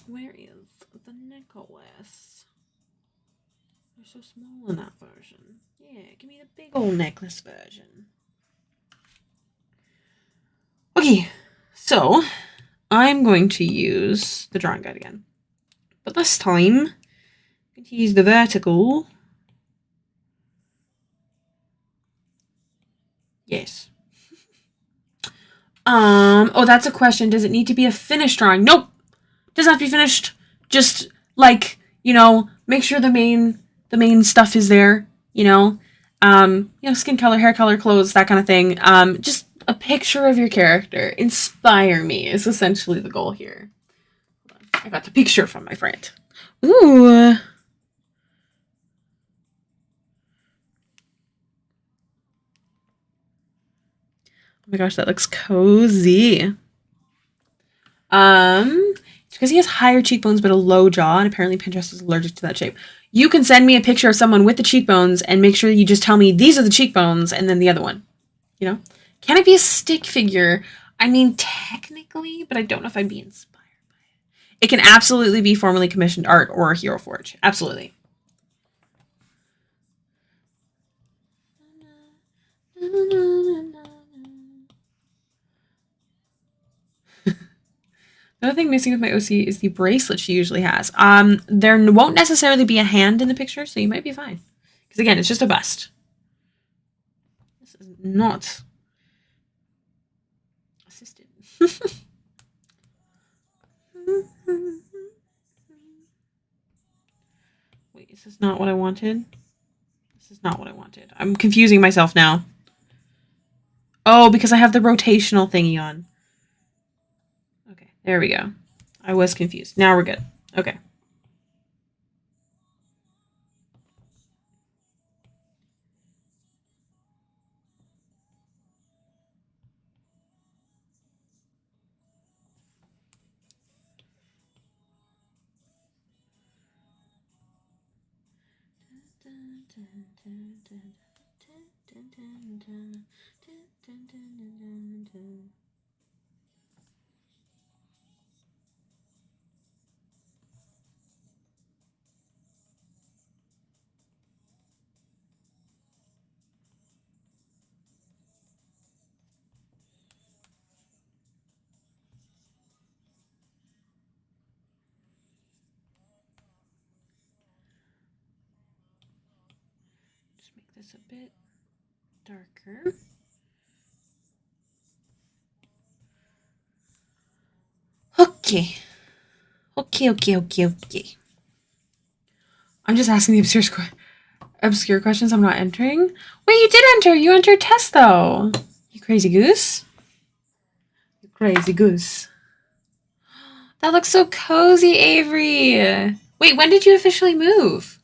Where is the necklace? They're so small in that version. Yeah, give me the big old necklace version. Okay, so I'm going to use the drawing guide again. But this time, I'm going to use the vertical. Yes. Oh, that's a question. Does it need to be a finished drawing? Nope. Doesn't have to be finished. Just like, make sure the main stuff is there, skin color, hair color, clothes, that kind of thing. Just a picture of your character. Inspire me is essentially the goal here. I got the picture from my friend. Ooh. Oh my gosh, that looks cozy. It's because he has higher cheekbones but a low jaw, and apparently Pinterest is allergic to that shape. You can send me a picture of someone with the cheekbones and make sure you just tell me these are the cheekbones and then the other one. Can it be a stick figure? I mean, technically, but I don't know if I'd be inspired by it. It can absolutely be formally commissioned art or Hero Forge. Absolutely. Another thing missing with my OC is the bracelet she usually has. There won't necessarily be a hand in the picture, so you might be fine. Because again, it's just a bust. This is not assisted. Wait, is this not what I wanted? This is not what I wanted. I'm confusing myself now. Oh, because I have the rotational thingy on. Okay, there we go. I was confused. Now we're good. Okay. Just make this a bit darker. Okay. Okay. I'm just asking the obscure questions I'm not entering. Wait, you did enter. You entered test, though. You crazy goose. You crazy goose. That looks so cozy, Avery. Wait, when did you officially move?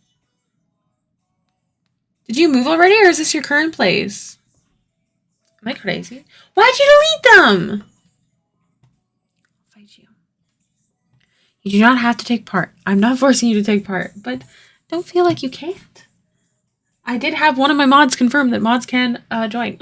Did you move already, or is this your current place? Am I crazy? Why'd you delete them? I'll fight you. You do not have to take part. I'm not forcing you to take part, but don't feel like you can't. I did have one of my mods confirm that mods can join.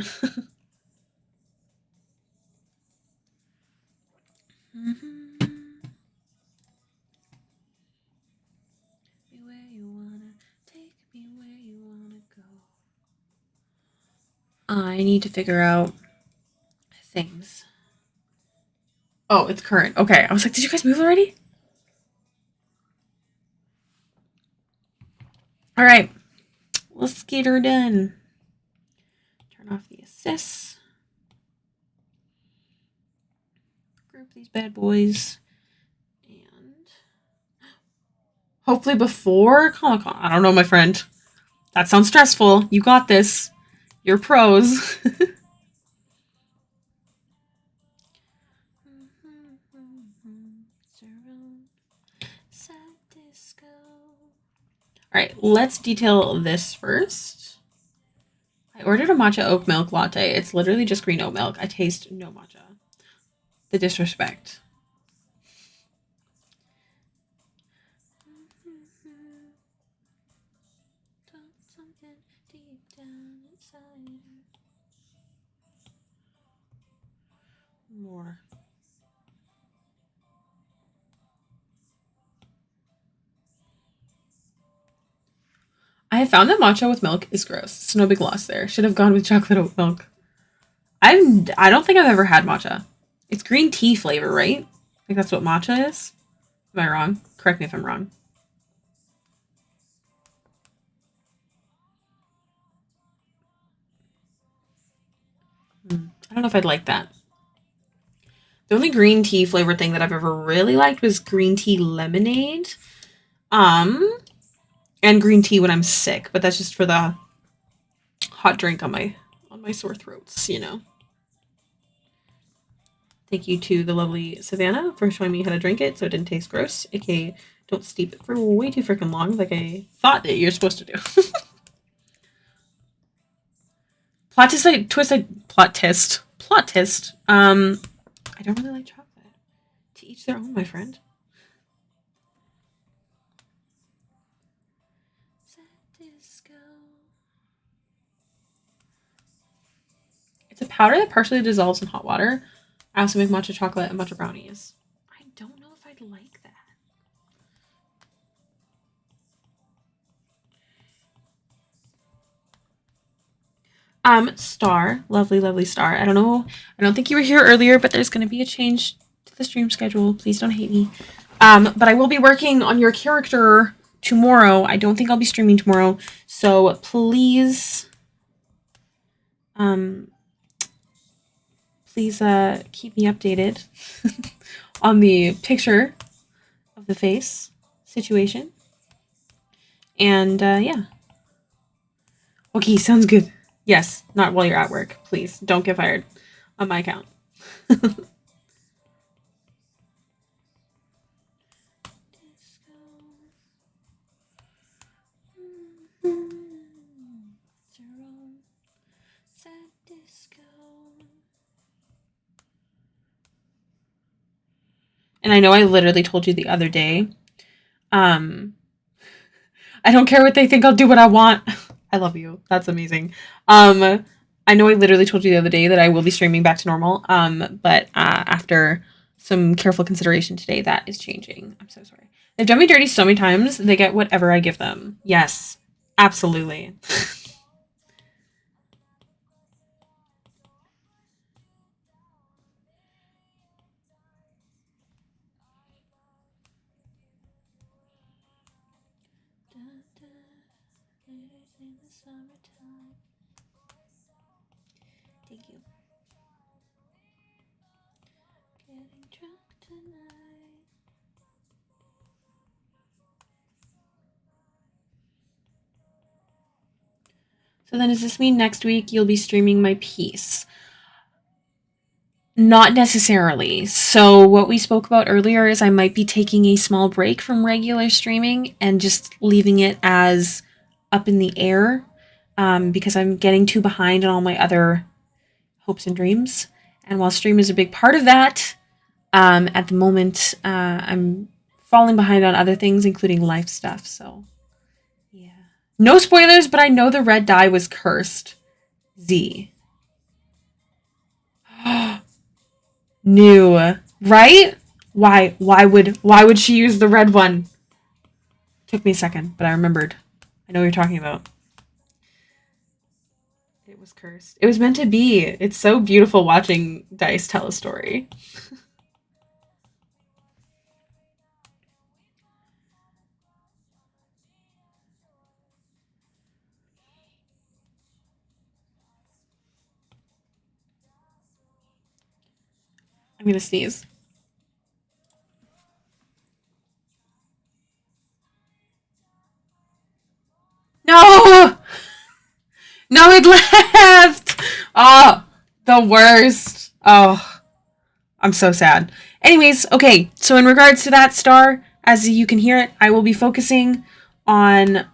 Where you wanna take me, where you wanna go. I need to figure out things. Oh, it's current. Okay, I was like, did you guys move already? All right, let's get her done. Turn off the assists. Group these bad boys. And hopefully before Comic-Con. I don't know, my friend. That sounds stressful. You got this. You're pros. All right, let's detail this first. I ordered a matcha oat milk latte. It's literally just green oat milk. I taste no matcha. The disrespect. More. I have found that matcha with milk is gross. It's no big loss there. Should have gone with chocolate oat milk. I don't think I've ever had matcha. It's green tea flavor, right? I think that's what matcha is. Am I wrong? Correct me if I'm wrong. I don't know if I'd like that. The only green tea flavored thing that I've ever really liked was green tea lemonade. And green tea when I'm sick, but that's just for the hot drink on my sore throats, you know. Thank you to the lovely Savannah for showing me how to drink it so it didn't taste gross. AKA, don't steep it for way too freaking long like I thought that you're supposed to do. Plot twist. I don't really like chocolate. To each their own, my friend. It's a powder that partially dissolves in hot water. I also make matcha chocolate and matcha brownies. I don't know if I'd like that. Star. Lovely Star. I don't know. I don't think you were here earlier, but there's going to be a change to the stream schedule. Please don't hate me. But I will be working on your character tomorrow. I don't think I'll be streaming tomorrow. So please, please keep me updated on the picture of the face situation. And yeah. Okay, sounds good. Yes, not while you're at work. Please don't get fired on my account. And I know I literally told you the other day, I don't care what they think, I'll do what I want. I love you. That's amazing. I know I literally told you the other day that I will be streaming back to normal. But after some careful consideration today, that is changing. I'm so sorry. They've done me dirty so many times. They get whatever I give them. Yes, absolutely. Thank you. Getting drunk tonight. So then does this mean next week you'll be streaming my piece? Not necessarily. So what we spoke about earlier is I might be taking a small break from regular streaming and just leaving it as up in the air, because I'm getting too behind on all my other hopes and dreams. And while stream is a big part of that, at the moment I'm falling behind on other things, including life stuff. So yeah, no spoilers, but I know the red dye was cursed. Z. New, right? Why would she use the red one? Took me a second, but I remembered. I know what you're talking about. It was cursed. It was meant to be. It's so beautiful watching Dice tell a story. I'm gonna sneeze. No! No, it left! Oh, the worst. Oh, I'm so sad. Anyways, okay, so in regards to that star, as you can hear it, I will be focusing on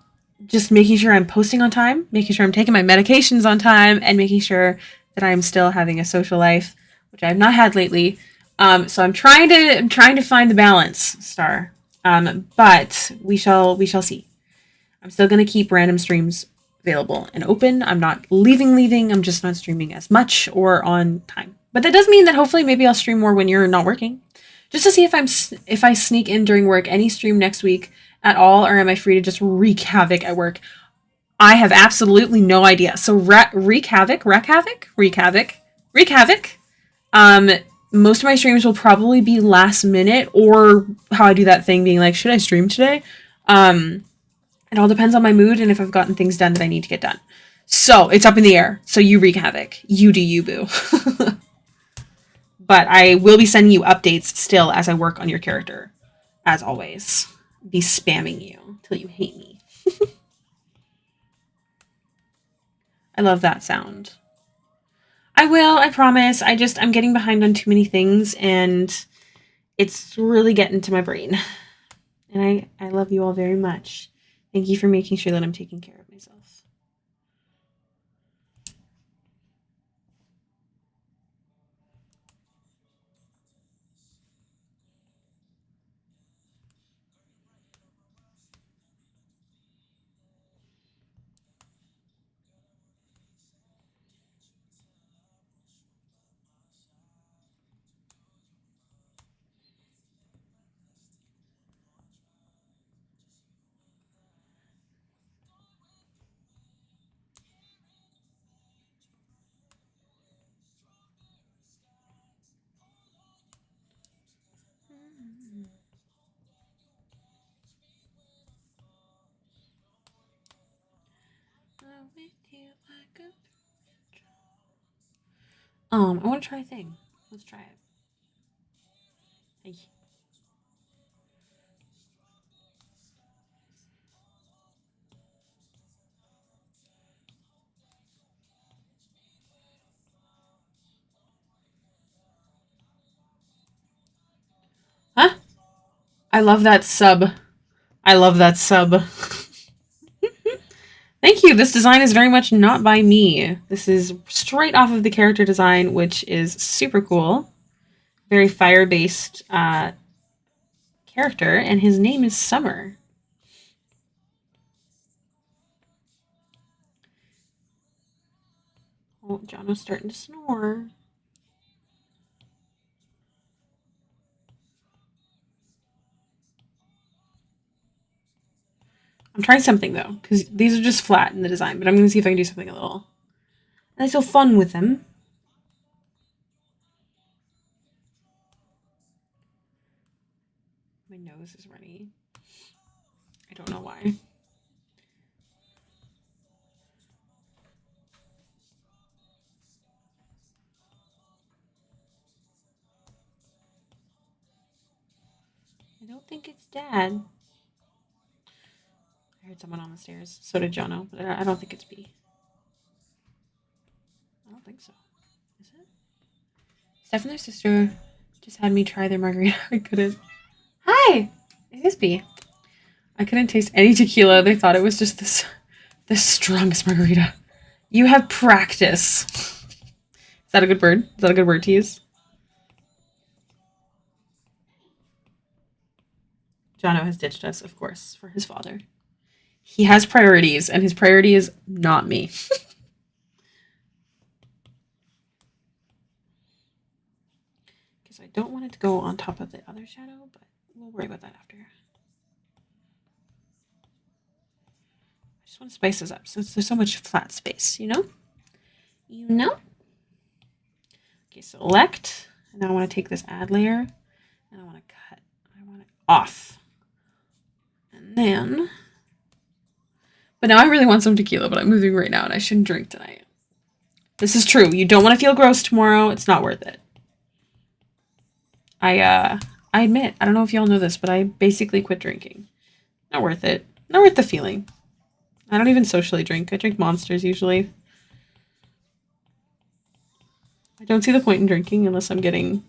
just making sure I'm posting on time, making sure I'm taking my medications on time, and making sure that I'm still having a social life, which I have not had lately. So I'm trying to find the balance, Star. But we shall see. I'm still gonna keep random streams available and open. I'm not leaving. I'm just not streaming as much or on time. But that does mean that hopefully maybe I'll stream more when you're not working, just to see if I sneak in during work any stream next week at all, or am I free to just wreak havoc at work? I have absolutely no idea. So wreak havoc, wreak havoc. Um, Most of my streams will probably be last minute, or how I do that thing being like, should I stream today? It all depends on my mood and if I've gotten things done that I need to get done. So it's up in the air. So you wreak havoc. You do you, boo. But I will be sending you updates still as I work on your character, as always. Be spamming you till you hate me. I love that sound. I will, I promise. I'm getting behind on too many things and it's really getting to my brain. And I love you all very much. Thank you for making sure that I'm taking care of myself. I want to try a thing. Let's try it. Huh? I love that sub. I love that sub. Thank you. This design is very much not by me. This is straight off of the character design, which is super cool. Very fire-based character, and his name is Summer. Oh, Jono's starting to snore. I'm trying something though, because these are just flat in the design, but I'm gonna see if I can do something a little nice and fun with them. My nose is runny. I don't know why. I don't think it's Dad. I heard someone on the stairs. So did Jono, but I don't think it's B. I don't think so. Is it? Steph and their sister just had me try their margarita. I couldn't. Hi! It is B. I couldn't taste any tequila. They thought it was just the strongest margarita. You have practice. Is that a good word? Is that a good word to use? Jono has ditched us, of course, for his father. He has priorities, and his priority is not me. Because I don't want it to go on top of the other shadow, but we'll worry about that after. I just want to spice this up since there's so much flat space, you know? You know? Okay, select. And now I want to take this add layer, and I want to cut. I want it off. And then... But now I really want some tequila, but I'm moving right now, and I shouldn't drink tonight. This is true. You don't want to feel gross tomorrow. It's not worth it. I admit, I don't know if y'all know this, but I basically quit drinking. Not worth it. Not worth the feeling. I don't even socially drink. I drink Monsters usually. I don't see the point in drinking unless I'm getting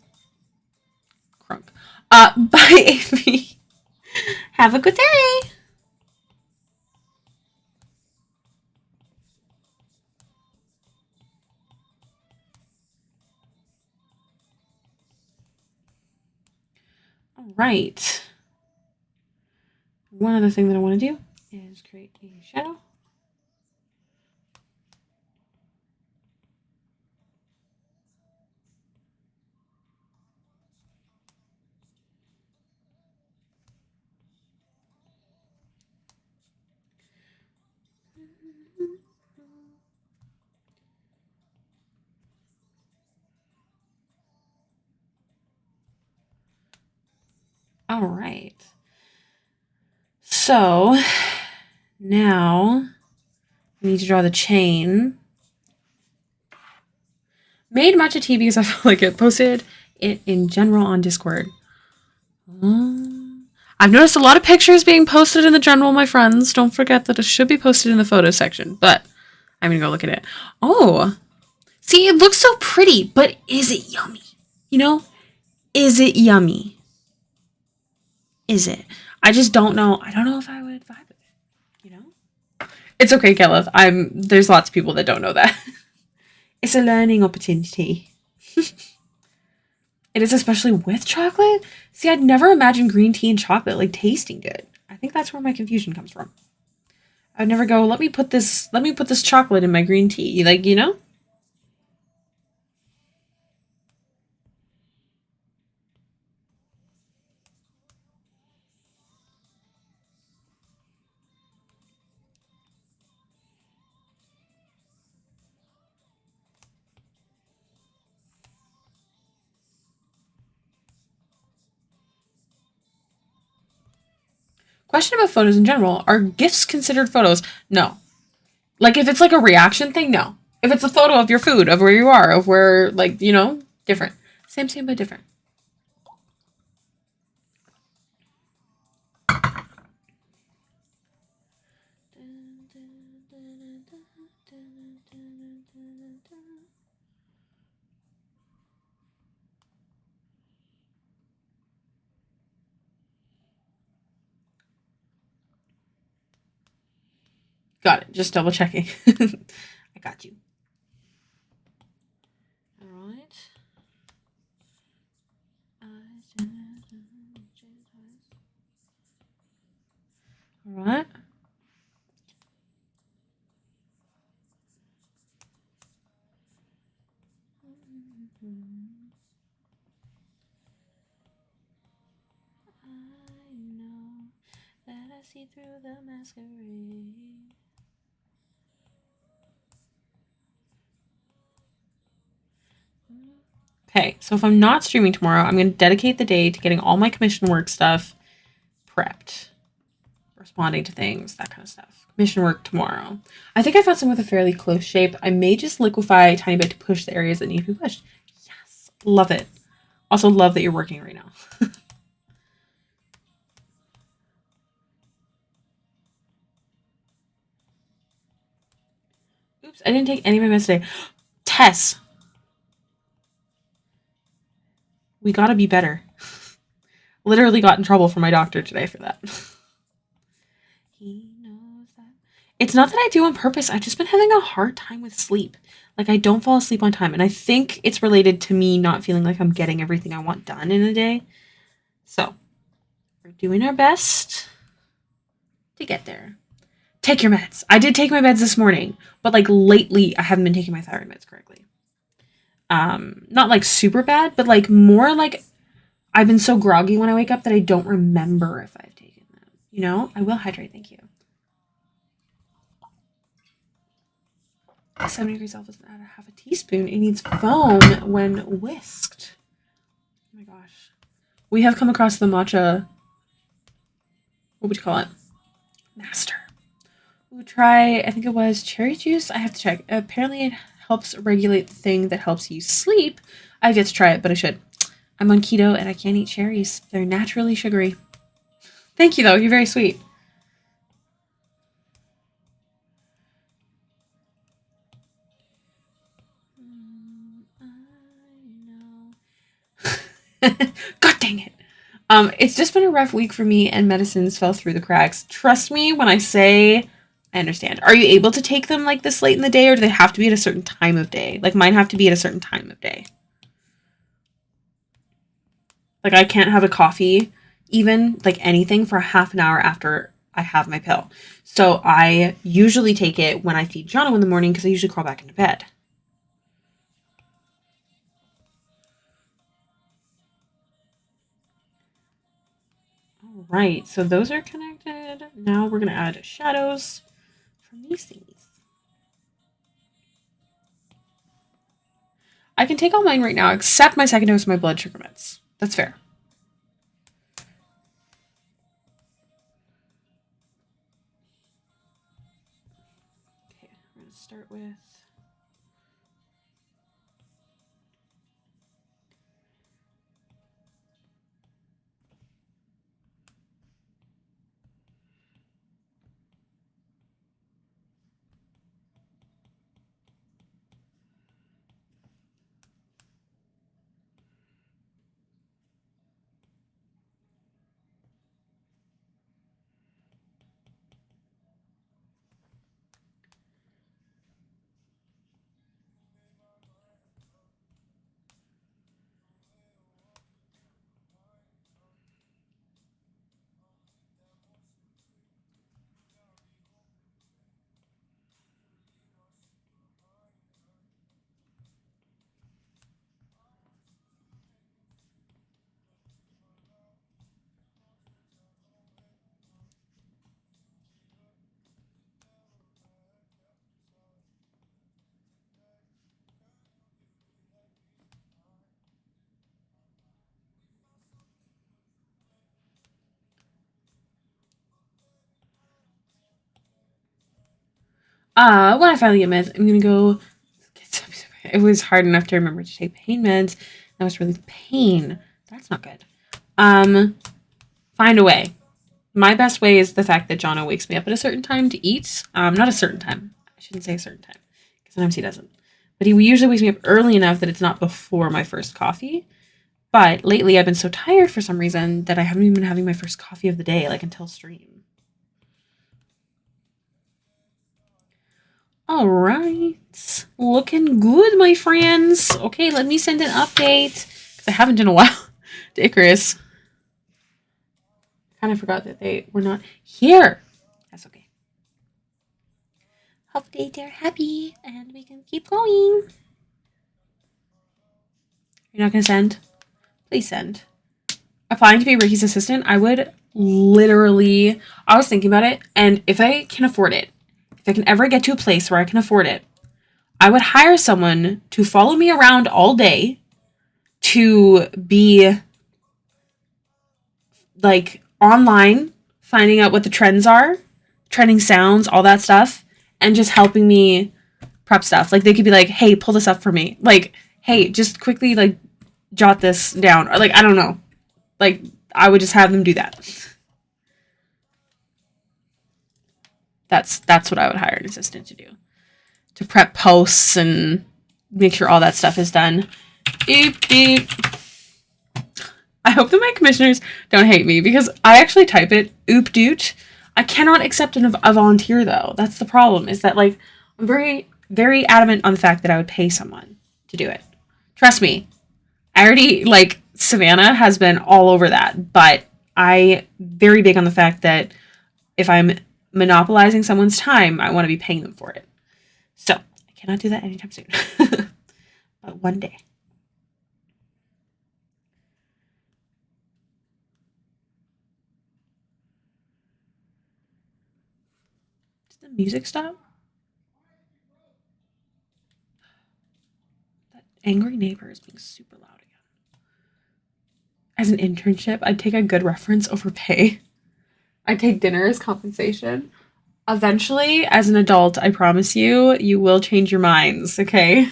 crunk. Bye, Amy. Have a good day. All right. One other thing that I want to do is create a shadow. All right. So now we need to draw the chain. Made matcha tea because I felt like it. Posted it in general on Discord. I've noticed a lot of pictures being posted in the general, my friends. Don't forget that it should be posted in the photo section, but I'm gonna go look at it. Oh, see, it looks so pretty, but is it yummy? You know, is it yummy? Is it? I just don't know. I don't know if I would vibe with it. You know, it's okay, Keleth. There's lots of people that don't know that. It's a learning opportunity. It is, especially with chocolate. See, I'd never imagined green tea and chocolate like tasting good. I think that's where my confusion comes from. I'd never go, let me put this chocolate in my green tea. Like, you know? Question about photos in general. Are GIFs considered photos? No. Like, if it's like a reaction thing, no. If it's a photo of your food, of where you are, of where, like, you know, different. Same, but different. Got it. Just double checking. I got you. All right. All right. I know that I see through the masquerade. Okay, so if I'm not streaming tomorrow, I'm going to dedicate the day to getting all my commission work stuff prepped, responding to things, that kind of stuff. Commission work tomorrow. I think I found some with a fairly close shape. I may just liquefy a tiny bit to push the areas that need to be pushed. Yes, love it. Also love that you're working right now. Oops, I didn't take any of my meds today. Tess, we gotta be better. Literally got in trouble from my doctor today for that. He knows that. It's not that I do on purpose. I've just been having a hard time with sleep. Like, I don't fall asleep on time. And I think it's related to me not feeling like I'm getting everything I want done in a day. So, we're doing our best to get there. Take your meds. I did take my meds this morning, but like lately, I haven't been taking my thyroid meds correctly. Not like super bad, but like more like I've been so groggy when I wake up that I don't remember if I've taken them. You know, I will hydrate. Thank you. 70 degrees Celsius and add a half a teaspoon. It needs foam when whisked. Oh my gosh. We have come across the matcha. What would you call it? Master. We'll try, I think it was cherry juice. I have to check. Apparently it helps regulate the thing that helps you sleep. I've yet to try it, but I should. I'm on keto and I can't eat cherries. They're naturally sugary. Thank you, though. You're very sweet. God dang it. It's just been a rough week for me and medicines fell through the cracks. Trust me when I say I understand. Are you able to take them like this late in the day or do they have to be at a certain time of day? Like mine have to be at a certain time of day. Like I can't have a coffee, even like anything for half an hour after I have my pill. So I usually take it when I feed Jono in the morning because I usually crawl back into bed. All right, so those are connected. Now we're going to add shadows from these things. I can take all mine right now except my second dose of my blood sugar meds. That's fair. Okay, we're going to start with when I finally get meds, I'm gonna go. It was hard enough to remember to take pain meds. That was really the pain. That's not good. Find a way. My best way is the fact that Jono wakes me up at a certain time to eat. Not a certain time. I shouldn't say a certain time because sometimes he doesn't. But he usually wakes me up early enough that it's not before my first coffee. But lately, I've been so tired for some reason that I haven't even been having my first coffee of the day, like until stream. All right. Looking good, my friends. Okay, let me send an update. Because I haven't in a while to Icarus. Kind of forgot that they were not here. That's okay. Hopefully they're happy and we can keep going. You're not gonna send? Please send. Applying to be Ricky's assistant, I would literally, I was thinking about it, and if I can afford it, if I can ever get to a place where I can afford it, I would hire someone to follow me around all day, to be like online, finding out what the trends are, trending sounds, all that stuff, and just helping me prep stuff. Like they could be like, hey, pull this up for me. Like, hey, just quickly like jot this down. Or like, I don't know. Like I would just have them do that. That's what I would hire an assistant to do. To prep posts and make sure all that stuff is done. Beep, beep. I hope that my commissioners don't hate me because I actually type it oop doot. I cannot accept a volunteer though. That's the problem, is that like I'm very, very adamant on the fact that I would pay someone to do it. Trust me. I already, like, Savannah has been all over that, but I very big on the fact that if I'm monopolizing someone's time, I want to be paying them for it. So I cannot do that anytime soon. But one day. Did the music stop? That angry neighbor is being super loud again. As an internship, I'd take a good reference over pay. I'd take dinner as compensation. Eventually, as an adult, I promise you, you will change your minds, okay?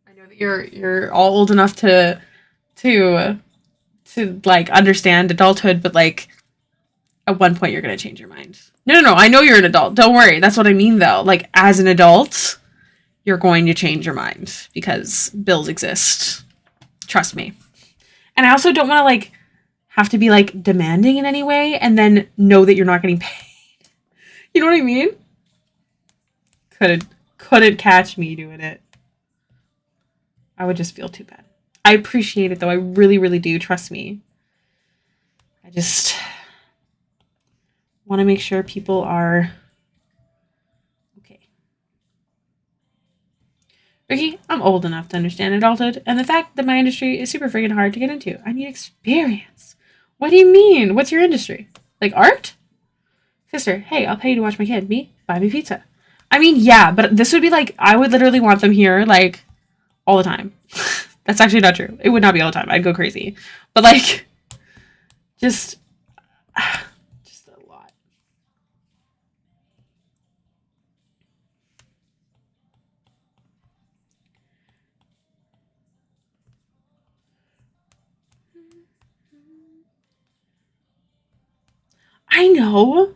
I know that you're all old enough to like understand adulthood, but like at one point you're gonna change your mind. No. I know you're an adult. Don't worry. That's what I mean though. Like as an adult, you're going to change your mind because bills exist. Trust me. And I also don't want to like have to be like demanding in any way and then know that you're not getting paid. You know what I mean? Couldn't catch me doing it. I would just feel too bad. I appreciate it though. I really, really do. Trust me. I just want to make sure people are okay. Ricky, I'm old enough to understand adulthood and the fact that my industry is super freaking hard to get into. I need experience. What do you mean? What's your industry? Like art? Sister, hey, I'll pay you to watch my kid. Me? Buy me pizza. I mean, yeah, but this would be like, I would literally want them here, like, all the time. That's actually not true. It would not be all the time. I'd go crazy. But, like, just a lot. I know.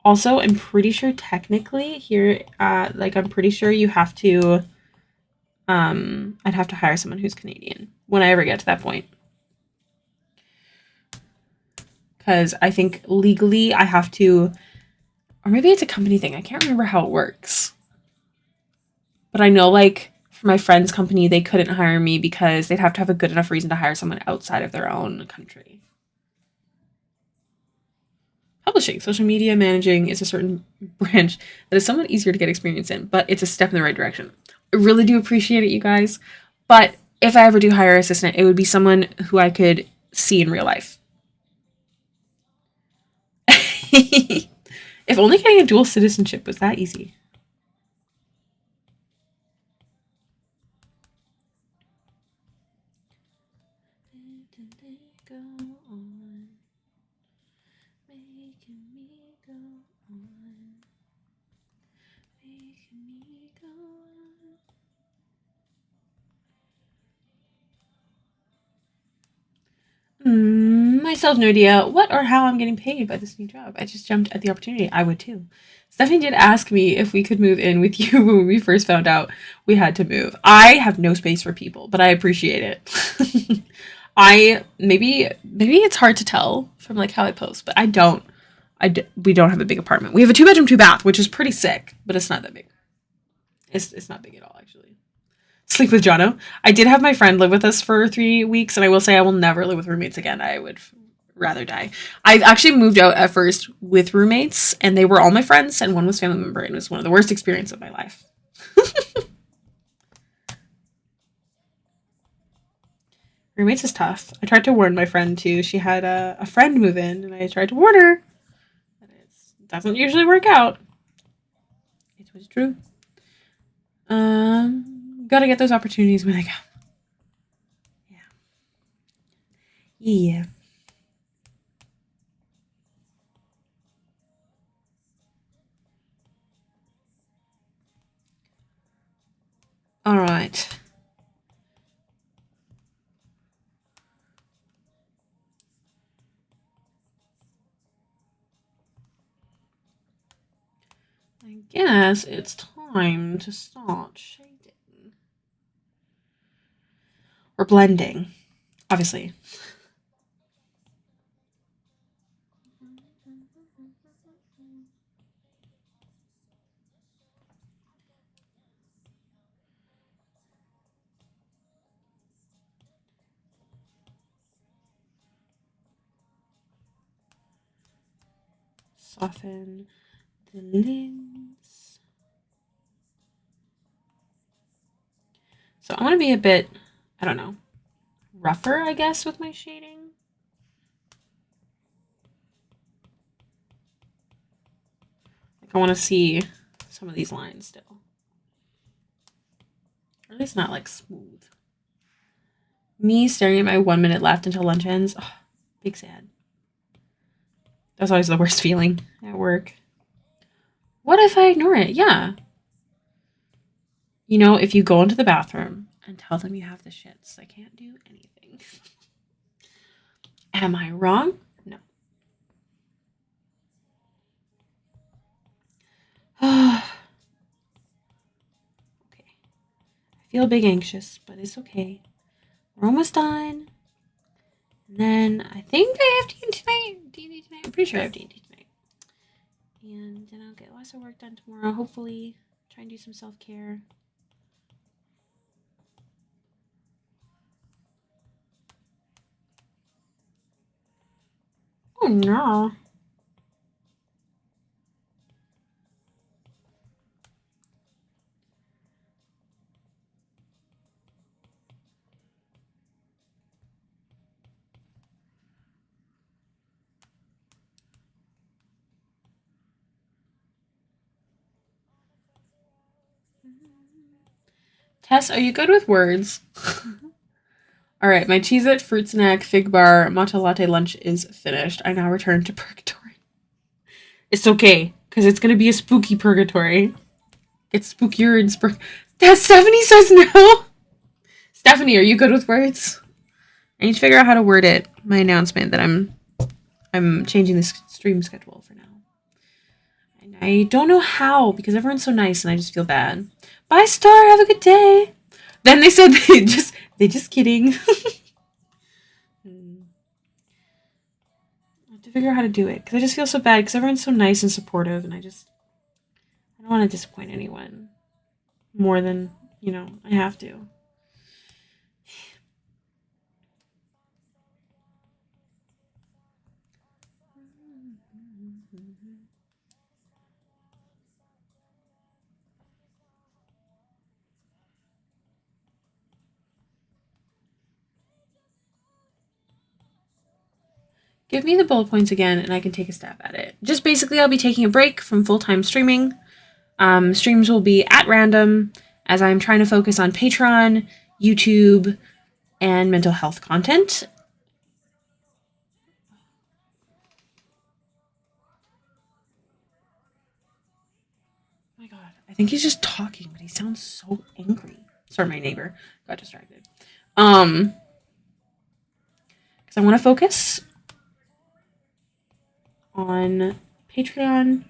Also, I'm pretty sure technically here, like, I'm pretty sure you have to, I'd have to hire someone who's Canadian when I ever get to that point. Because I think legally I have to, or maybe it's a company thing. I can't remember how it works. But I know, like, for my friend's company, they couldn't hire me because they'd have to have a good enough reason to hire someone outside of their own country. Publishing, social media managing is a certain branch that is somewhat easier to get experience in, but it's a step in the right direction. I really do appreciate it, you guys. But if I ever do hire an assistant, it would be someone who I could see in real life. If only getting a dual citizenship was that easy. Myself, no idea what or how I'm getting paid by this new job. I just jumped at the opportunity. I would too. Stephanie did ask me if we could move in with you when we first found out we had to move. I have no space for people, but I appreciate it. Maybe it's hard to tell from like how I post, but we don't have a big apartment. We have a 2-bedroom, 2-bath, which is pretty sick, but it's not that big. It's not big at all, actually. Sleep with Jono. I did have my friend live with us for 3 weeks, and I will say I will never live with roommates again. I would rather die. I actually moved out at first with roommates, and they were all my friends, and one was family member, and it was one of the worst experiences of my life. Roommates is tough. I tried to warn my friend too. She had a friend move in, and I tried to warn her. But it doesn't usually work out. It was true. Gotta get those opportunities when they come. Yeah. Yeah. All right. I guess it's time to start shading. Or blending, obviously. Soften the lids. So I want to be a bit, I don't know, rougher, I guess, with my shading. Like I want to see some of these lines still. Or at least not like smooth. Me staring at my 1 minute left until lunch ends. Oh, big sad. That's always the worst feeling at work. What if I ignore it? Yeah. You know, if you go into the bathroom and tell them you have the shits, I can't do anything. Am I wrong? No. Okay. I feel a bit anxious, but it's okay. We're almost done. And then I think I have D&D tonight. I'm pretty sure I have D&D tonight. And then I'll get lots of work done tomorrow. Hopefully, try and do some self-care. Oh no. Tess, are you good with words? All right, my Cheez-It fruit snack, fig bar, matcha latte lunch is finished. I now return to purgatory. It's okay, because it's going to be a spooky purgatory. It's spookier and Stephanie says no. Stephanie, are you good with words? I need to figure out how to word it. My announcement that I'm changing the stream schedule for now. And I don't know how because everyone's so nice and I just feel bad. Bye, Star. Have a good day. Then they said they just kidding. I have to figure out how to do it because I just feel so bad because everyone's so nice and supportive and I don't want to disappoint anyone more than, I have to. Give me the bullet points again and I can take a stab at it. Just basically, I'll be taking a break from full-time streaming. Streams will be at random as I'm trying to focus on Patreon, YouTube, and mental health content. Oh my god, I think he's just talking, but he sounds so angry. Sorry, my neighbor got distracted. Because I want to focus on Patreon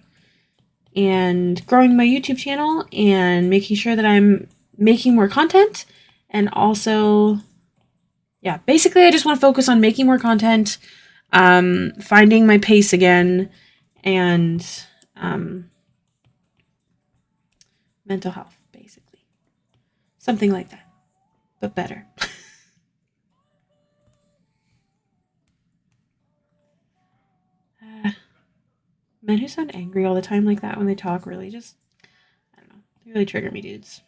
and growing my YouTube channel and making sure that I'm making more content and also, yeah, basically I just want to focus on making more content, finding my pace again, and mental health, basically. Something like that, but better. Men who sound angry all the time like that when they talk really just, I don't know, they really trigger me, dudes.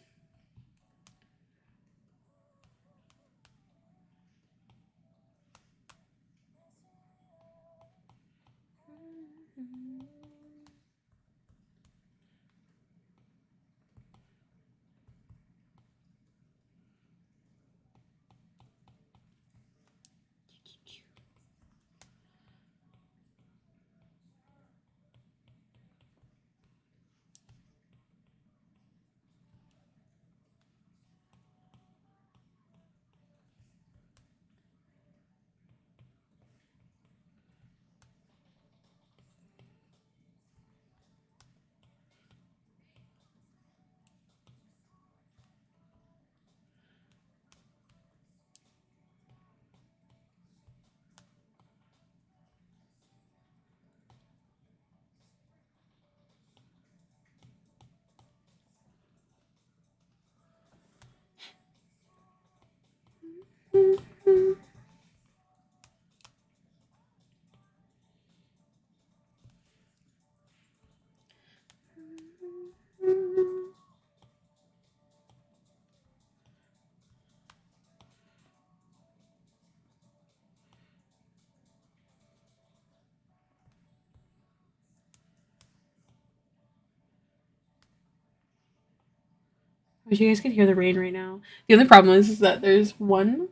Wish you guys could hear the rain right now. The only problem is that there's one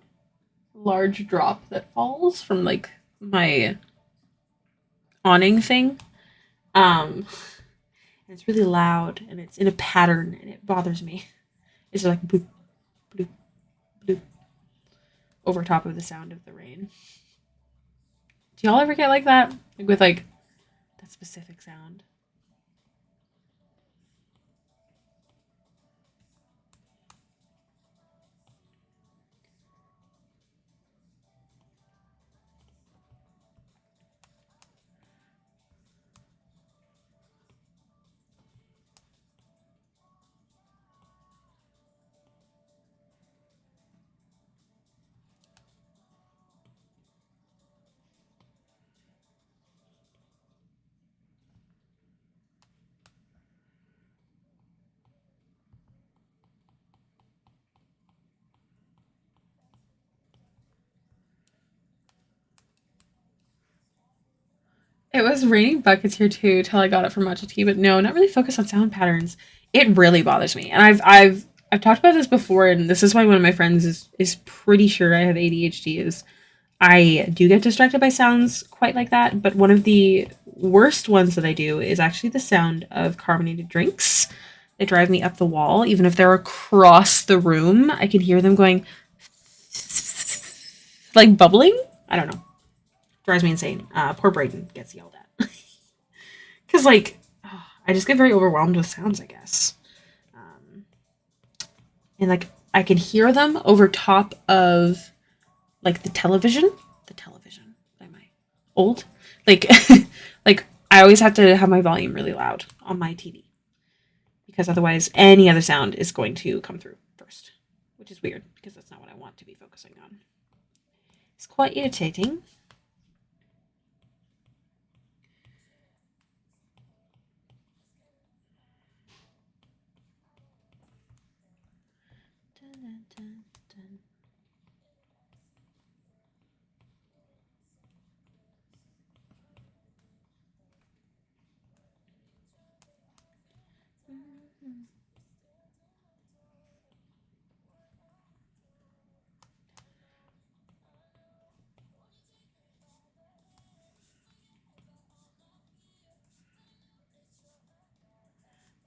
large drop that falls from like my awning thing. And it's really loud and it's in a pattern and it bothers me. It's like bloop, bloop, bloop over top of the sound of the rain. Do y'all ever get like that? Like with like that specific sound? It was raining buckets here too till I got it from Matcha Tea, but no, not really focused on sound patterns. It really bothers me, and I've talked about this before, and this is why one of my friends is pretty sure I have ADHD. Is I do get distracted by sounds quite like that, but one of the worst ones that I do is actually the sound of carbonated drinks. They drive me up the wall, even if they're across the room. I can hear them going like bubbling. I don't know. Drives me insane. Poor Brayden gets yelled at because like I just get very overwhelmed with sounds, I guess. Um, and like I can hear them over top of like the television. The television. Am I old? Like like I always have to have my volume really loud on my TV because otherwise any other sound is going to come through first, which is weird because that's not what I want to be focusing on. It's quite irritating. Dun, dun, dun.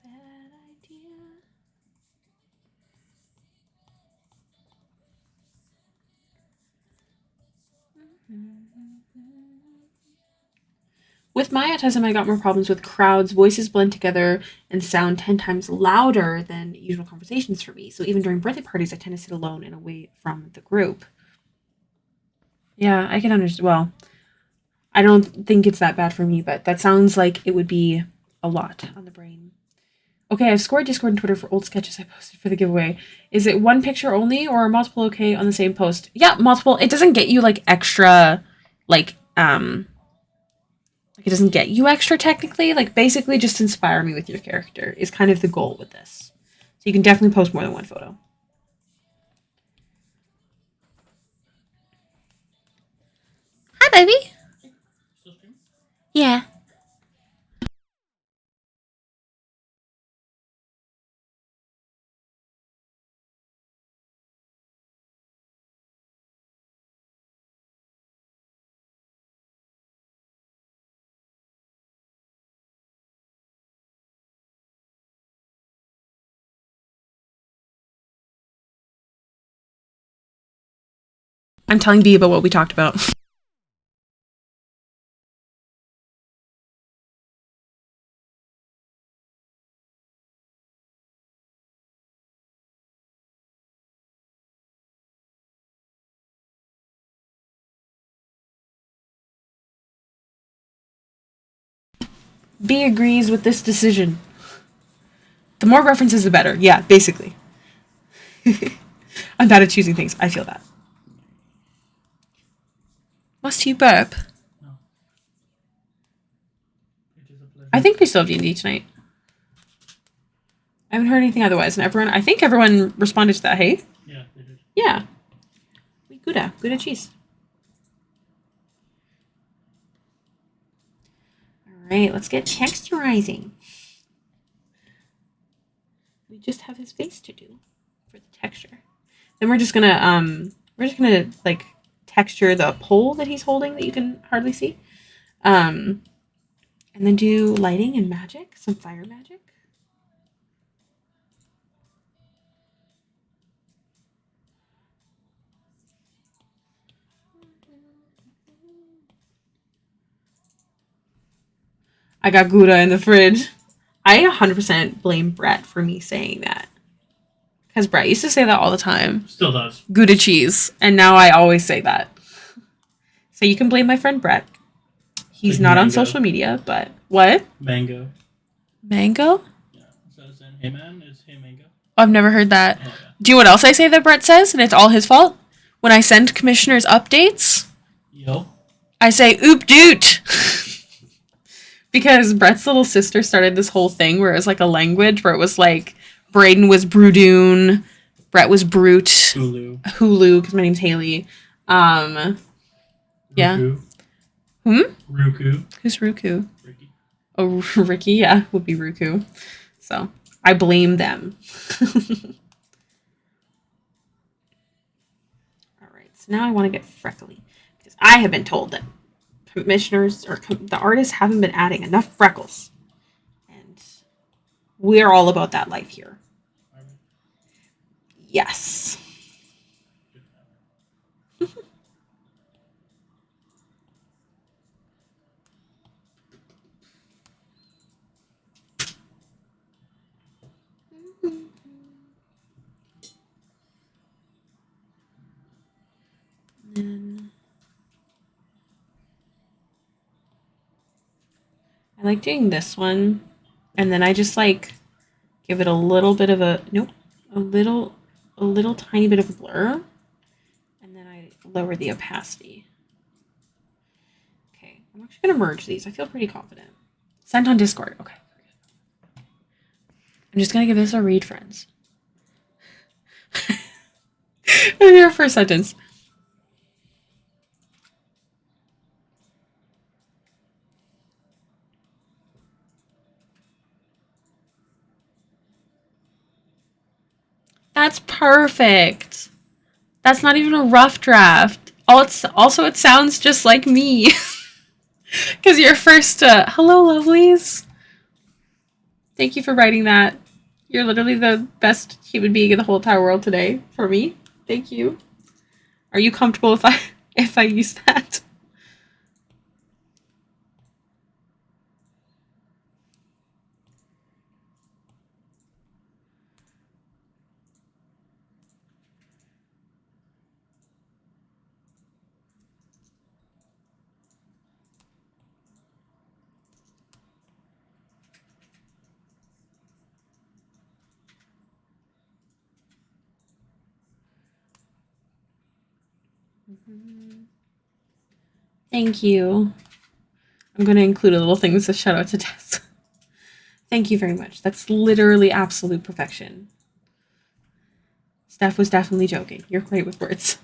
Bad idea. With my autism, I got more problems with crowds, voices blend together, and sound 10 times louder than usual conversations for me. So even during birthday parties, I tend to sit alone and away from the group. Yeah, I can understand. Well, I don't think it's that bad for me, but that sounds like it would be a lot on the brain. Okay, I've scored Discord and Twitter for old sketches I posted for the giveaway. Is it one picture only or multiple okay on the same post? Yeah, multiple. It doesn't get you like extra like It doesn't get you extra technically. Like, basically just inspire me with your character is kind of the goal with this. So you can definitely post more than one photo. Hi, baby. Yeah. I'm telling B about what we talked about. B agrees with this decision. The more references, the better. Yeah, basically. I'm bad at choosing things. I feel that. Must you burp? No. It is a pleasure. I think we still have D&D tonight. I haven't heard anything otherwise. And I think everyone responded to that, hey? Yeah, they did. Yeah. We Gouda cheese. All right, let's get texturizing. We just have his face to do for the texture. Then we're just gonna like texture the pole that he's holding that you can hardly see. And then do lighting and magic, some fire magic. I got Gouda in the fridge. I 100% blame Brett for me saying that. Because Brett used to say that all the time. Still does. Gouda cheese. And now I always say that. So you can blame my friend Brett. He's Like not mango. on social media, but... What? Mango. Mango? Yeah. So it's in Hey Man, it's Hey Mango. I've never heard that. Oh, yeah. Do you know what else I say that Brett says? And it's all his fault? When I send commissioners updates, Yo. I say, oop doot. Because Brett's little sister started this whole thing where it was like a language where it was like Brayden was Brudoon, Brett was Brute, Hulu, because my name's Haley. Yeah. Ruku. Ruku. Who's Ruku? Ricky. Oh, Ricky, yeah, would be Ruku. So I blame them. All right, so now I want to get freckly because I have been told that commissioners or the artists haven't been adding enough freckles, and we're all about that life here. Yes. Then I like doing this one, and then I just like give it a little bit of a a little tiny bit of a blur, and then I lower the opacity. Okay, I'm actually gonna merge these. I feel pretty confident. Sent on Discord. Okay. I'm just gonna give this a read, friends. Your first sentence. That's perfect. That's not even a rough draft. Also, it sounds just like me. Because your first, hello, lovelies. Thank you for writing that. You're literally the best human being in the whole entire world today for me. Thank you. Are you comfortable if I use that? Thank you. I'm going to include a little thing that says shout out to Tess. Thank you very much. That's literally absolute perfection. Steph was definitely joking. You're great with words.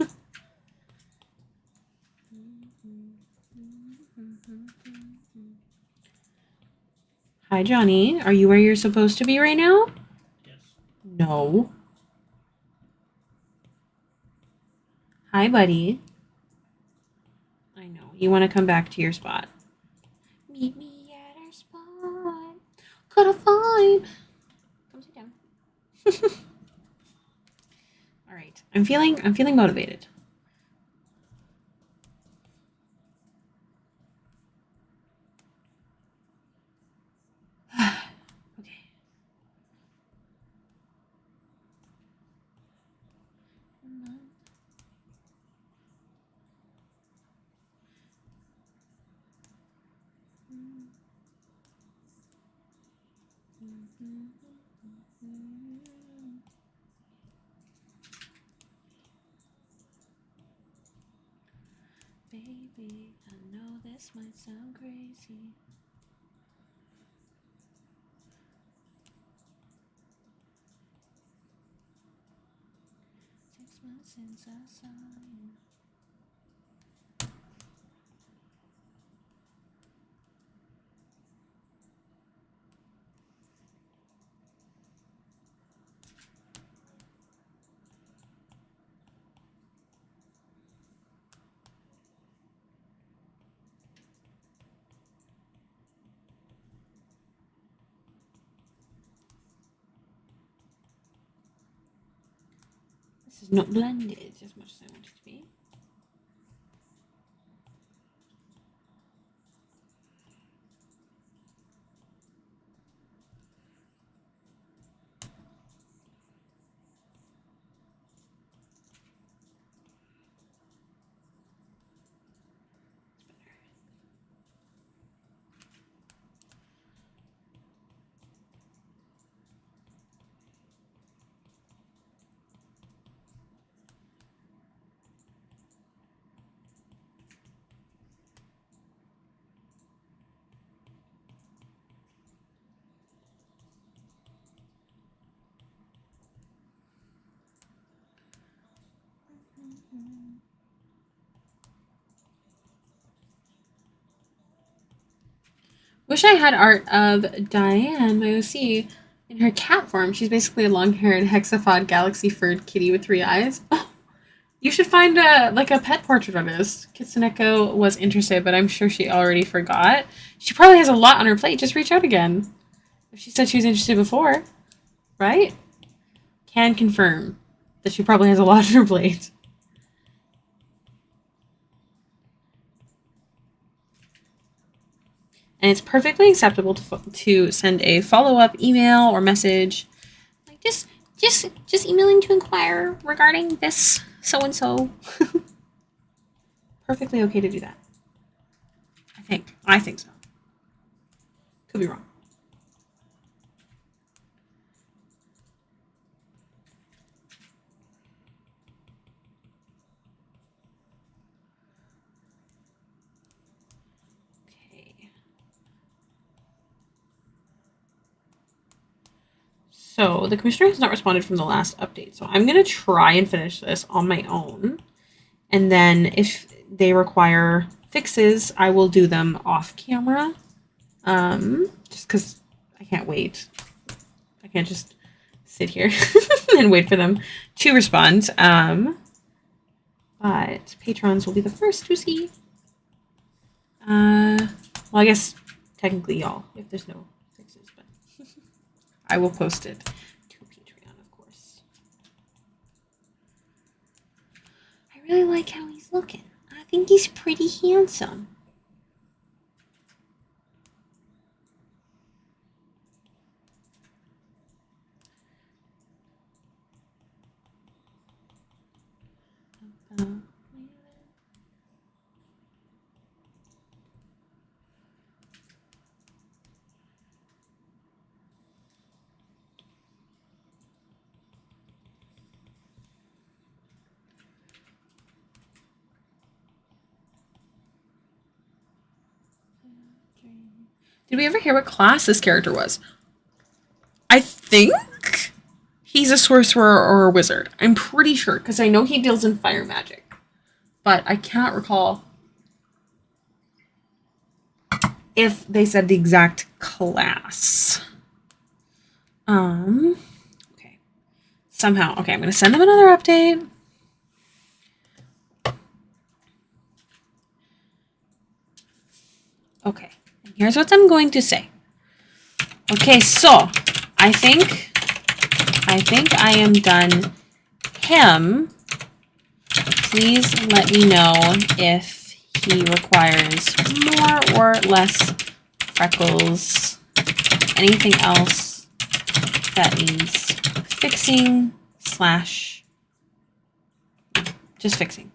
Hi, Johnny. Are you where you're supposed to be right now? Yes. No. Hi, buddy. I know. You want to come back to your spot. Meet me at our spot. Got a vibe. Come sit down. All right. I'm feeling motivated. Okay. Baby, I know this might sound crazy. Since I saw you. This is not blended as much as I want it to be. Wish I had art of Diane, my OC, in her cat form. She's basically a long-haired hexapod galaxy-furred kitty with 3 eyes. Oh, you should find a pet portrait artist. Kitsuneko was interested, but I'm sure she already forgot. She probably has a lot on her plate. Just reach out again. If she said she was interested before, right? Can confirm that she probably has a lot on her plate. And it's perfectly acceptable to send a follow-up email or message, like just emailing to inquire regarding this so and so. Perfectly okay to do that. I think so. Could be wrong. Okay. So the commissioner has not responded from the last update, so I'm gonna try and finish this on my own. And then if they require fixes, I will do them off camera. Just because I can't wait. I can't just sit here and wait for them to respond. But patrons will be the first to see. Well, I guess technically y'all, if there's no fixes, but I will post it to Patreon, of course. I really like how he's looking. I think he's pretty handsome. Did we ever hear what class this character was? I think he's a sorcerer or a wizard. I'm pretty sure, because I know he deals in fire magic. But I cannot recall if they said the exact class. Okay. Somehow. Okay, I'm going to send them another update. Okay. And here's what I'm going to say. Okay, so I think I am done. Him, please let me know if he requires more or less freckles. Anything else that needs fixing / just fixing.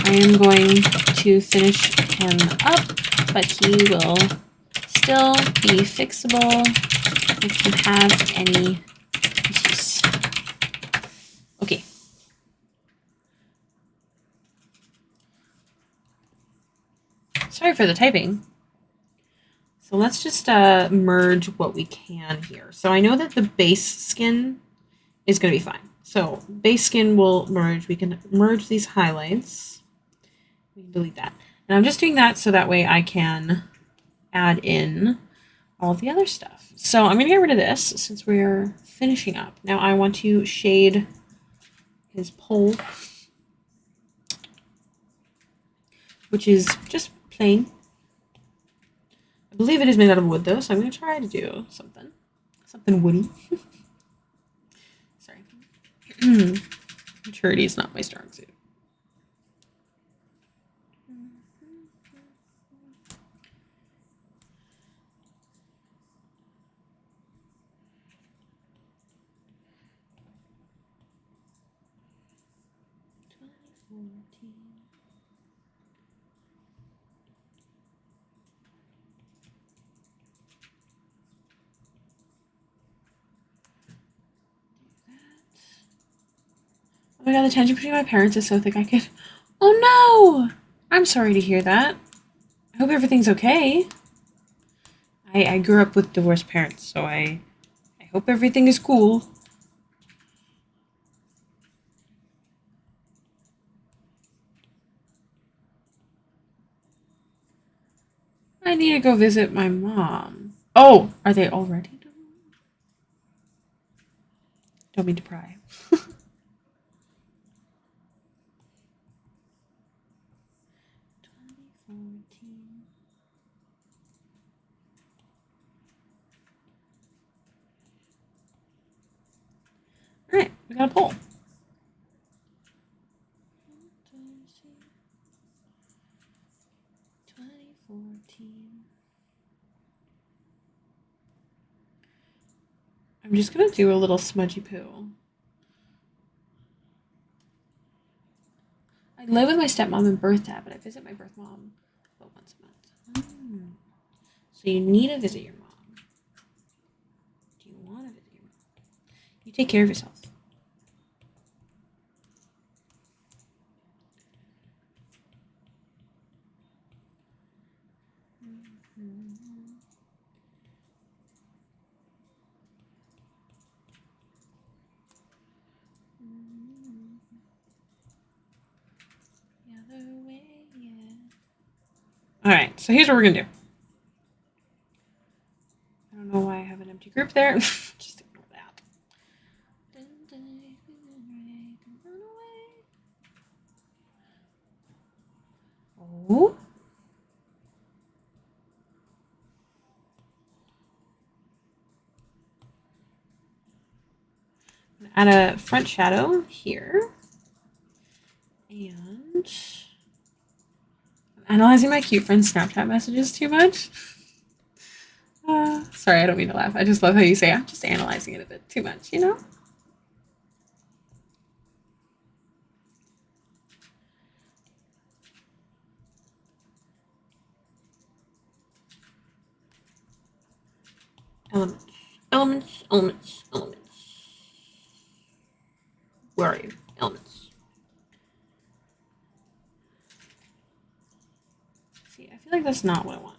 I am going to finish him up, but he will still be fixable if you have any issues. Okay. Sorry for the typing. So let's just merge what we can here. So I know that the base skin is going to be fine. So base skin will merge. We can merge these highlights. We can delete that. And I'm just doing that so that way I can add in all the other stuff. So I'm going to get rid of this since we're finishing up. Now I want to shade his pole, which is just plain. I believe it is made out of wood though, so I'm going to try to do something woody. Sorry. Maturity is not my strong suit. Oh my god, the tension between my parents is so thick I could... Oh no! I'm sorry to hear that. I hope everything's okay. I grew up with divorced parents, so I hope everything is cool. I need to go visit my mom. Oh, are they already done? Don't mean to pry. All right, we got a poll. I'm just gonna do a little smudgy poo. I live with my stepmom in birth dad, but I visit my birth mom about once a month. So you need to visit your mom. Do you want to visit your mom? You take care of yourself. All right, so here's what we're gonna do. I don't know why I have an empty group there. Just ignore that. Oh. Add a front shadow here. And I'm analyzing my cute friend's Snapchat messages too much. Sorry, I don't mean to laugh. I just love how you say I'm just analyzing it a bit too much, you know? Elements, elements, elements, elements. Where are you? Elements. See, I feel like that's not what I want.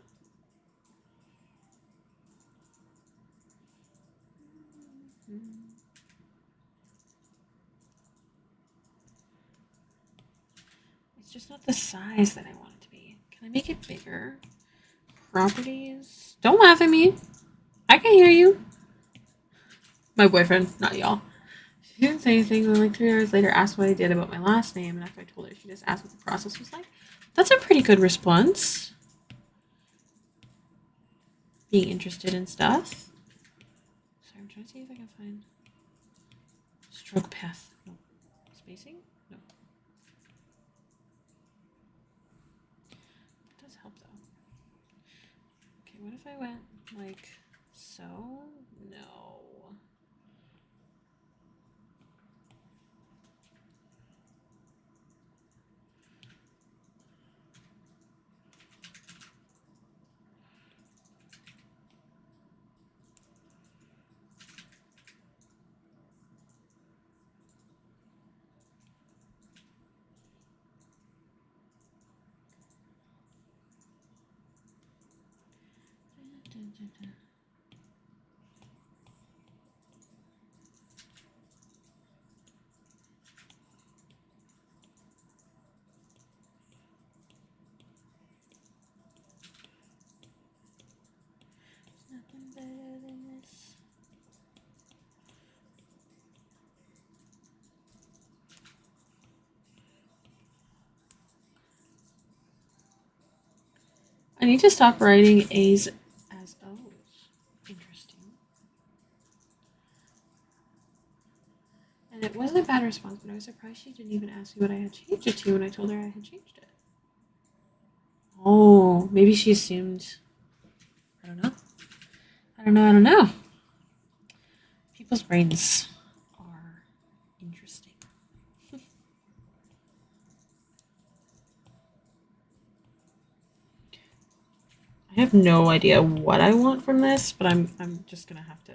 the size that I want it to be. Can I make it bigger? Properties. Don't laugh at me. I can hear you. My boyfriend, not y'all. She didn't say anything, and like 3 hours later asked what I did about my last name, and after I told her, she just asked what the process was like. That's a pretty good response. Being interested in stuff. Sorry, I'm trying to see if I can find stroke path. No. Spacing? No. It does help though. Okay, what if I went like so? No. Nothing better than this. I need to stop writing A's as O's. Interesting. And it wasn't a bad response, but I was surprised she didn't even ask me what I had changed it to when I told her I had changed it. Oh, maybe she assumed. I don't know. I don't know. People's brains are interesting. I have no idea what I want from this, but I'm just gonna have to.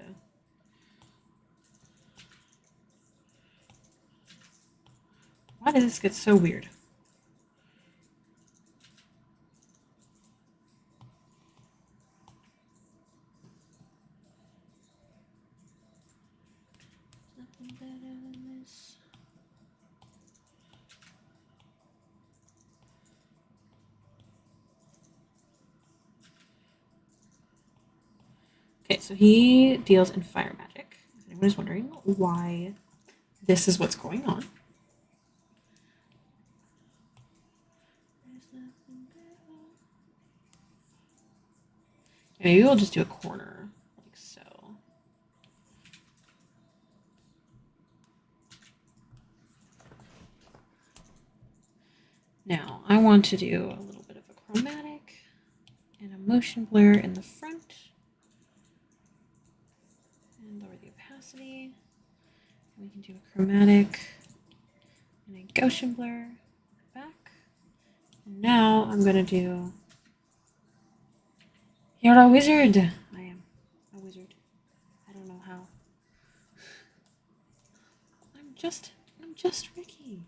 Why did this get so weird? Nothing better than this. Okay, so he deals in fire magic. If anyone is wondering why this is what's going on. Maybe we'll just do a corner, like so. Now, I want to do a little bit of a chromatic and a motion blur in the front. And lower the opacity. And we can do a chromatic and a Gaussian blur back. And now I'm going to do... You're a wizard! I am a wizard. I don't know how. I'm just Ricky.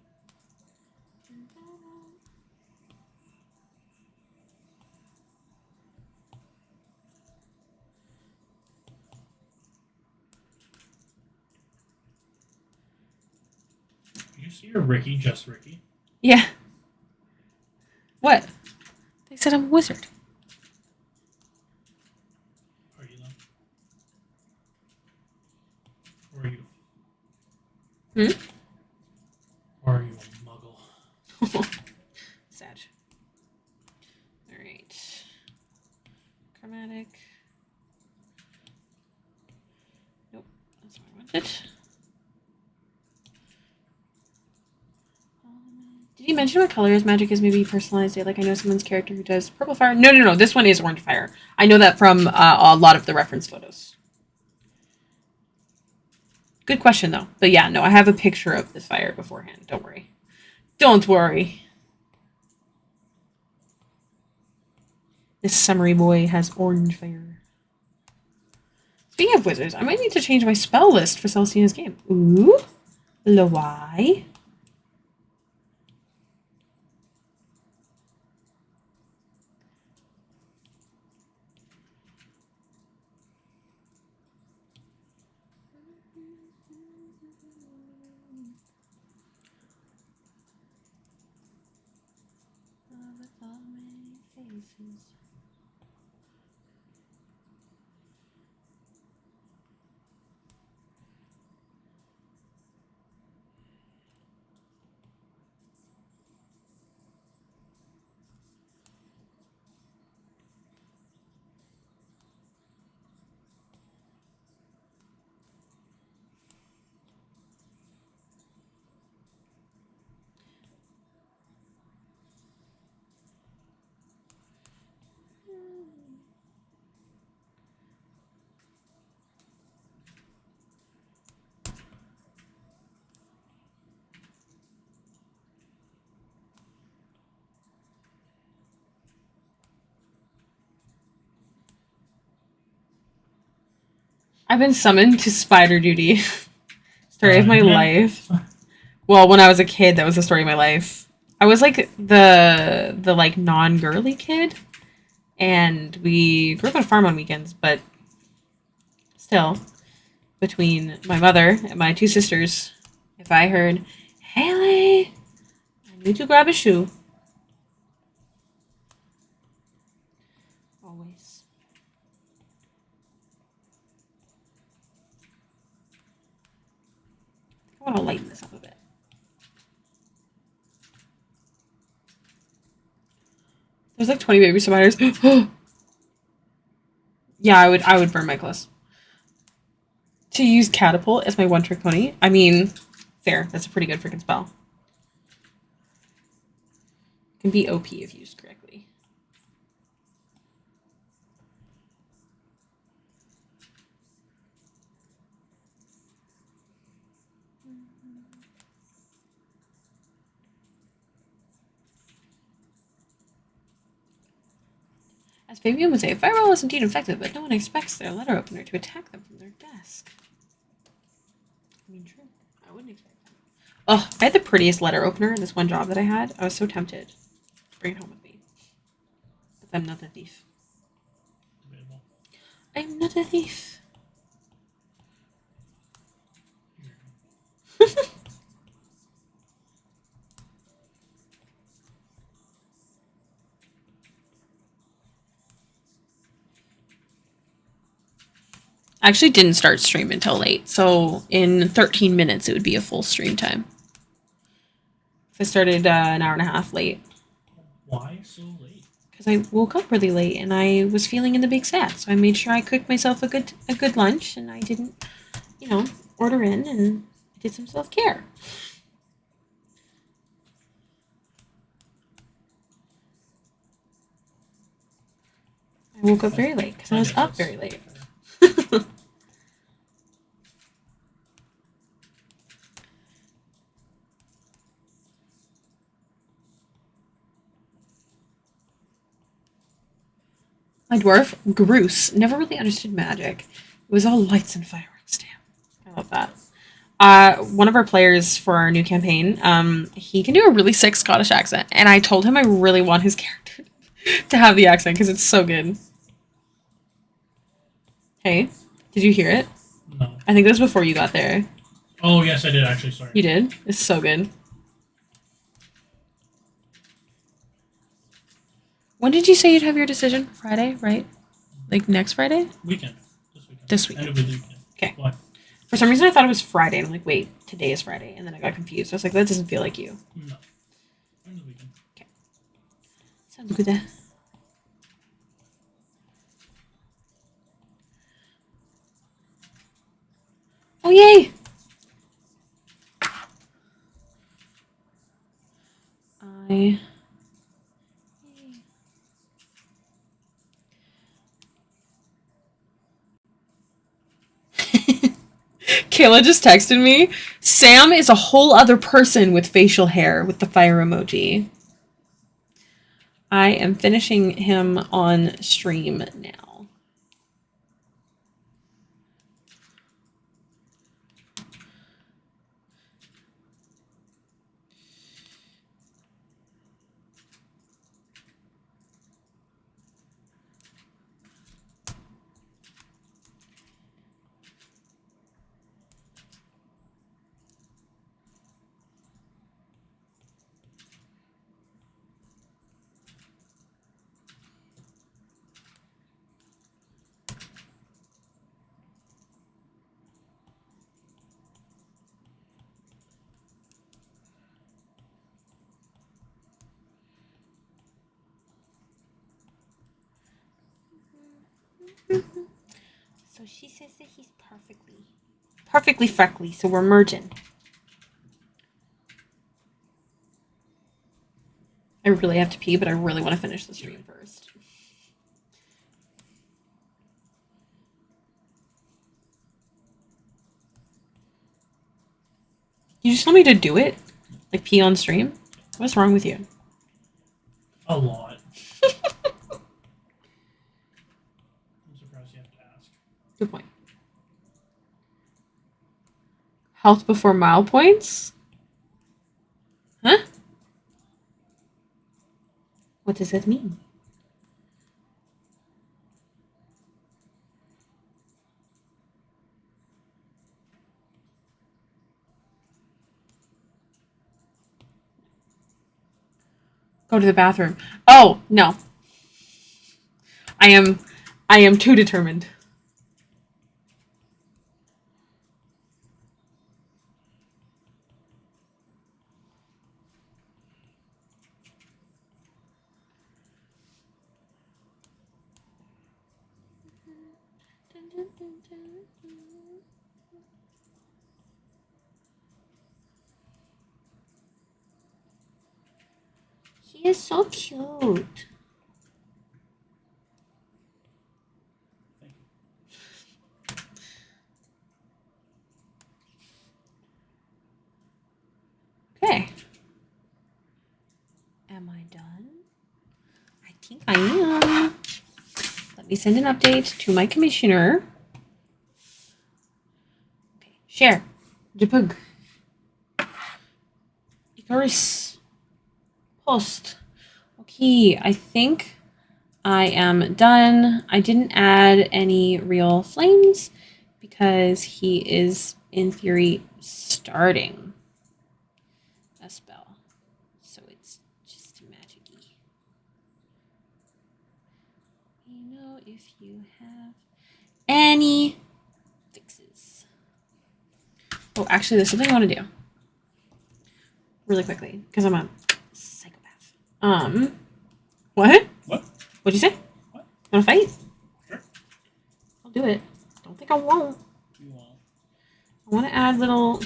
You see a Ricky, just Ricky. Yeah. What? They said I'm a wizard. Are you though? Or are you? Hmm? Or are you a muggle? Sad. Alright. Chromatic. Nope, that's what I wanted. Did you mention what colors magic is maybe personalized? Like I know someone's character who does purple fire. No. This one is orange fire. I know that from a lot of the reference photos. Good question though. But yeah, no, I have a picture of this fire beforehand. Don't worry. Don't worry. This summery boy has orange fire. Speaking of wizards, I might need to change my spell list for Celestina's game. Ooh. Lawai. I've been summoned to spider duty. Story of my Yeah. life. Well, when I was a kid, that was the story of my life. I was like the like non-girly kid, and we grew up on a farm on weekends, but still, between my mother and my two sisters, if I heard, Haley, I need to grab a shoe. Always. I want to lighten this up a bit. There's like 20 baby spiders. Yeah, I would burn my clothes. To use catapult as my one trick pony. I mean, fair. That's a pretty good freaking spell. Can be OP if used correctly. As Fabian would say, Fireball is indeed effective, but no one expects their letter opener to attack them from their desk. I mean, true. I wouldn't expect that. Oh, I had the prettiest letter opener in this one job that I had. I was so tempted to bring it home with me. But I'm not a thief. Debatable. I'm not a thief. I actually didn't start stream until late, so in 13 minutes it would be a full stream time. I started an hour and a half late. Why so late? Because I woke up really late and I was feeling in the big sad, so I made sure I cooked myself a good lunch and I didn't, order in and I did some self-care. I woke up very late because I was up very late. My dwarf, Groose, never really understood magic. It was all lights and fireworks. Damn. I love that. One of our players for our new campaign, he can do a really sick Scottish accent. And I told him I really want his character to have the accent because it's so good. Hey, did you hear it? No. I think that was before you got there. Oh, yes, I did actually. Sorry. You did? It's so good. When did you say you'd have your decision? Friday, right? Like next Friday? Weekend. This weekend. This weekend. End of the weekend. Okay. Why? For some reason, I thought it was Friday. And I'm like, wait, today is Friday. And then I got confused. I was like, that doesn't feel like you. No. End of the weekend. Sounds good. Oh, yay! I... Kayla just texted me. Sam is a whole other person with facial hair with the fire emoji. I am finishing him on stream now. So she says that he's perfectly freckly, so we're merging. I really have to pee, but I really want to finish the stream first. You just want me to do it? Like pee on stream? What's wrong with you? A lot. I'm surprised you have to ask. Good point. Health before mile points? Huh? What does that mean? Go to the bathroom. Oh, no. I am too determined. She is so cute. Okay. Am I done? I think I am. Let me send an update to my commissioner. Okay. Share. Japug. Icarus. Post. Okay, I think I am done. I didn't add any real flames because he is, in theory, starting a spell. So it's just magic-y. You know, if you have any fixes. Oh, actually, there's something I want to do really quickly because I'm a psychopath. What? What? What'd you say? What? Want to fight? Sure. I'll do it. Don't think I won't. You won't. I want to add little.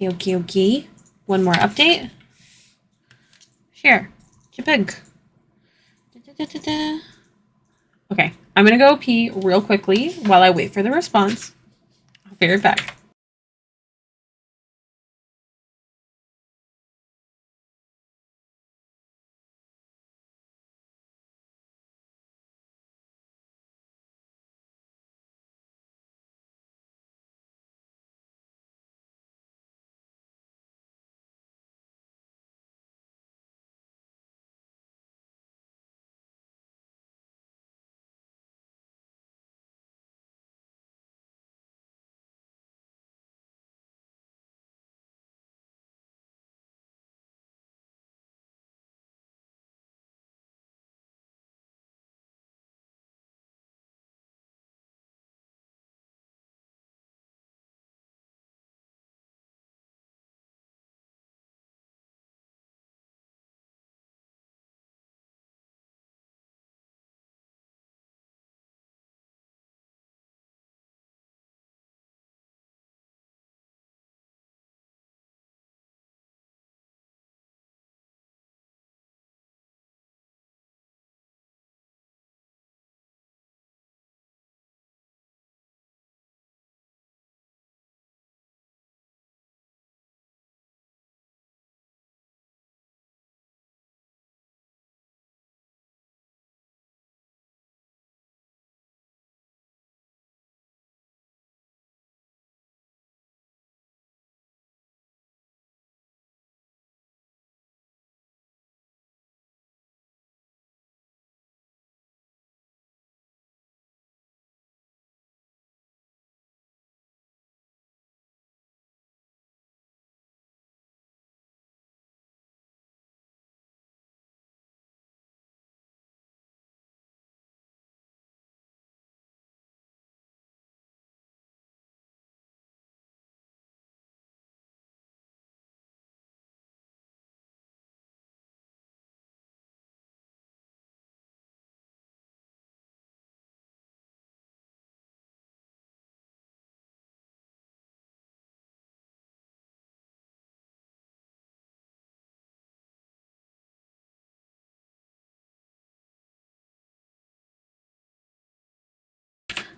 Okay. One more update. Share. Japig. Okay, I'm gonna go pee real quickly while I wait for the response. I'll be right back.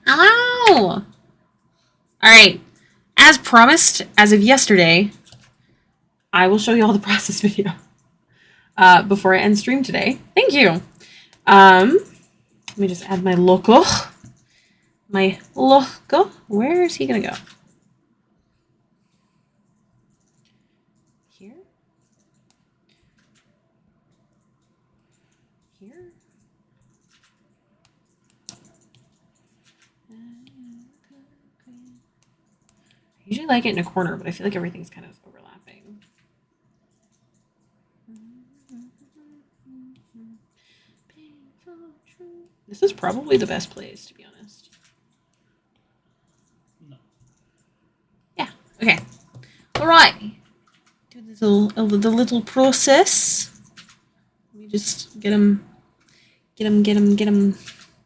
Hello! All right. As promised, as of yesterday, I will show you all the process video before I end stream today. Thank you. Let me just add my logo. My logo. Where is he going to go? Here? Here? I usually like it in a corner, but I feel like everything's kind of overlapping. This is probably the best place, to be honest. No. Yeah. Okay. All right. Do this the little process. Let me just get him.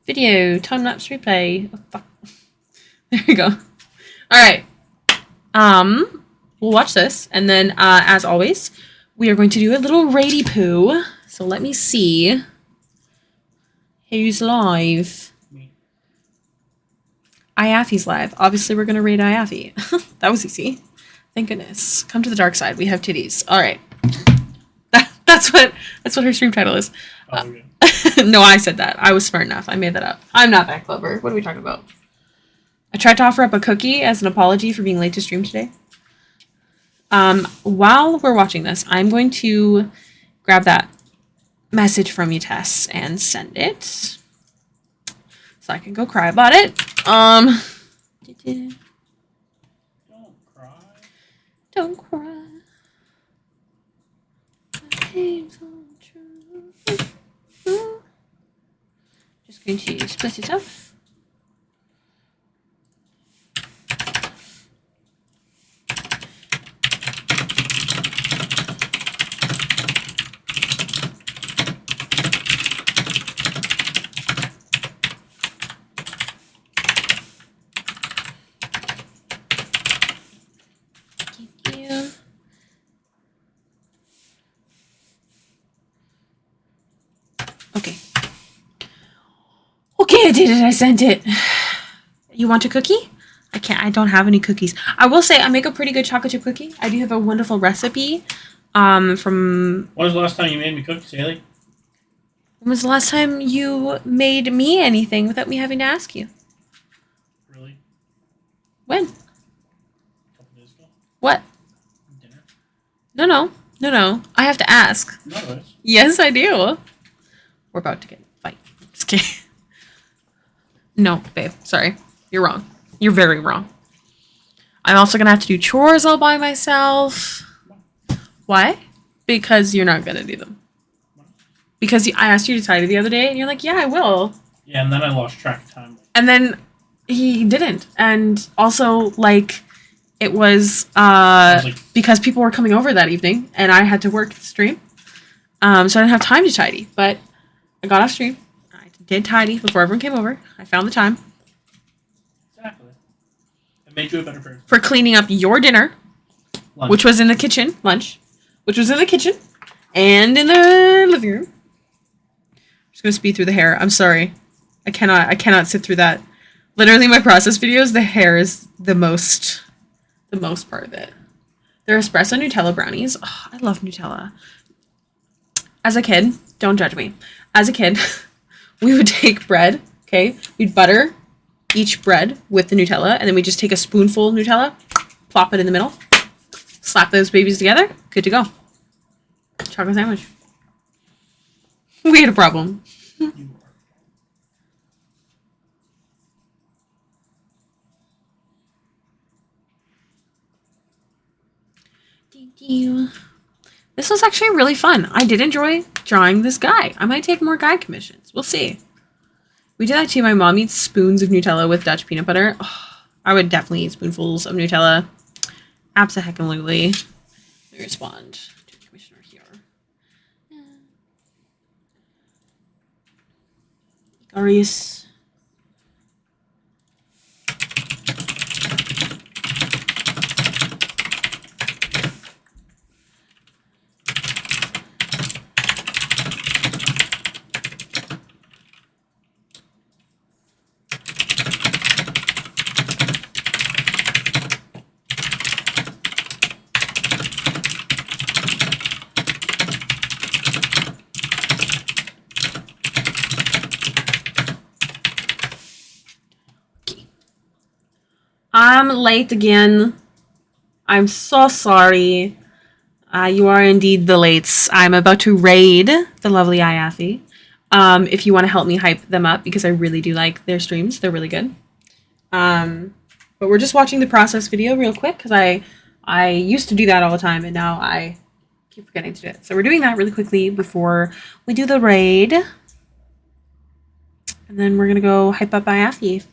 Video time lapse replay. Oh, fuck. There you go. All right. We'll watch this, and then as always, we are going to do a little rady poo. So let me see who's live. Me. Iafi's live. Obviously, we're gonna raid Iafi. That was easy. Thank goodness. Come to the dark side. We have titties. All right. That's what her stream title is. Oh, okay. No, I said that. I was smart enough. I made that up. I'm not that clever. What are we talking about? I tried to offer up a cookie as an apology for being late to stream today. While we're watching this, I'm going to grab that message from you, Tess, and send it. So I can go cry about it. Don't cry. Don't cry. Painful truth. Just going to split it up. Okay, I did it. I sent it. You want a cookie? I don't have any cookies. I will say I make a pretty good chocolate chip cookie. I do have a wonderful recipe from... When was the last time you made me cookies, Haley? When was the last time you made me anything without me having to ask you? Really? When? A couple days ago? What? Dinner? No. I have to ask. No, it is. Yes, I do. We're about to get a fight. Just kidding. No, babe. Sorry. You're wrong. You're very wrong. I'm also going to have to do chores all by myself. Why? Because you're not going to do them. Because I asked you to tidy the other day, and you're like, yeah, I will. Yeah, and then I lost track of time. And then he didn't. And also, like, it was because people were coming over that evening, and I had to work the stream. So I didn't have time to tidy. But I got off stream. I did tidy before everyone came over. I found the time. Exactly. It made you a better person. For cleaning up your dinner, Lunch. which was in the kitchen, lunch, which was in the kitchen, and in the living room. I'm just gonna speed through the hair. I'm sorry. I cannot sit through that. Literally, my process videos, the hair is the most part of it. They're espresso Nutella brownies. Oh, I love Nutella. As a kid, don't judge me. As a kid, we would take bread, okay? We'd butter each bread with the Nutella, and then we'd just take a spoonful of Nutella, plop it in the middle, slap those babies together, good to go. Chocolate sandwich. We had a problem. You are. This was actually really fun. I did enjoy drawing this guy. I might take more guy commissions. We'll see. We did that too. My mom eats spoons of Nutella with Dutch peanut butter. Oh, I would definitely eat spoonfuls of Nutella. Abso-heckin-lutely. Let me respond to the commissioner here. Igarius. am late again. I'm so sorry. You are indeed the lates. I'm about to raid the lovely Iathi. If you want to help me hype them up, because I really do like their streams. They're really good. But we're just watching the process video real quick, because I used to do that all the time, and now I keep forgetting to do it. So we're doing that really quickly before we do the raid. And then we're going to go hype up Iathi. If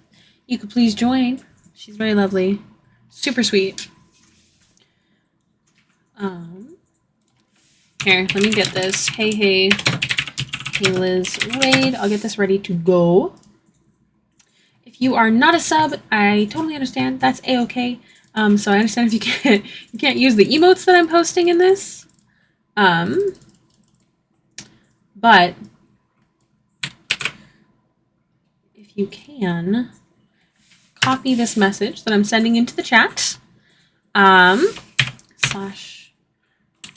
you could please join. She's very lovely. Super sweet. Here, let me get this. Hey, Liz, raid. I'll get this ready to go. If you are not a sub, I totally understand. That's a-okay. So I understand if you can't use the emotes that I'm posting in this. But if you can, copy this message that I'm sending into the chat.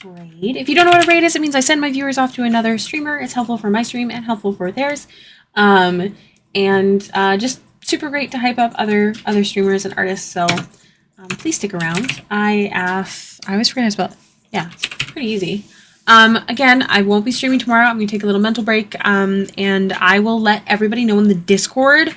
/raid. If you don't know what a raid is, it means I send my viewers off to another streamer. It's helpful for my stream and helpful for theirs. Just super great to hype up other streamers and artists. So please stick around. I always forget how to spell it. Yeah, it's pretty easy. Again, I won't be streaming tomorrow. I'm going to take a little mental break. And I will let everybody know in the Discord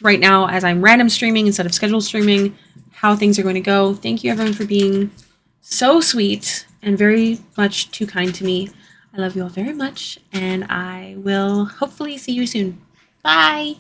right now, as I'm random streaming instead of scheduled streaming, how things are going to go. Thank you everyone for being so sweet and very much too kind to me. I love you all very much, and I will hopefully see you soon. Bye!